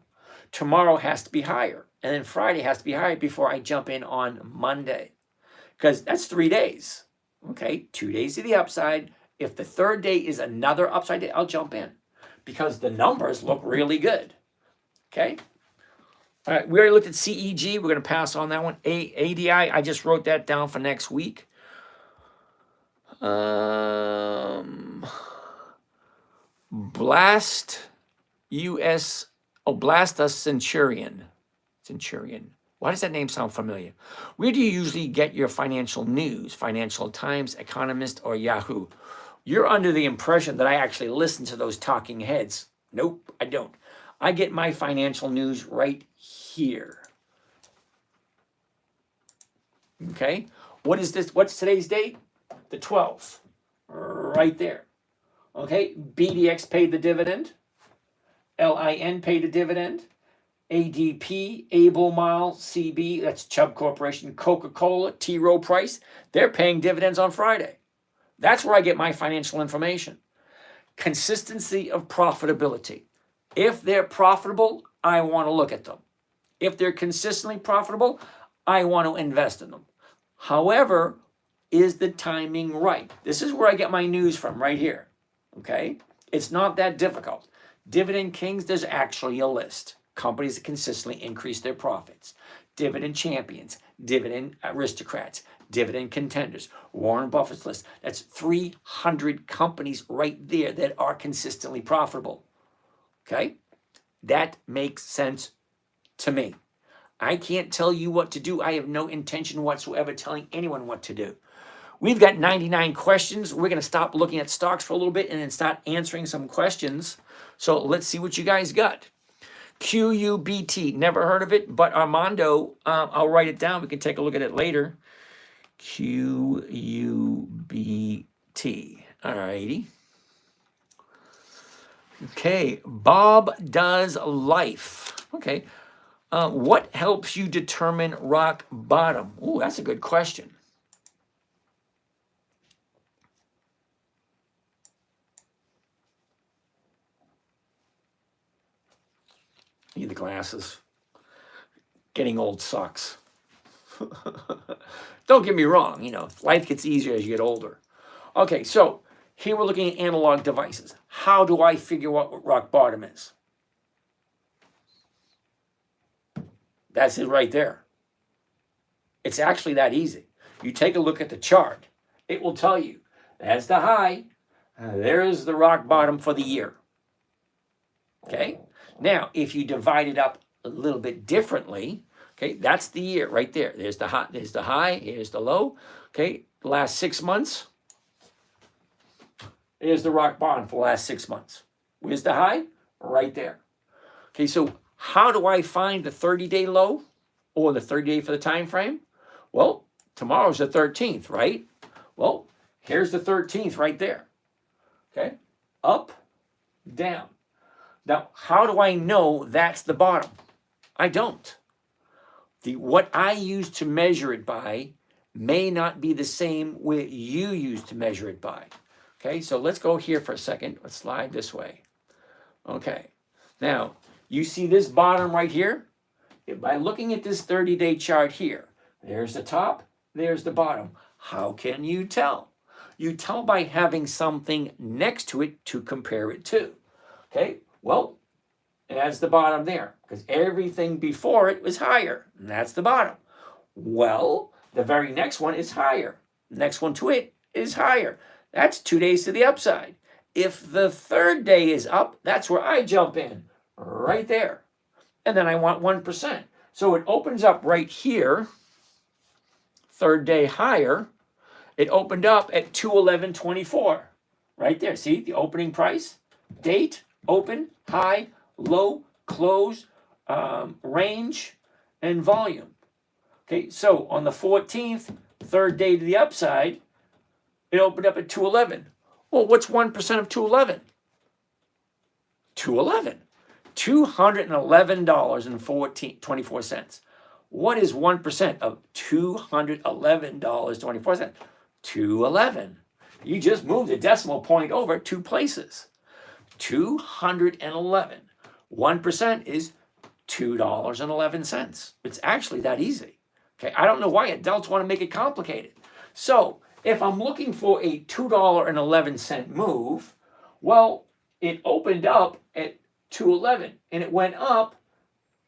tomorrow has to be higher. And then Friday has to be higher before I jump in on Monday. Because that's 3 days. Okay, 2 days to the upside. If the third day is another upside day, I'll jump in. Because the numbers look really good. Okay? All right, we already looked at CEG. We're going to pass on that one. ADI, I just wrote that down for next week. Blast US, Blasta Centurion. Why does that name sound familiar? Where do you usually get your financial news? Financial Times, Economist, or Yahoo? You're under the impression that I actually listen to those talking heads. Nope, I don't. I get my financial news right here. Okay, what is this? What's today's date? The 12th. Right there. Okay, BDX paid the dividend. LIN paid a dividend. ADP, Albemarle, CB, that's Chubb Corporation, Coca-Cola, T. Rowe Price, they're paying dividends on Friday. That's where I get my financial information. Consistency of profitability. If they're profitable, I want to look at them. If they're consistently profitable, I want to invest in them. However, is the timing right? This is where I get my news from, right here. Okay? It's not that difficult. Dividend Kings, there's actually a list. Companies that consistently increase their profits. Dividend champions, dividend aristocrats, dividend contenders. Warren Buffett's list. That's 300 companies right there that are consistently profitable. Okay? That makes sense to me. I can't tell you what to do. I have no intention whatsoever telling anyone what to do. We've got 99 questions. We're going to stop looking at stocks for a little bit and then start answering some questions. So let's see what you guys got. QUBT, never heard of it, but Armando, I'll write it down. We can take a look at it later. QUBT. All righty. Okay, Bob Does Life. Okay. What helps you determine rock bottom? Ooh, that's a good question. Need the glasses. Getting old sucks. Don't get me wrong, you know, life gets easier as you get older. Okay, so here we're looking at analog devices. How do I figure out what rock bottom is? That's it right there. It's actually that easy. You take a look at the chart. It will tell you that's the high. There's the rock bottom for the year. Okay? Now, if you divide it up a little bit differently, okay, that's the year right there. There's the high, here's the low. Okay, the last 6 months. Here's the rock bottom for the last 6 months. Where's the high? Right there. Okay, so how do I find the 30-day low or the 30-day for the time frame? Well, tomorrow's the 13th, right? Well, here's the 13th right there. Okay, up, down. Now, how do I know that's the bottom? I don't. What I use to measure it by may not be the same what you use to measure it by. Okay, so let's go here for a second. Let's slide this way. Okay, now you see this bottom right here? By looking at this 30-day chart here, there's the top, there's the bottom. How can you tell? You tell by having something next to it to compare it to. Okay, well, that's the bottom there because everything before it was higher, and that's the bottom. Well, the very next one is higher. Next one to it is higher. That's 2 days to the upside. If the third day is up, that's where I jump in, right there. And then I want 1%. So it opens up right here, third day higher. It opened up at 211.24, right there. See the opening price, date, open, high, low, close, range, and volume. Okay, so on the 14th, third day to the upside, it opened up at 211. Well, what's 1% of 211? 211. $211.24. What is 1% of $211.24? 211. You just moved the decimal point over 2 places. 211. 1% is $2.11. It's actually that easy. Okay, I don't know why adults want to make it complicated. So if I'm looking for a $2.11 move, well, it opened up at 211 and it went up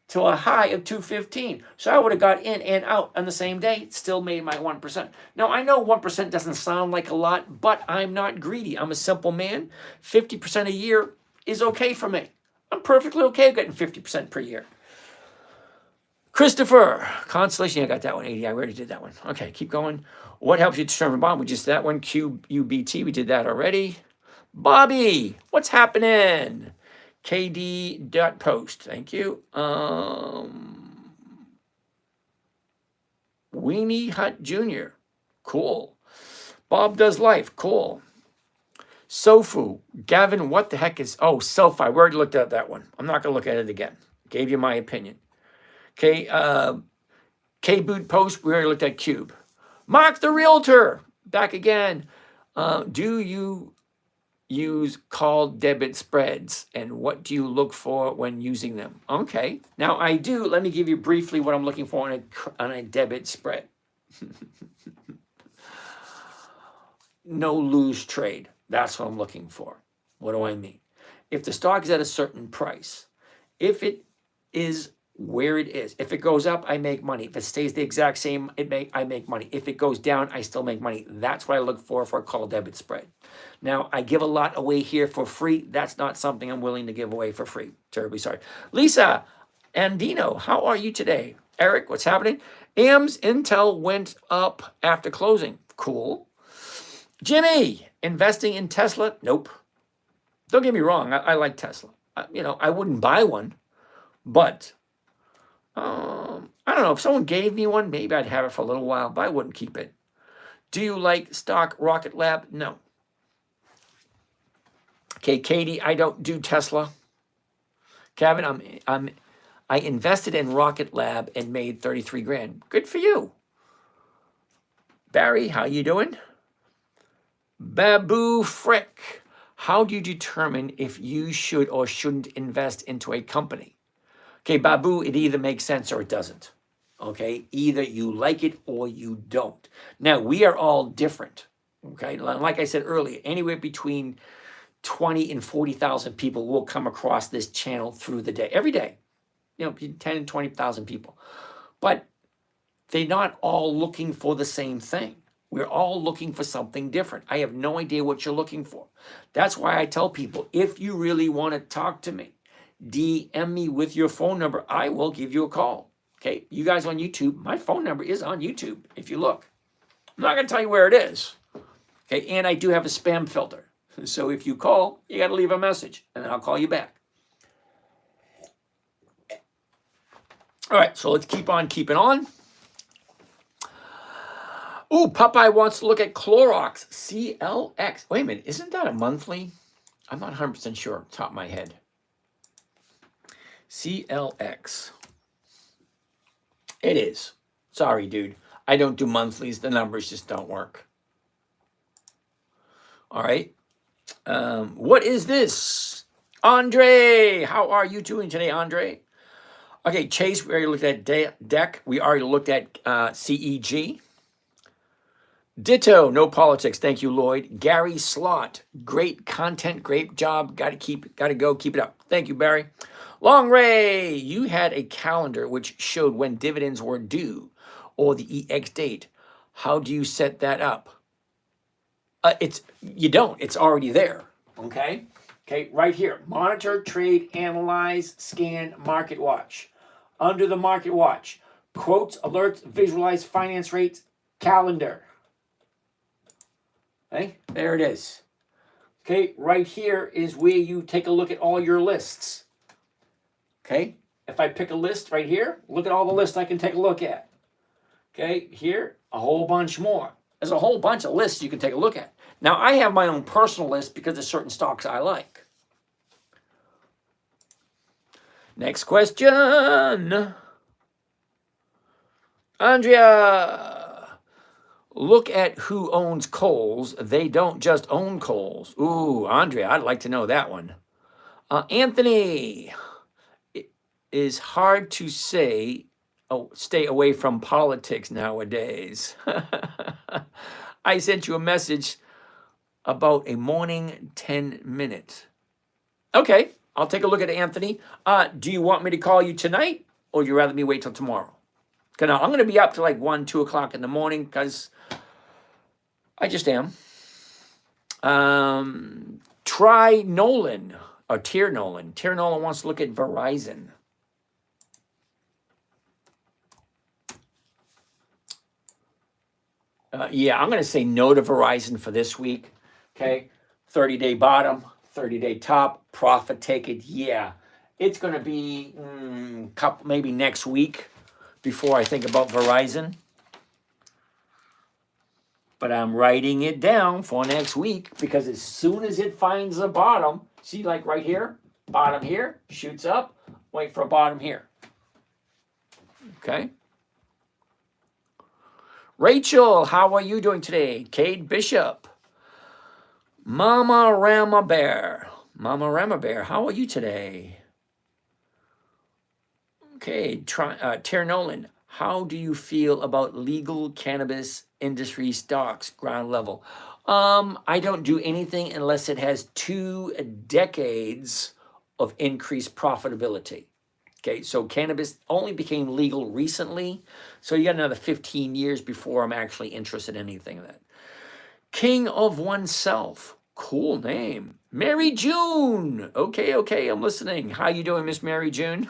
to a high of 215. So I would have got in and out on the same day, still made my 1%. Now I know 1% doesn't sound like a lot, but I'm not greedy. I'm a simple man. 50% a year is okay for me. I'm perfectly okay getting 50% per year. Christopher, Constellation, I got that one, 80. I already did that one. Okay, keep going. What helps you determine bond? We just that one, QUBT, we did that already. Bobby, what's happening? KD.post, thank you. Weenie Hut Jr., cool. Bob Does Life, cool. Sofu, Gavin, what the heck is, oh, SoFi, we already looked at that one. I'm not going to look at it again. Gave you my opinion. Okay, K-Boot Post, we already looked at Cube. Mark the Realtor, back again. Do you use call debit spreads and what do you look for when using them? Okay, now I do. Let me give you briefly what I'm looking for on a debit spread. No lose trade. That's what I'm looking for. What do I mean? If the stock is at a certain price, if it is where it is, if it goes up, I make money. If it stays the exact same, I make money. If it goes down, I still make money. That's what I look for a call debit spread. Now, I give a lot away here for free. That's not something I'm willing to give away for free. Terribly sorry. Lisa Andino, how are you today? Eric, what's happening? AMS Intel went up after closing. Cool. Jimmy, investing in Tesla? Nope. Don't get me wrong. I like Tesla. I wouldn't buy one, but I don't know. If someone gave me one, maybe I'd have it for a little while, but I wouldn't keep it. Do you like stock Rocket Lab? No. Okay, Katie, I don't do Tesla. Kevin, I invested in Rocket Lab and made 33 grand. Good for you. Barry, how you doing? Babu Frick, how do you determine if you should or shouldn't invest into a company? Okay, Babu, it either makes sense or it doesn't. Okay, either you like it or you don't. Now, we are all different. Okay, like I said earlier, anywhere between 20 and 40,000 people will come across this channel through the day, every day, 10 and 20,000 people. But they're not all looking for the same thing. We're all looking for something different. I have no idea what you're looking for. That's why I tell people, if you really want to talk to me, DM me with your phone number. I will give you a call. Okay, you guys on YouTube, my phone number is on YouTube if you look. I'm not going to tell you where it is. Okay, and I do have a spam filter. So if you call, you got to leave a message, and then I'll call you back. All right, so let's keep on keeping on. Ooh, Popeye wants to look at Clorox CLX. Wait a minute, isn't that a monthly? I'm not 100% sure, top of my head. CLX. It is. Sorry, dude. I don't do monthlies. The numbers just don't work. All right. What is this? Andre, how are you doing today, Andre? Okay, Chase, we already looked at DEC. We already looked at CEG. Ditto, no politics. Thank you, Lloyd. Gary Slot, great content, great job. Got to go, keep it up. Thank you, Barry. Long Ray, you had a calendar which showed when dividends were due or the EX date. How do you set that up? You don't. It's already there. Okay. Okay. Right here. Monitor, trade, analyze, scan, market watch. Under the market watch, quotes, alerts, visualize, finance rates, calendar. Okay. There it is. Okay. Right here is where you take a look at all your lists. Okay. If I pick a list right here, look at all the lists I can take a look at. Okay. Here, a whole bunch more. There's a whole bunch of lists you can take a look at. Now, I have my own personal list because there's certain stocks I like. Next question. Andrea, look at who owns Kohl's. They don't just own Kohl's. Ooh, Andrea, I'd like to know that one. Anthony, it is hard to say, stay away from politics nowadays. I sent you a message about a morning 10-minute. Okay, I'll take a look at Anthony. Do you want me to call you tonight, or you rather me wait till tomorrow? Because I'm going to be up to like 1, 2 o'clock in the morning because I just am. Try Nolan, or Tier Nolan. Tier Nolan wants to look at Verizon. Yeah, I'm going to say no to Verizon for this week. Okay, 30-day bottom, 30-day top, profit take it. Yeah, it's going to be maybe next week before I think about Verizon. But I'm writing it down for next week because as soon as it finds a bottom, see, like right here, bottom here, shoots up, wait for a bottom here. Okay. Rachel, how are you doing today? Cade Bishop. Mama Rama Bear. Mama Rama Bear, how are you today? Okay, Ter Nolan, how do you feel about legal cannabis industry stocks, ground level? I don't do anything unless it has 2 decades of increased profitability. Okay, so cannabis only became legal recently, so you got another 15 years before I'm actually interested in anything of that. King of Oneself, cool name. Mary June, okay, I'm listening. How you doing, Miss Mary June?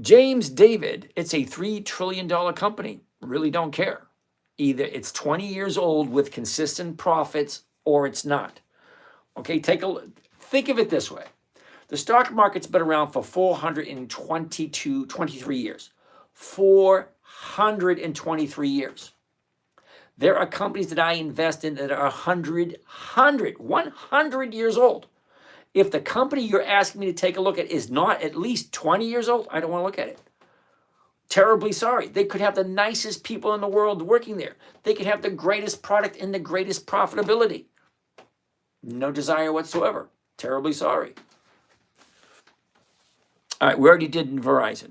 James David, it's a $3 trillion company. Really don't care. Either it's 20 years old with consistent profits or it's not. Okay, think of it this way. The stock market's been around for 23 years. 423 years. There are companies that I invest in that are 100 years old. If the company you're asking me to take a look at is not at least 20 years old, I don't want to look at it. Terribly sorry. They could have the nicest people in the world working there. They could have the greatest product and the greatest profitability. No desire whatsoever. Terribly sorry. All right, we already did in Verizon.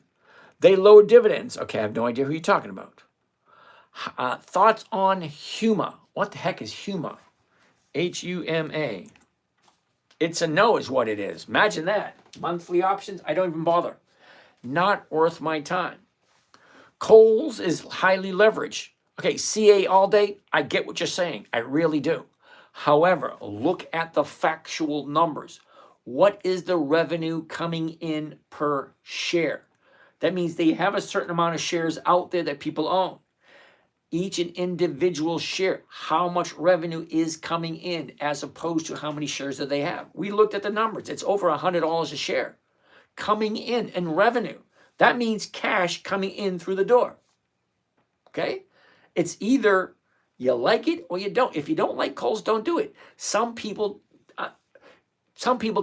They lower dividends. Okay, I have no idea who you're talking about. Thoughts on Huma. What the heck is Huma? Huma. It's a no is what it is. Imagine that. Monthly options, I don't even bother. Not worth my time. Kohl's is highly leveraged. Okay, CA all day, I get what you're saying. I really do. However, look at the factual numbers. What is the revenue coming in per share? That means they have a certain amount of shares out there that people own. Each an individual share, how much revenue is coming in as opposed to how many shares that they have. We looked at the numbers. It's over $100 a share coming in revenue. That means cash coming in through the door. Okay? It's either you like it or you don't. If you don't like Kohl's, don't do it. Some people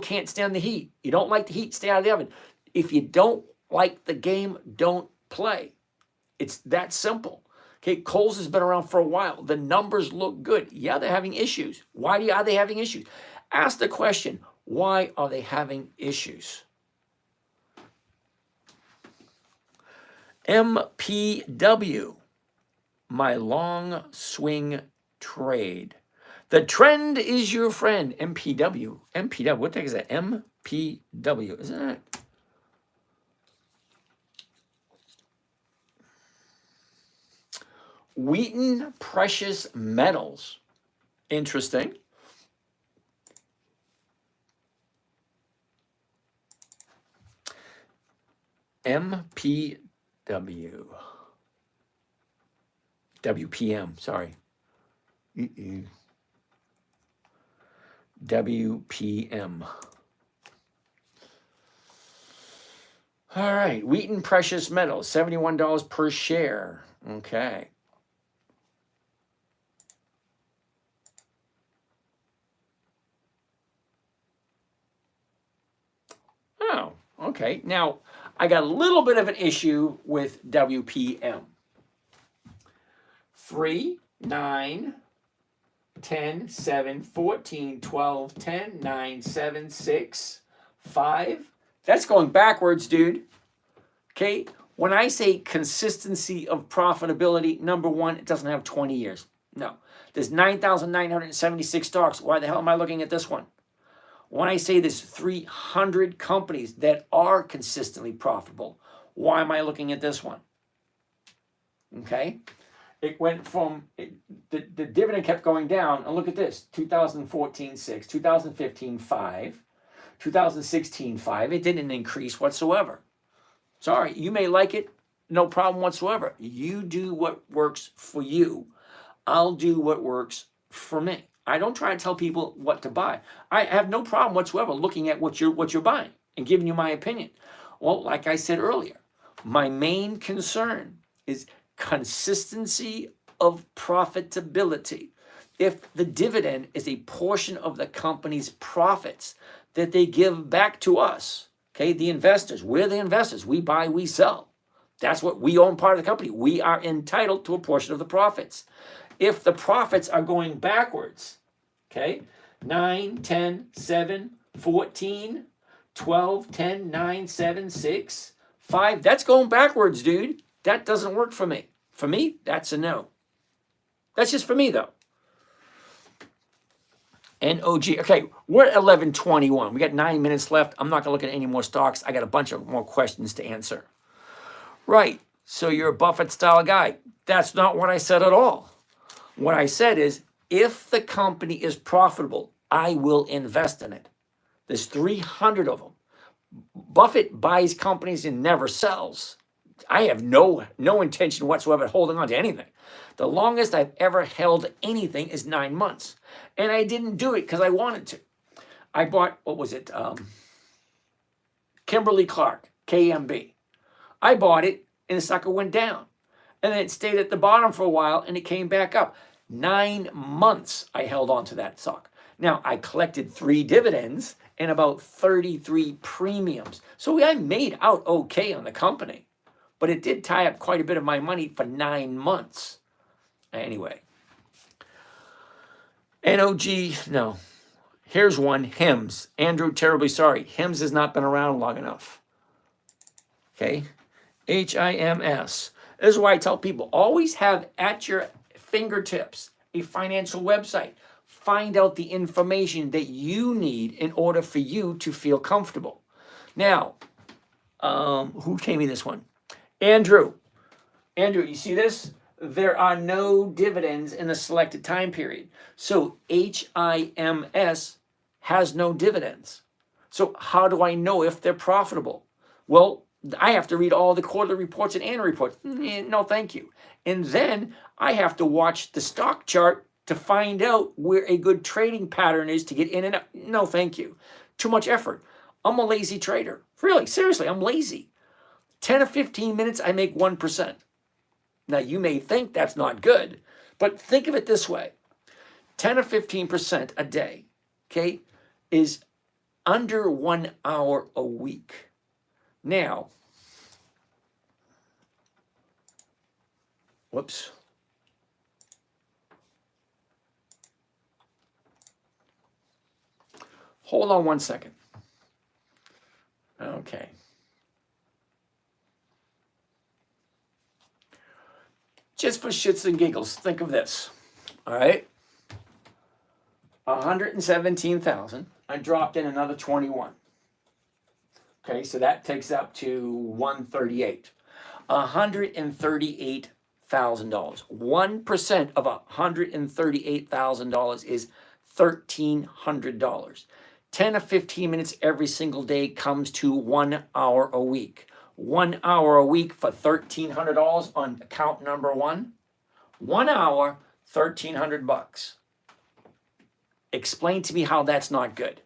can't stand the heat. You don't like the heat, stay out of the oven. If you don't like the game, don't play. It's that simple. Okay, Kohl's has been around for a while. The numbers look good. Yeah, they're having issues. Why are they having issues? Ask the question, why are they having issues? MPW, my long swing trade. The trend is your friend. MPW. What the heck is that? MPW. Isn't it? Wheaton Precious Metals. Interesting. MPW. WPM, sorry. WPM. All right, Wheaton Precious Metals, $71 per share. Okay. Oh, okay. Now, I got a little bit of an issue with WPM. 3, 9, 10, 7, 14, 12, 10, 9, 7, 6, 5. That's going backwards, dude. Okay? When I say consistency of profitability, number one, it doesn't have 20 years. No. There's 9,976 stocks. Why the hell am I looking at this one? When I say there's 300 companies that are consistently profitable, why am I looking at this one? Okay? It went from, the dividend kept going down, and look at this, 2014, 6, 2015, 5, 2016, 5. It didn't increase whatsoever. Sorry, you may like it, no problem whatsoever. You do what works for you. I'll do what works for me. I don't try to tell people what to buy. I have no problem whatsoever looking at what you're buying and giving you my opinion. Well, like I said earlier, my main concern is consistency of profitability. If the dividend is a portion of the company's profits that they give back to us, okay, the investors, we're the investors. We buy, we sell. That's what we own, part of the company. We are entitled to a portion of the profits. If the profits are going backwards, okay, 9, 10, 7, 14, 12, 10, 9, 7, 6, 5, that's going backwards, dude. That doesn't work for me. For me, that's a no. That's just for me, though. NOG. Okay, we're at 11:21. We got 9 minutes left. I'm not going to look at any more stocks. I got a bunch of more questions to answer. Right. So you're a Buffett-style guy. That's not what I said at all. What I said is, if the company is profitable, I will invest in it. There's 300 of them. Buffett buys companies and never sells. I have no intention whatsoever of holding on to anything. The longest I've ever held anything is 9 months. And I didn't do it because I wanted to. I bought, what was it? Kimberly-Clark, KMB. I bought it and the sucker went down. And then it stayed at the bottom for a while and it came back up. 9 months I held on to that stock. Now, I collected 3 dividends and about 33 premiums. So I made out okay on the company. But it did tie up quite a bit of my money for 9 months. Anyway. NOG, no. Here's one, HIMS. Andrew, terribly sorry. HIMS has not been around long enough. Okay? HIMS. This is why I tell people, always have at your fingertips a financial website. Find out the information that you need in order for you to feel comfortable. Now, who gave me this one? Andrew. Andrew, you see this? There are no dividends in the selected time period. So HIMS has no dividends. So how do I know if they're profitable? Well, I have to read all the quarterly reports and annual reports. No, thank you. And then I have to watch the stock chart to find out where a good trading pattern is to get in and out. No, thank you. Too much effort. I'm a lazy trader. Really, seriously, I'm lazy. 10 or 15 minutes, I make 1%. Now, you may think that's not good, but think of it this way. 10 or 15% a day, okay, is under 1 hour a week. Now, whoops. Hold on 1 second. Okay. Just for shits and giggles, think of this. All right. 117,000. I dropped in another 21. Okay, so that takes up to 138. $138,000. 1% of $138,000 is $1,300. 10 or 15 minutes every single day comes to 1 hour a week. 1 hour a week for $1,300 on account number one. 1 hour, $1,300. Explain to me how that's not good.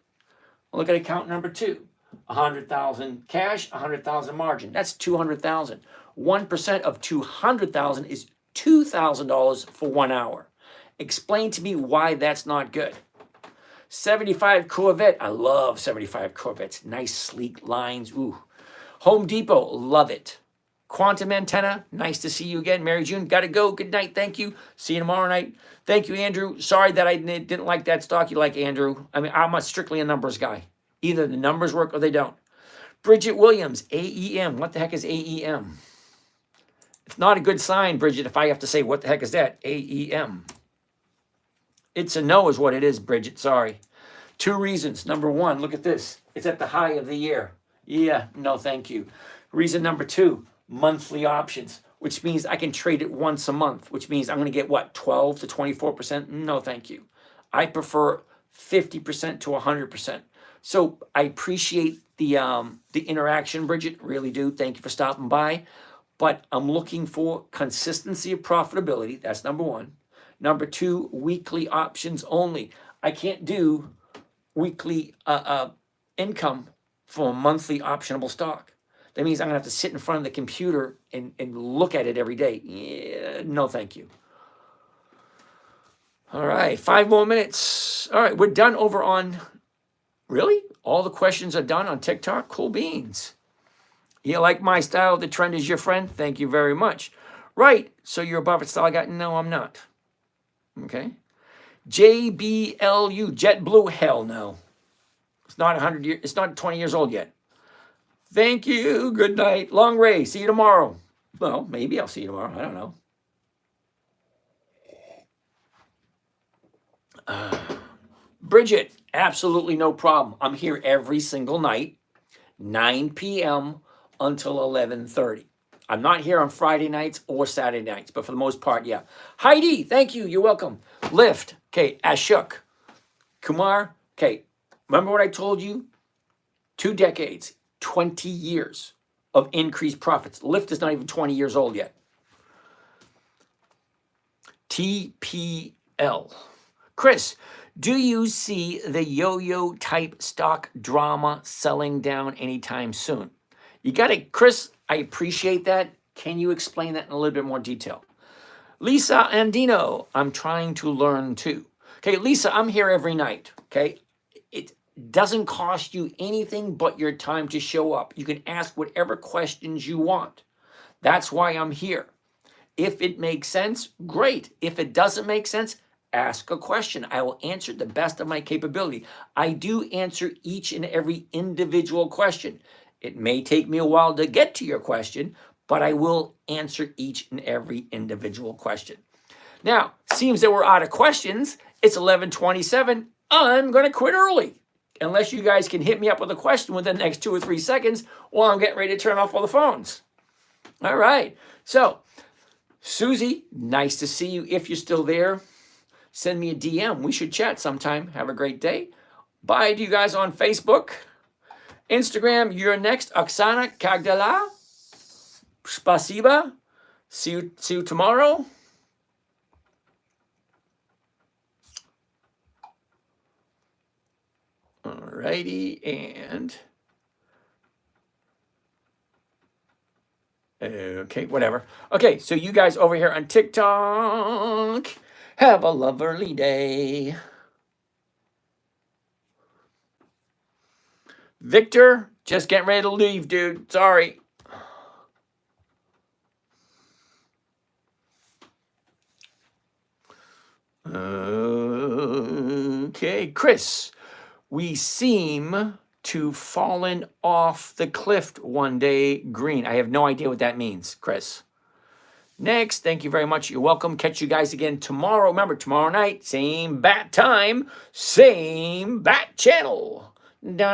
Look at account number two. 100,000 cash, 100,000 margin. That's 200,000. 1% of 200,000 is $2,000 for 1 hour. Explain to me why that's not good. 75 Corvette. I love 75 Corvettes. Nice sleek lines. Ooh. Home Depot. Love it. Quantum Antenna. Nice to see you again. Mary June. Gotta go. Good night. Thank you. See you tomorrow night. Thank you, Andrew. Sorry that I didn't like that stock. You like Andrew. I mean, I'm strictly a numbers guy. Either the numbers work or they don't. Bridget Williams. AEM. What the heck is AEM? It's not a good sign, Bridget, if I have to say, what the heck is that? AEM. It's a no is what it is, Bridget. Sorry. 2 reasons. Number 1, look at this. It's at the high of the year. Yeah, no, thank you. Reason number 2, monthly options, which means I can trade it once a month, which means I'm going to get what, 12 to 24%? No, thank you. I prefer 50% to 100%. So I appreciate the interaction, Bridget. Really do. Thank you for stopping by. But I'm looking for consistency of profitability. That's number 1. Number 2, weekly options only. I can't do weekly income for a monthly optionable stock. That means I'm going to have to sit in front of the computer and look at it every day. Yeah, no, thank you. All right, 5 more minutes. All right, we're done over on, really? All the questions are done on TikTok? Cool beans. You like my style? The trend is your friend? Thank you very much. Right, so you're a Buffett style guy? No, I'm not. Okay. JBLU, JetBlue, hell no. It's not 100 years, it's not 20 years old yet. Thank you, good night. Long Ray, see you tomorrow. Well, maybe I'll see you tomorrow, I don't know. Bridget, absolutely no problem. I'm here every single night, 9 p.m. until 11:30. I'm not here on Friday nights or Saturday nights, but for the most part, yeah. Heidi, thank you. You're welcome. Lyft. Okay. Ashok. Kumar. Okay. Remember what I told you? 2 decades, 20 years of increased profits. Lyft is not even 20 years old yet. TPL. Chris, do you see the yo-yo type stock drama selling down anytime soon? You got it, Chris. I appreciate that. Can you explain that in a little bit more detail? Lisa Andino, I'm trying to learn too. Okay, Lisa, I'm here every night. Okay, it doesn't cost you anything but your time to show up. You can ask whatever questions you want. That's why I'm here. If it makes sense, great. If it doesn't make sense, ask a question. I will answer the best of my capability. I do answer each and every individual question. It may take me a while to get to your question, but I will answer each and every individual question. Now, seems that we're out of questions. It's 11:27. I'm going to quit early. Unless you guys can hit me up with a question within the next 2 or 3 seconds while I'm getting ready to turn off all the phones. All right. So, Susie, nice to see you. If you're still there, send me a DM. We should chat sometime. Have a great day. Bye to you guys on Facebook. Instagram, you're next. Oksana Kagdala. Spasiba. See you tomorrow. Alrighty, and okay, whatever. Okay, so you guys over here on TikTok, have a lovely day. Victor, just getting ready to leave, dude. Sorry. Okay, Chris, we seem to fallen off the cliff one day green. I have no idea what that means, Chris. Next, thank you very much. You're welcome. Catch you guys again tomorrow. Remember, tomorrow night, same bat time, same bat channel. Done.